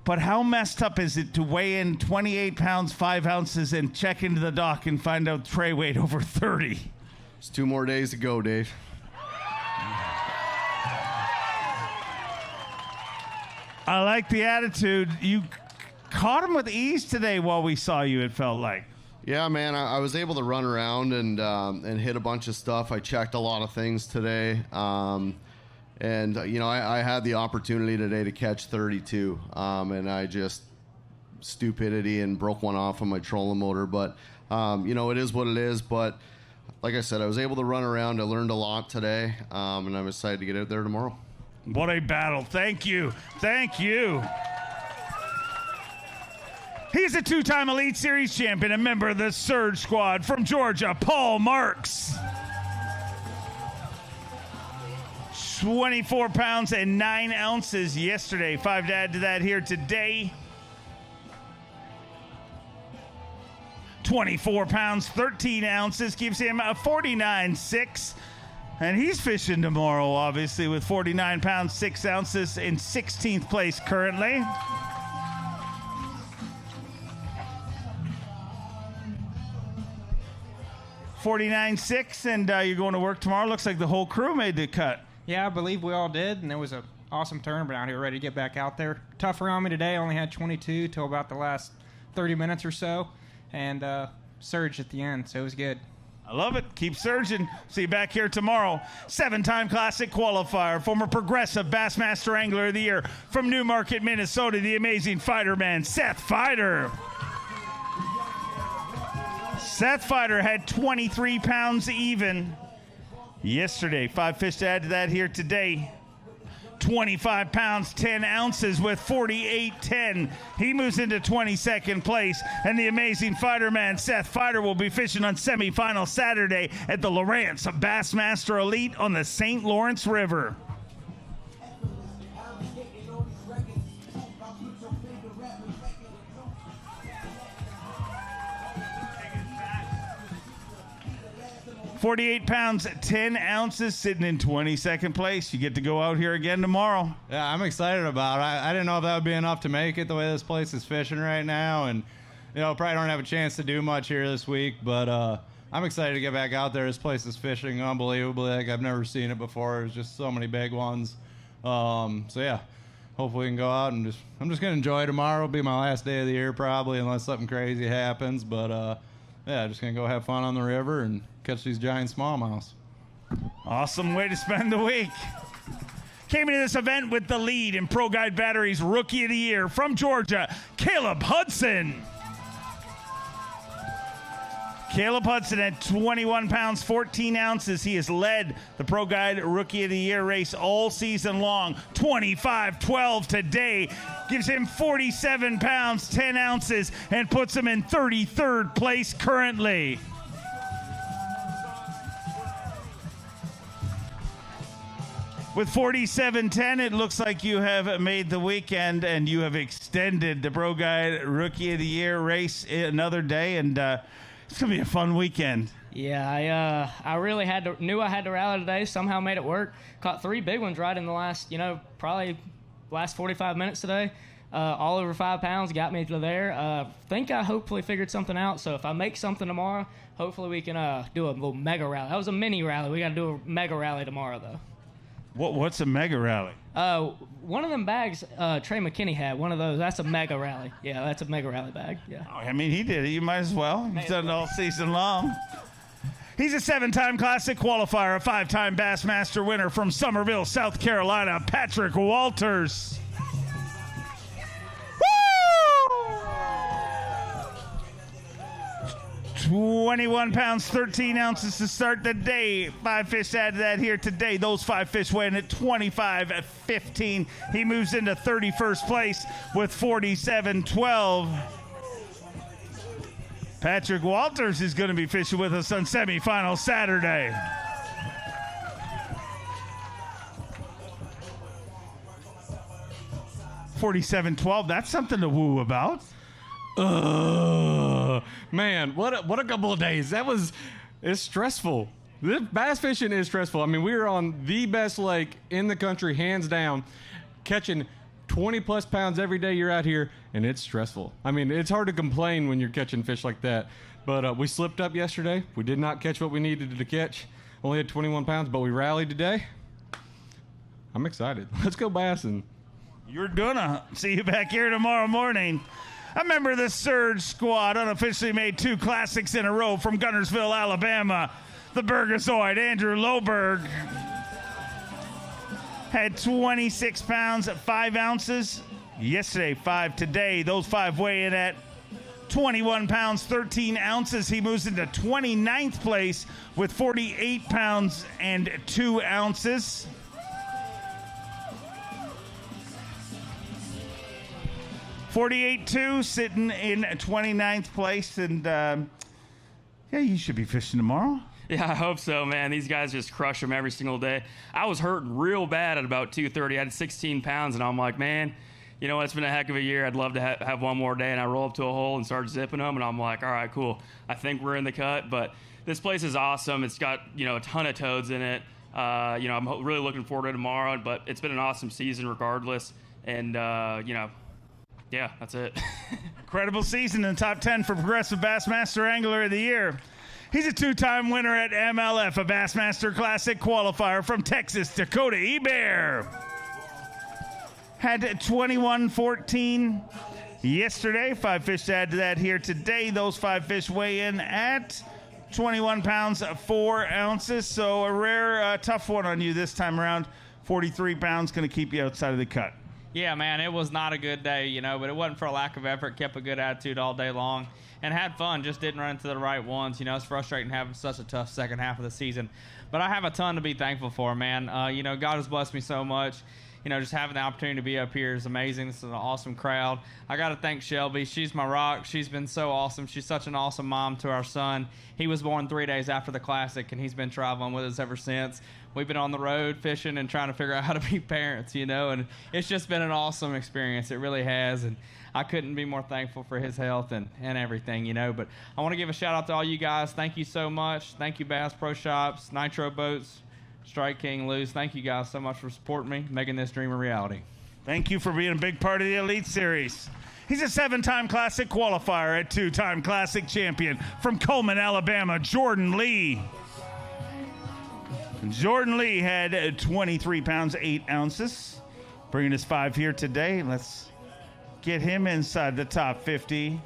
But how messed up is it to weigh in 28 pounds, 5 ounces and check into the dock and find out Trey weighed over 30? It's 2 more days to go, Dave. I like the attitude. You caught him with ease today while we saw you, it felt like. Yeah, man, I was able to run around and hit a bunch of stuff. I checked a lot of things today. And, you know, I had the opportunity today to catch 32. And I just, stupidity, and broke one off on my trolling motor. But, you know, it is what it is. But like I said, I was able to run around. I learned a lot today. And I'm excited to get out there tomorrow. What a battle. Thank you. Thank you. He's a 2-time Elite Series champion, a member of the Surge Squad from Georgia, Paul Marks. 24 pounds and 9 ounces yesterday. 5 to add to that here today. 24 pounds, 13 ounces gives him a 49.6. And he's fishing tomorrow, obviously, with 49 pounds, 6 ounces in 16th place currently. $49.6, and you're going to work tomorrow. Looks like the whole crew made the cut. Yeah, I believe we all did, and it was an awesome tournament out here, ready to get back out there. Tough around me today. Only had 22 till about the last 30 minutes or so, and surged at the end, so it was good. I love it. Keep surging. See you back here tomorrow. 7-time Classic qualifier, former Progressive Bassmaster Angler of the Year from Newmarket, Minnesota, the amazing fighter man, Seth Fighter. Seth Fighter had 23 pounds even yesterday. 5 fish to add to that here today. 25 pounds, 10 ounces with 48.10. He moves into 22nd place. And the amazing fighter man, Seth Fighter, will be fishing on semifinal Saturday at the Lawrence Bassmaster Elite on the St. Lawrence River. $48 pounds, 10 ounces, sitting in 22nd place. You get to go out here again tomorrow. Yeah, I'm excited about it. I didn't know if that would be enough to make it the way this place is fishing right now. And, you know, probably don't have a chance to do much here this week. But I'm excited to get back out there. This place is fishing unbelievably. Like I've never seen it before. There's just so many big ones. So, yeah, hopefully we can go out and I'm just going to enjoy tomorrow. It'll be my last day of the year probably unless something crazy happens. But, yeah, just going to go have fun on the river and catch these giant smallmouths. Awesome way to spend the week. Came into this event with the lead in Pro Guide Batteries Rookie of the Year from Georgia, Caleb Hudson. Caleb Hudson at 21 pounds, 14 ounces. He has led the Pro Guide Rookie of the Year race all season long. 25-12 today gives him 47 pounds, 10 ounces, and puts him in 33rd place currently. With 47-10, it looks like you have made the weekend and you have extended the Pro Guide Rookie of the Year race another day, and it's going to be a fun weekend. Yeah, I really knew I had to rally today, somehow made it work. Caught 3 big ones right in the last, probably last 45 minutes today. All over 5 pounds, got me to there. Think I hopefully figured something out, so if I make something tomorrow, hopefully we can do a little mega rally. That was a mini rally. We got to do a mega rally tomorrow, though. What's a mega rally? One of them bags Trey McKinney had, one of those. That's a mega rally. Yeah, that's a mega rally bag. Yeah. Oh, I mean, he did it. You might as well. He's done it all season long. He's a 7-time Classic qualifier, a 5-time Bassmaster winner from Summerville, South Carolina, Patrick Walters. 21 pounds, 13 ounces to start the day. 5 fish added that here today. Those 5 fish weighing at 25-15. He moves into 31st place with 47-12. Patrick Walters is going to be fishing with us on semifinal Saturday. $47.12. That's something to woo about. Man, what a couple of days. It's stressful. This bass fishing is stressful. I mean, we are on the best lake in the country, hands down, catching 20 plus pounds every day you're out here, and it's stressful. I mean, it's hard to complain when you're catching fish like that. But we slipped up yesterday. We did not catch what we needed to catch. Only had 21 pounds, but we rallied today. I'm excited. Let's go bassing. You're gonna see you back here tomorrow morning. A member of the Surge squad unofficially made 2 classics in a row from Gunnersville, Alabama. The Burgazoid, Andrew Loberg, had 26 pounds at 5 ounces. Yesterday, 5 today. Those 5 weigh in at 21 pounds, 13 ounces. He moves into 29th place with 48 pounds and 2 ounces. $48.2 sitting in 29th place, and yeah, you should be fishing tomorrow. Yeah, I hope so, man. These guys just crush them every single day. I was hurting real bad at about 2:30. I had 16 pounds, and I'm like, man, you know what? It's been a heck of a year. I'd love to have one more day, and I roll up to a hole and start zipping them, and I'm like, all right, cool. I think we're in the cut, but this place is awesome. It's got, a ton of toads in it. I'm really looking forward to tomorrow, but it's been an awesome season regardless, and, yeah, that's it. Incredible season in the top 10 for Progressive Bassmaster Angler of the Year. He's a 2-time winner at MLF, a Bassmaster Classic qualifier from Texas, Dakota Ebear. Had 21-14 yesterday. 5 fish to add to that here today. Those 5 fish weigh in at 21 pounds, 4 ounces. So a rare, tough one on you this time around. 43 pounds, going to keep you outside of the cut. Yeah, man, it was not a good day, but it wasn't for a lack of effort. Kept a good attitude all day long and had fun, just didn't run into the right ones. It's frustrating having such a tough second half of the season. But I have a ton to be thankful for, man. God has blessed me so much. Just having the opportunity to be up here is amazing. This is an awesome crowd. I got to thank Shelby. She's my rock. She's been so awesome. She's such an awesome mom to our son. He was born 3 days after the Classic, and he's been traveling with us ever since. We've been on the road fishing and trying to figure out how to be parents, and it's just been an awesome experience. It really has, and I couldn't be more thankful for his health and everything, But I want to give a shout-out to all you guys. Thank you so much. Thank you, Bass Pro Shops, Nitro Boats, Strike King, Luz. Thank you guys so much for supporting me, making this dream a reality. Thank you for being a big part of the Elite Series. He's a 7-time Classic qualifier, a 2-time Classic champion from Coleman, Alabama, Jordan Lee. Jordan Lee had 23 pounds, 8 ounces. Bringing his 5 here today. Let's get him inside the top 50.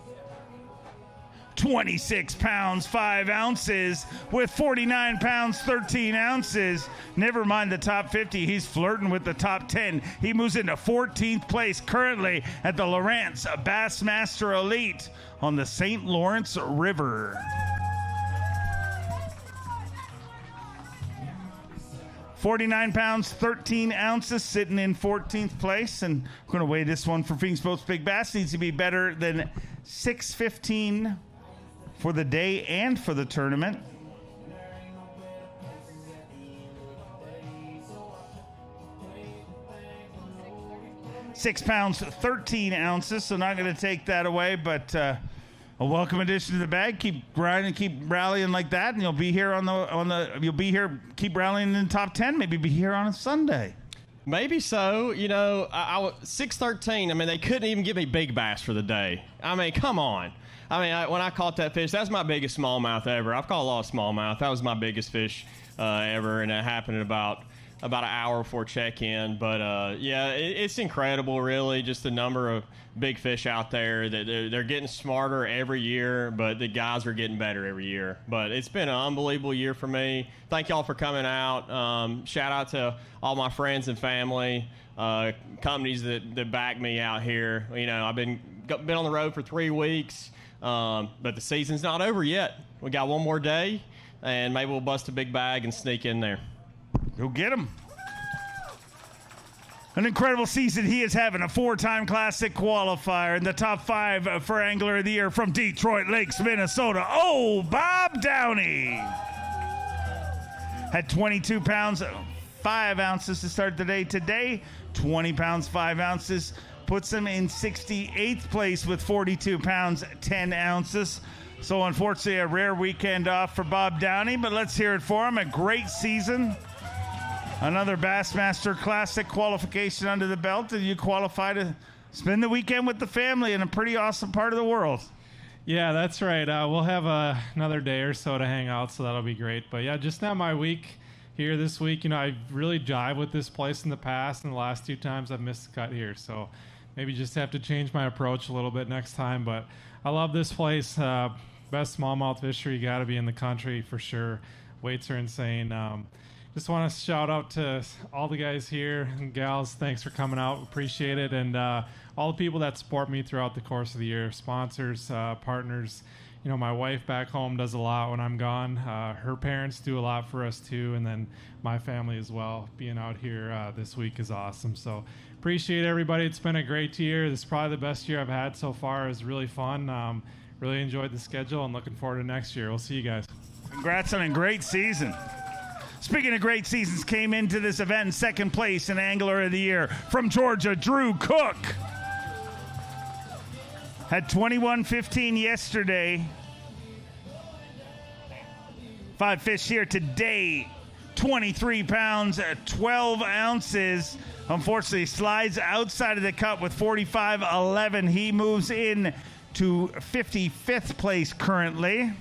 26 pounds, 5 ounces with 49 pounds, 13 ounces. Never mind the top 50. He's flirting with the top 10. He moves into 14th place currently at the Lawrence Bassmaster Elite on the St. Lawrence River. 49 pounds, 13 ounces, sitting in 14th place. And we're going to weigh this one for Phoenix Boats Big Bass. Needs to be better than 6:15 for the day and for the tournament. £6 pounds, 13 ounces, so not going to take that away, but a welcome addition to the bag. Keep grinding, keep rallying like that, and you'll be here you'll be here, keep rallying in the top 10, maybe be here on a Sunday. Maybe so. You know, 6:13, I mean, they couldn't even give me big bass for the day. I mean, come on. I mean, when I caught that fish, that's my biggest smallmouth ever. I've caught a lot of smallmouth. That was my biggest fish ever, and it happened at about an hour before check-in. But, yeah, it's incredible, really, just the number of big fish out there. They're getting smarter every year, but the guys are getting better every year. But it's been an unbelievable year for me. Thank y'all for coming out. Shout out to all my friends and family, companies that back me out here. You know, I've been on the road for 3 weeks, but the season's not over yet. We got one more day, and maybe we'll bust a big bag and sneak in there. Go get him. An incredible season he is having. A 4-time Classic qualifier in the top 5 for Angler of the Year from Detroit Lakes, Minnesota. Oh, Bob Downey. Had 22 pounds, 5 ounces to start the day. Today, 20 pounds, 5 ounces. Puts him in 68th place with 42 pounds, 10 ounces. So, unfortunately, a rare weekend off for Bob Downey, but let's hear it for him. A great season. Another Bassmaster Classic qualification under the belt, and you qualify to spend the weekend with the family in a pretty awesome part of the world. Yeah, that's right. We'll have another day or so to hang out, so that'll be great. But yeah, just now my week here this week. You know, I really jive with this place in the past, and the last 2 times I've missed the cut here. So maybe just have to change my approach a little bit next time. But I love this place. Best smallmouth fishery, got to be in the country for sure. Weights are insane. Just want to shout out to all the guys here and gals. Thanks for coming out. Appreciate it. And all the people that support me throughout the course of the year. Sponsors, partners. You know, my wife back home does a lot when I'm gone. Her parents do a lot for us too. And then my family as well. Being out here this week is awesome. So appreciate everybody. It's been a great year. This is probably the best year I've had so far. It was really fun. Really enjoyed the schedule and looking forward to next year. We'll see you guys. Congrats on a great season. Speaking of great seasons, came into this event in 2nd place in Angler of the Year from Georgia, Drew Cook. Had 21.15 yesterday. 5 fish here today. 23 pounds, 12 ounces. Unfortunately, slides outside of the cut with 45.11. He moves in to 55th place currently.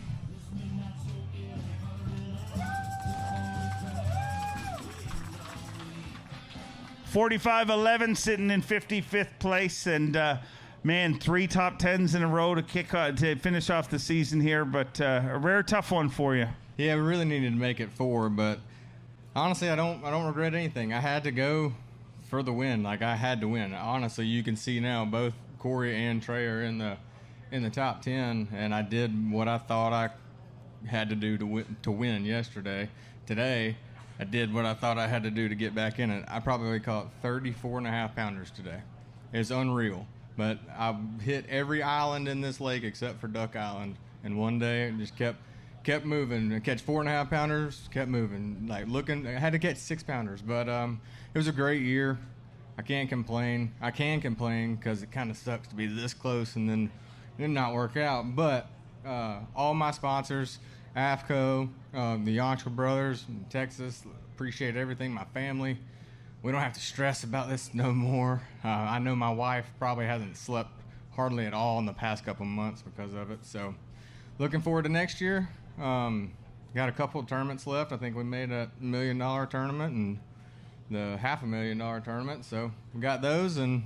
$45.11 sitting in 55th place, and man, 3 top 10s in a row to finish off the season here, but a rare tough one for you. Yeah, we really needed to make it 4, but honestly, I don't regret anything. I had to go for the win. Like, I had to win. Honestly, you can see now both Corey and Trey are in the top 10, and I did what I thought I had to do to win yesterday. Today, I did what I thought I had to do to get back in it. I probably caught 34.5 pounders today. It's unreal. But I hit every island in this lake except for Duck Island. And one day it just kept moving. I catch 4.5 pounders, kept moving. Like looking, I had to catch 6 pounders. But it was a great year. I can't complain. I can complain because it kind of sucks to be this close and then not work out. But all my sponsors, AFCO, the Yontra brothers in Texas, appreciate everything. My family, we don't have to stress about this no more. I know my wife probably hasn't slept hardly at all in the past couple months because of it. So looking forward to next year. Got a couple of tournaments left. I think we made a $1 million tournament and the $500,000 tournament. So we got those, and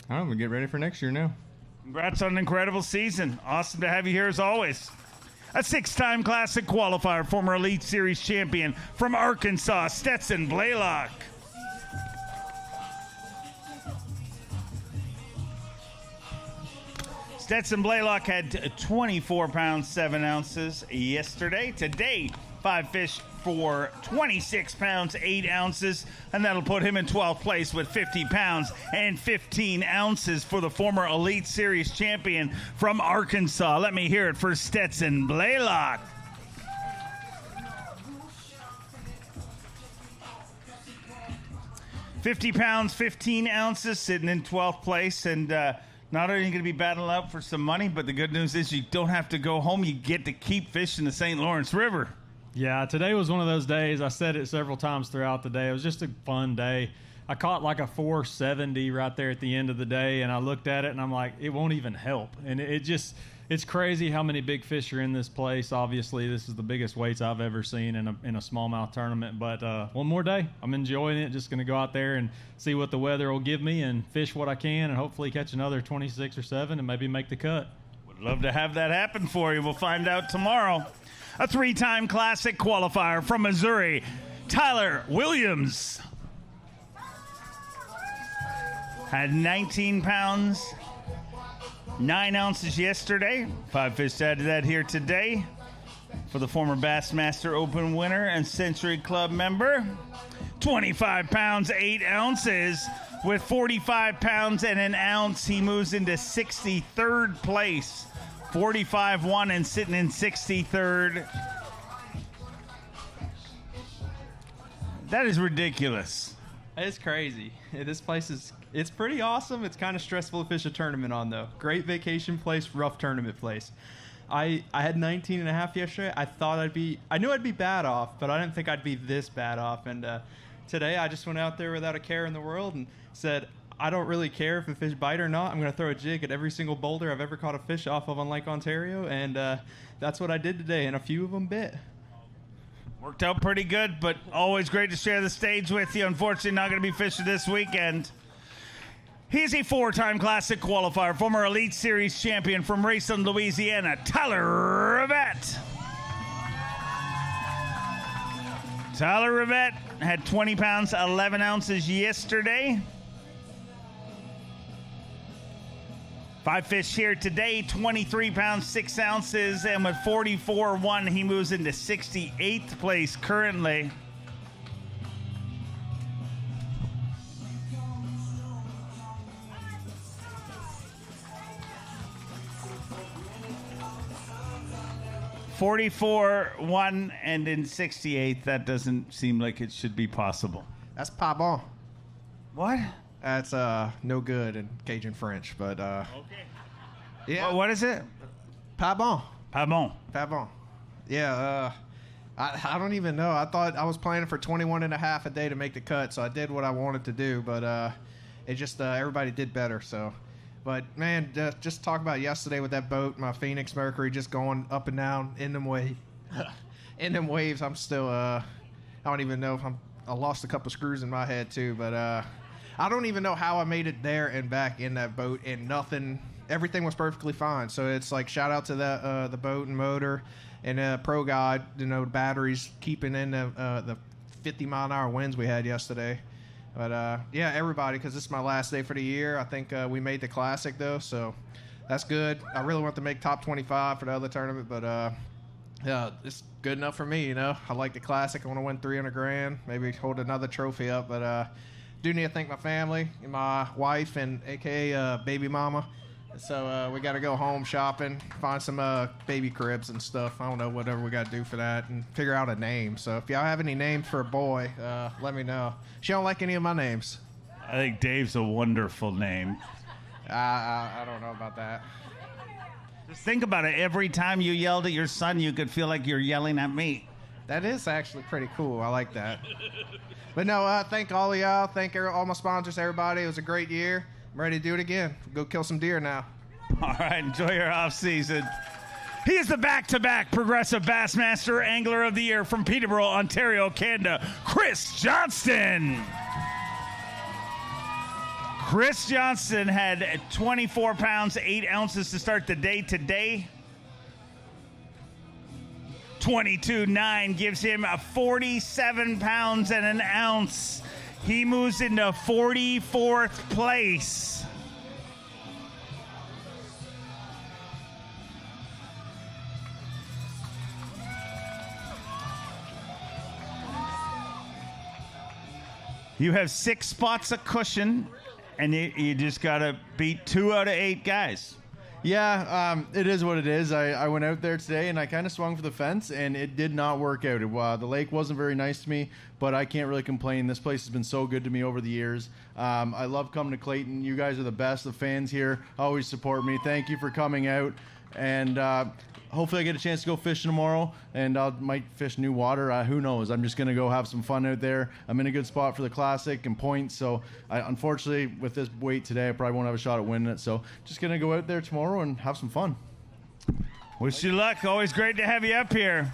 I don't know, we get ready for next year now. Congrats on an incredible season. Awesome to have you here as always. A 6-time Classic qualifier, former Elite Series champion from Arkansas, Stetson Blaylock. Stetson Blaylock had 24 pounds, 7 ounces yesterday. Today, 5 fish for 26 pounds, 8 ounces, and that'll put him in 12th place with 50 pounds and 15 ounces for the former Elite Series champion from Arkansas. Let me hear it for Stetson Blaylock. £50, 15 ounces, sitting in 12th place, and not only are you going to be battling out for some money, but the good news is you don't have to go home. You get to keep fishing the St. Lawrence River. Yeah, today was one of those days. I said it several times throughout the day. It was just a fun day. I caught like a 470 right there at the end of the day, and I looked at it, and I'm like, it won't even help. And it's crazy how many big fish are in this place. Obviously, this is the biggest weights I've ever seen in a smallmouth tournament. But one more day, I'm enjoying it. Just going to go out there and see what the weather will give me and fish what I can and hopefully catch another 26 or 7 and maybe make the cut. Would love to have that happen for you. We'll find out tomorrow. A 3-time Classic qualifier from Missouri, Tyler Williams. Had 19 pounds, 9 ounces yesterday. 5 fish added to that here today for the former Bassmaster Open winner and Century Club member. 25 pounds, 8 ounces. With 45 pounds and an ounce, he moves into 63rd place. 45-1 and sitting in 63rd. That is ridiculous. It's crazy. This place it's pretty awesome. It's kind of stressful to fish a tournament on, though. Great vacation place, rough tournament place. I had 19 and a half yesterday. I knew I'd be bad off, but I didn't think I'd be this bad off. And today I just went out there without a care in the world and said, I don't really care if a fish bite or not. I'm going to throw a jig at every single boulder I've ever caught a fish off of on Lake Ontario, and that's what I did today, and a few of them bit. Worked out pretty good, but always great to share the stage with you. Unfortunately, not going to be fishing this weekend. He's a 4-time Classic qualifier, former Elite Series champion from Rayson, Louisiana, Tyler Rivette. Tyler Rivette had 20 pounds, 11 ounces yesterday. 5 fish here today, 23 pounds, 6 ounces, and with 44-1, he moves into 68th place currently. $44-1 and in 68th. That doesn't seem like it should be possible. That's pas bon. What? That's no good in Cajun French, but okay. Yeah. What is it? Pas bon. Pas bon. Pas bon. Yeah. I don't even know. I thought I was planning for 21 and a half a day to make the cut, so I did what I wanted to do, but it just everybody did better. So, but man, just talk about yesterday with that boat, my Phoenix Mercury, just going up and down in them waves. I'm still I don't even know if I lost a couple screws in my head too, but I don't even know how I made it there and back in that boat, and everything was perfectly fine. So it's like, shout out to the boat and motor and Pro God, batteries keeping in the 50-mile-an-hour winds we had yesterday. But yeah, everybody, because this is my last day for the year. I think we made the Classic though, so that's good. I really want to make top 25 for the other tournament, but yeah, it's good enough for me. I like the Classic. I want to win $300,000, maybe hold another trophy up, but do need to thank my family, my wife, and AKA baby mama. So we got to go home shopping, find some baby cribs and stuff. I don't know, whatever we got to do for that, and figure out a name. So if y'all have any names for a boy, let me know. She don't like any of my names. I think Dave's a wonderful name. I don't know about that. Just think about it. Every time you yelled at your son, you could feel like you're yelling at me. That is actually pretty cool. I like that. But no, thank all of y'all. Thank all my sponsors, everybody. It was a great year. I'm ready to do it again. Go kill some deer now. All right, enjoy your off season. He is the back-to-back Progressive Bassmaster Angler of the Year from Peterborough, Ontario, Canada, Chris Johnston. Chris Johnston had 24 pounds, 8 ounces to start the day today. 22.9 gives him 47 pounds and an ounce. He moves into 44th place. You have 6 spots of cushion, and you just got to beat 2 out of 8 guys. Yeah, it is what it is. I went out there today, and I kind of swung for the fence, and it did not work out. The lake wasn't very nice to me, but I can't really complain. This place has been so good to me over the years. I love coming to Clayton. You guys are the best. The fans here always support me. Thank you for coming out, and hopefully I get a chance to go fishing tomorrow, and I might fish new water. Who knows? I'm just going to go have some fun out there. I'm in a good spot for the Classic and points, so unfortunately, with this weight today, I probably won't have a shot at winning it. So just going to go out there tomorrow and have some fun. Wish you luck. Always great to have you up here.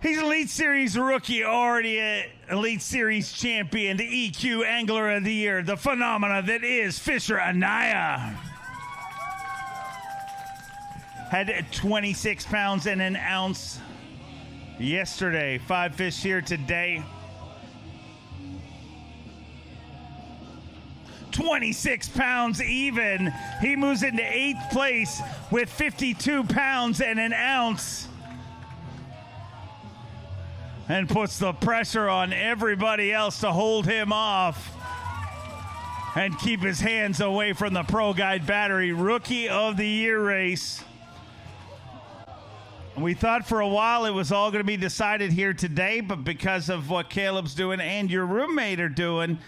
He's Elite Series rookie, already an Elite Series champion, the EQ Angler of the Year, the phenomena that is Fisher Anaya. Had 26 pounds and an ounce yesterday. 5 fish here today. 26 pounds even. He moves into 8th place with 52 pounds and an ounce. And puts the pressure on everybody else to hold him off and keep his hands away from the Pro Guide Battery Rookie of the Year race. We thought for a while it was all going to be decided here today, but because of what Caleb's doing and your roommate are doing,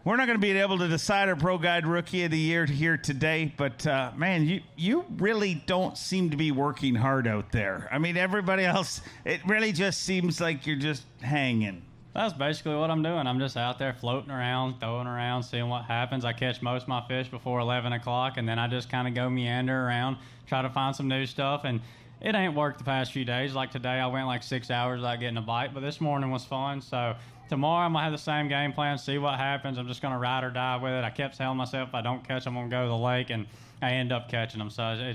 we're not going to be able to decide our Pro Guide Rookie of the Year here today. But, man, you really don't seem to be working hard out there. I mean, everybody else, it really just seems like you're just hanging. That's basically what I'm doing. I'm just out there floating around, throwing around, seeing what happens. I catch most of my fish before 11 o'clock, and then I just kind of go meander around, try to find some new stuff. And it ain't worked the past few days. Like today, I went like 6 hours without getting a bite, but this morning was fun. So tomorrow, I'm going to have the same game plan, see what happens. I'm just going to ride or die with it. I kept telling myself if I don't catch them, I'm going to go to the lake, and I end up catching them. So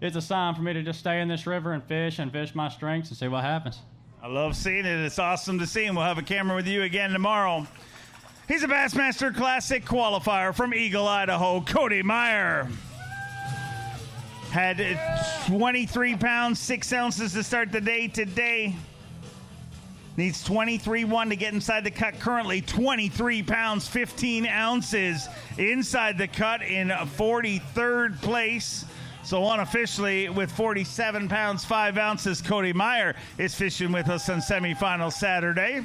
it's a sign for me to just stay in this river and fish my strengths and see what happens. I love seeing it. It's awesome to see him. We'll have a camera with you again tomorrow. He's a Bassmaster Classic qualifier from Eagle, Idaho, Cody Meyer. Had 23 pounds, 6 ounces to start the day today. Needs 23.1 to get inside the cut. Currently 23 pounds, 15 ounces inside the cut in 43rd place. So unofficially, with 47 pounds, 5 ounces, Cody Meyer is fishing with us on semifinal Saturday.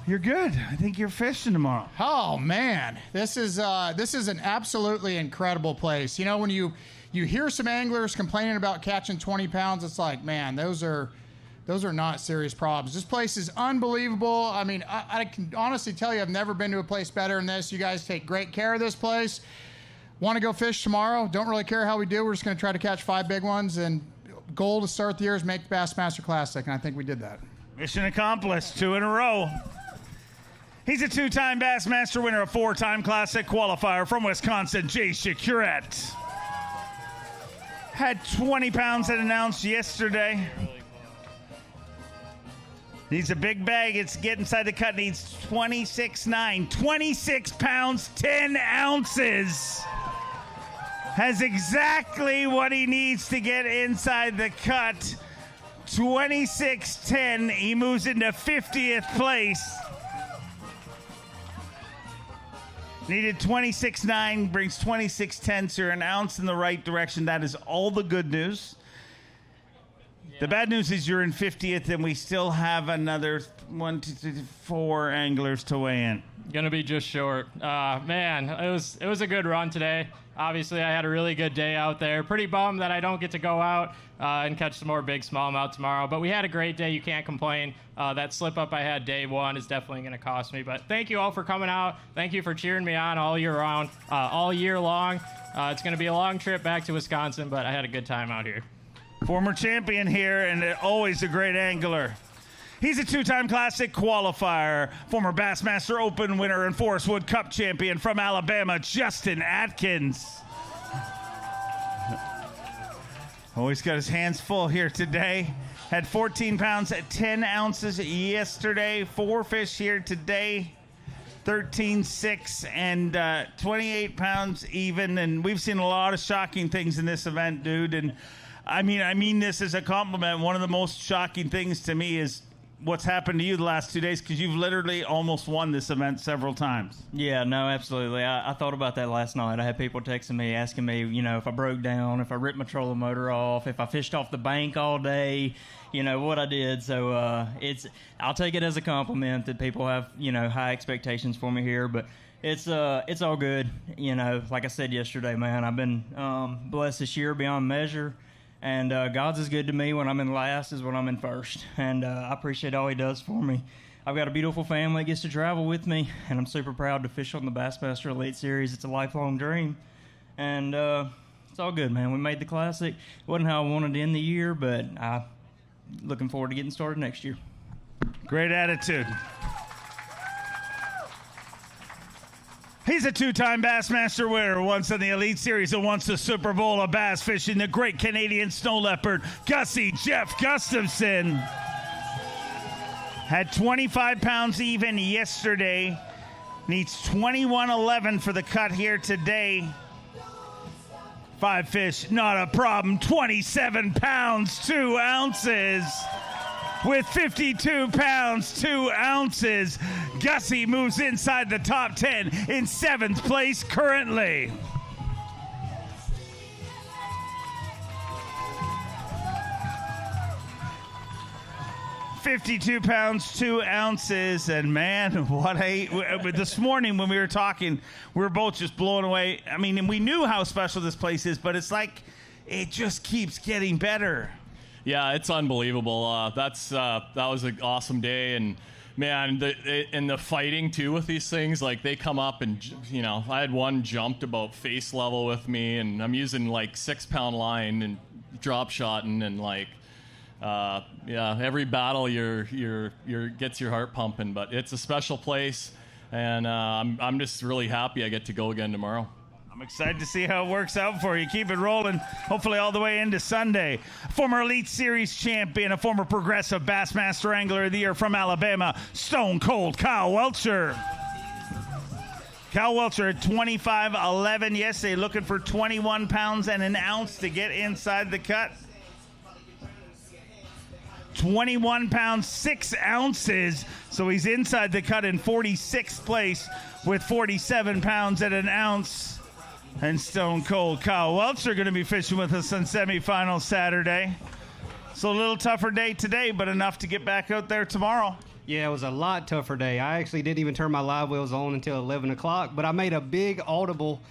You're good. I think you're fishing tomorrow. Oh man, this is an absolutely incredible place. You know, when you hear some anglers complaining about catching 20 pounds, it's like, man, those are not serious problems. This place is unbelievable. I mean, I can honestly tell you, I've never been to a place better than this. You guys take great care of this place. Want to go fish tomorrow? Don't really care how we do. We're just going to try to catch 5 big ones, and goal to start the year is make the Bassmaster Classic, and I think we did that. Mission accomplished, 2 in a row. He's a 2-time Bassmaster winner, a 4-time Classic qualifier from Wisconsin, Jay Shakuret. Had 20 pounds and an ounce yesterday. Needs a big bag. It's get inside the cut. Needs 26.9. 26 pounds, 10 ounces. Has exactly what he needs to get inside the cut. 26.10. He moves into 50th place. Needed 26.9, brings 26.10, so you're an ounce in the right direction. That is all the good news. The bad news is you're in 50th, and we still have another 1, 2, 3, 4 anglers to weigh in. Gonna be just short. Man, it was a good run today. Obviously, I had a really good day out there. Pretty bummed that I don't get to go out and catch some more big smallmouth tomorrow. But we had a great day. You can't complain. That slip up I had day 1 is definitely going to cost me. But thank you all for coming out. Thank you for cheering me on all year long. It's going to be a long trip back to Wisconsin, but I had a good time out here. Former champion here and always a great angler. He's a 2-time Classic qualifier, former Bassmaster Open winner and Forest Wood Cup champion from Alabama, Justin Atkins. Always got his hands full here today. Had 14 pounds at 10 ounces yesterday. 4 fish here today. 13.6 and 28 pounds even. And we've seen a lot of shocking things in this event, dude. And I mean this as a compliment. One of the most shocking things to me is what's happened to you the last 2 days, because you've literally almost won this event several times. Yeah, no, absolutely. I thought about that last night. I had people texting me, asking me, if I broke down, if I ripped my trolling motor off, if I fished off the bank all day, what I did. So I'll take it as a compliment that people have, high expectations for me here. But it's all good. Like I said yesterday, man, I've been blessed this year beyond measure. And God's as good to me when I'm in last as when I'm in first. And I appreciate all he does for me. I've got a beautiful family that gets to travel with me, and I'm super proud to fish on the Bassmaster Elite Series. It's a lifelong dream. And it's all good, man. We made the Classic. It wasn't how I wanted to end the year, but I'm looking forward to getting started next year. Great attitude. He's a two-time Bassmaster winner, once in the Elite Series and once the Super Bowl of bass fishing, the great Canadian snow leopard, Gussie Jeff Gustafson. Had 25 pounds even yesterday. Needs 21.11 for the cut here today. 5 fish, not a problem. 27 pounds, 2 ounces. With 52 pounds, 2 ounces, Gussie moves inside the top 10 in 7th place currently. $52 pounds, 2 ounces, and man, this morning when we were talking, we were both just blown away. I mean, and we knew how special this place is, but it's like it just keeps getting better. Yeah, it's unbelievable. That was an awesome day, and man, the fighting too with these things. Like they come up, and I had one jumped about face level with me, and I'm using like 6-pound line and drop shotting, and every battle gets your heart pumping. But it's a special place, and I'm just really happy I get to go again tomorrow. I'm excited to see how it works out for you. Keep it rolling, hopefully all the way into Sunday. Former Elite Series champion, a former Progressive Bassmaster Angler of the Year from Alabama, Stone Cold Kyle Welcher. Kyle Welcher at 25.11 yesterday, looking for 21 pounds and an ounce to get inside the cut. 21 pounds, 6 ounces. So he's inside the cut in 46th place with 47 pounds and an ounce. And Stone Cold Kyle Welcher going to be fishing with us on semifinal Saturday. So a little tougher day today, but enough to get back out there tomorrow. Yeah, it was a lot tougher day. I actually didn't even turn my live wheels on until 11 o'clock, but I made a big audible.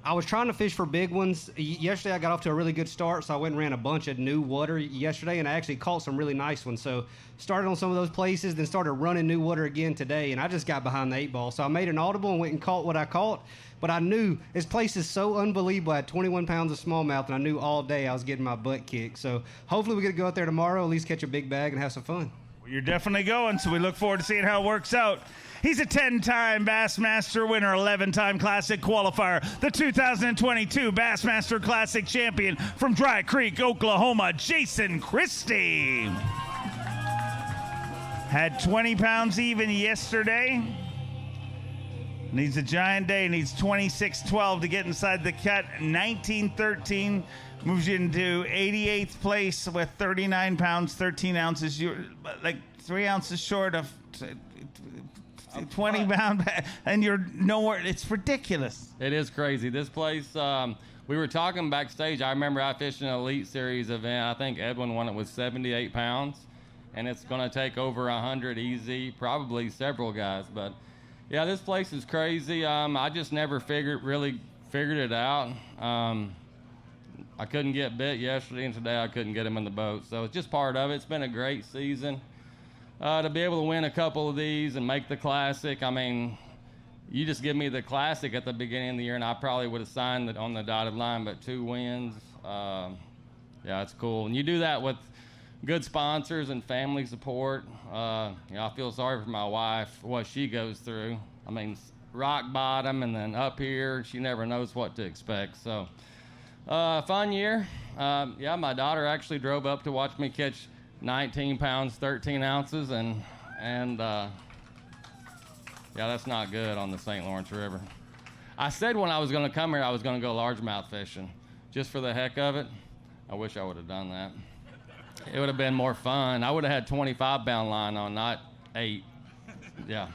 I was trying to fish for big ones. Yesterday I got off to a really good start, so I went and ran a bunch of new water yesterday, and I actually caught some really nice ones. So started on some of those places, then started running new water again today, and I just got behind the 8-ball. So I made an audible and went and caught what I caught. But I knew this place is so unbelievable. I had 21 pounds of smallmouth, and I knew all day I was getting my butt kicked. So hopefully we get to go out there tomorrow, at least catch a big bag and have some fun. Well, you're definitely going, so we look forward to seeing how it works out. He's a 10-time Bassmaster winner, 11-time Classic qualifier, the 2022 Bassmaster Classic champion from Dry Creek, Oklahoma, Jason Christie. Had 20 pounds even yesterday. Needs a giant day, needs 26.12 to get inside the cut. 19.13 moves you into 88th place with 39 pounds, 13 ounces. You're like 3 ounces short of 20 pound, and you're nowhere. It's ridiculous. It is crazy. This place, we were talking backstage. I remember I fished an Elite Series event. I think Edwin won it with 78 pounds, and it's going to take over 100 easy, probably several guys, but yeah, this place is crazy. I just never really figured it out. I couldn't get bit yesterday, and today I couldn't get him in the boat. So it's just part of it. It's been a great season. To be able to win a couple of these and make the Classic, I mean, you just give me the Classic at the beginning of the year, and I probably would have signed it on the dotted line, but 2 wins. Yeah, it's cool. And you do that with good sponsors and family support. I feel sorry for my wife, what she goes through. I mean, rock bottom and then up here, she never knows what to expect. So, fun year. My daughter actually drove up to watch me catch 19 pounds, 13 ounces, and that's not good on the St. Lawrence River. I said when I was going to come here, I was going to go largemouth fishing, just for the heck of it. I wish I would have done that. It would have been more fun. I would have had 25-pound line on, not 8. Yeah.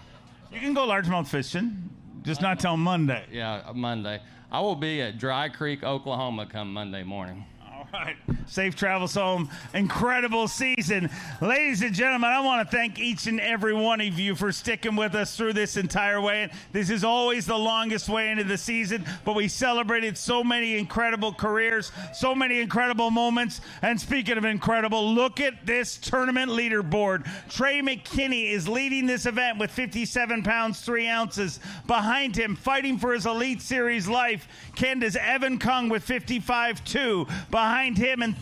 You can go largemouth fishing, just not till Monday. Yeah, Monday. I will be at Dry Creek, Oklahoma come Monday morning. All right. Safe travels home. Incredible season. Ladies and gentlemen, I want to thank each and every one of you for sticking with us through this entire way. This is always the longest way into the season, but we celebrated so many incredible careers, so many incredible moments. And speaking of incredible, look at this tournament leaderboard. Trey McKinney is leading this event with 57 pounds, 3 ounces. Behind him, fighting for his Elite Series life, Canada's Evan Kung with 55-2. Behind him in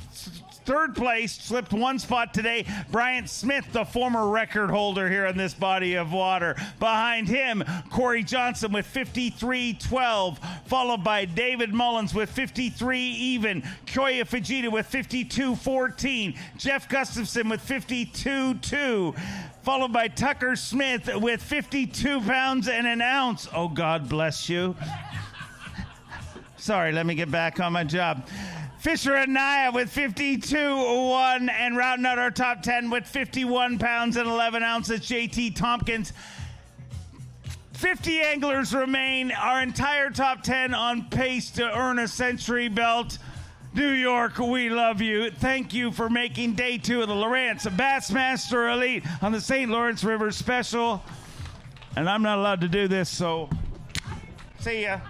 third place, slipped 1 spot today, Bryant Smith, the former record holder here in this body of water. Behind him, Corey Johnson with 53-12, followed by David Mullins with 53 even, Koya Fujita with 52-14, Jeff Gustafson with 52-2, followed by Tucker Smith with 52 pounds and an ounce. Oh, God bless you. Sorry, let me get back on my job. Fisher and Naya with 52-1 and rounding out our top 10 with 51 pounds and 11 ounces, JT Tompkins. 50 anglers remain. Our entire top 10 on pace to earn a century belt. New York, we love you. Thank you for making day 2 of the Lawrence Bassmaster Elite on the St. Lawrence River Special. And I'm not allowed to do this, so see ya.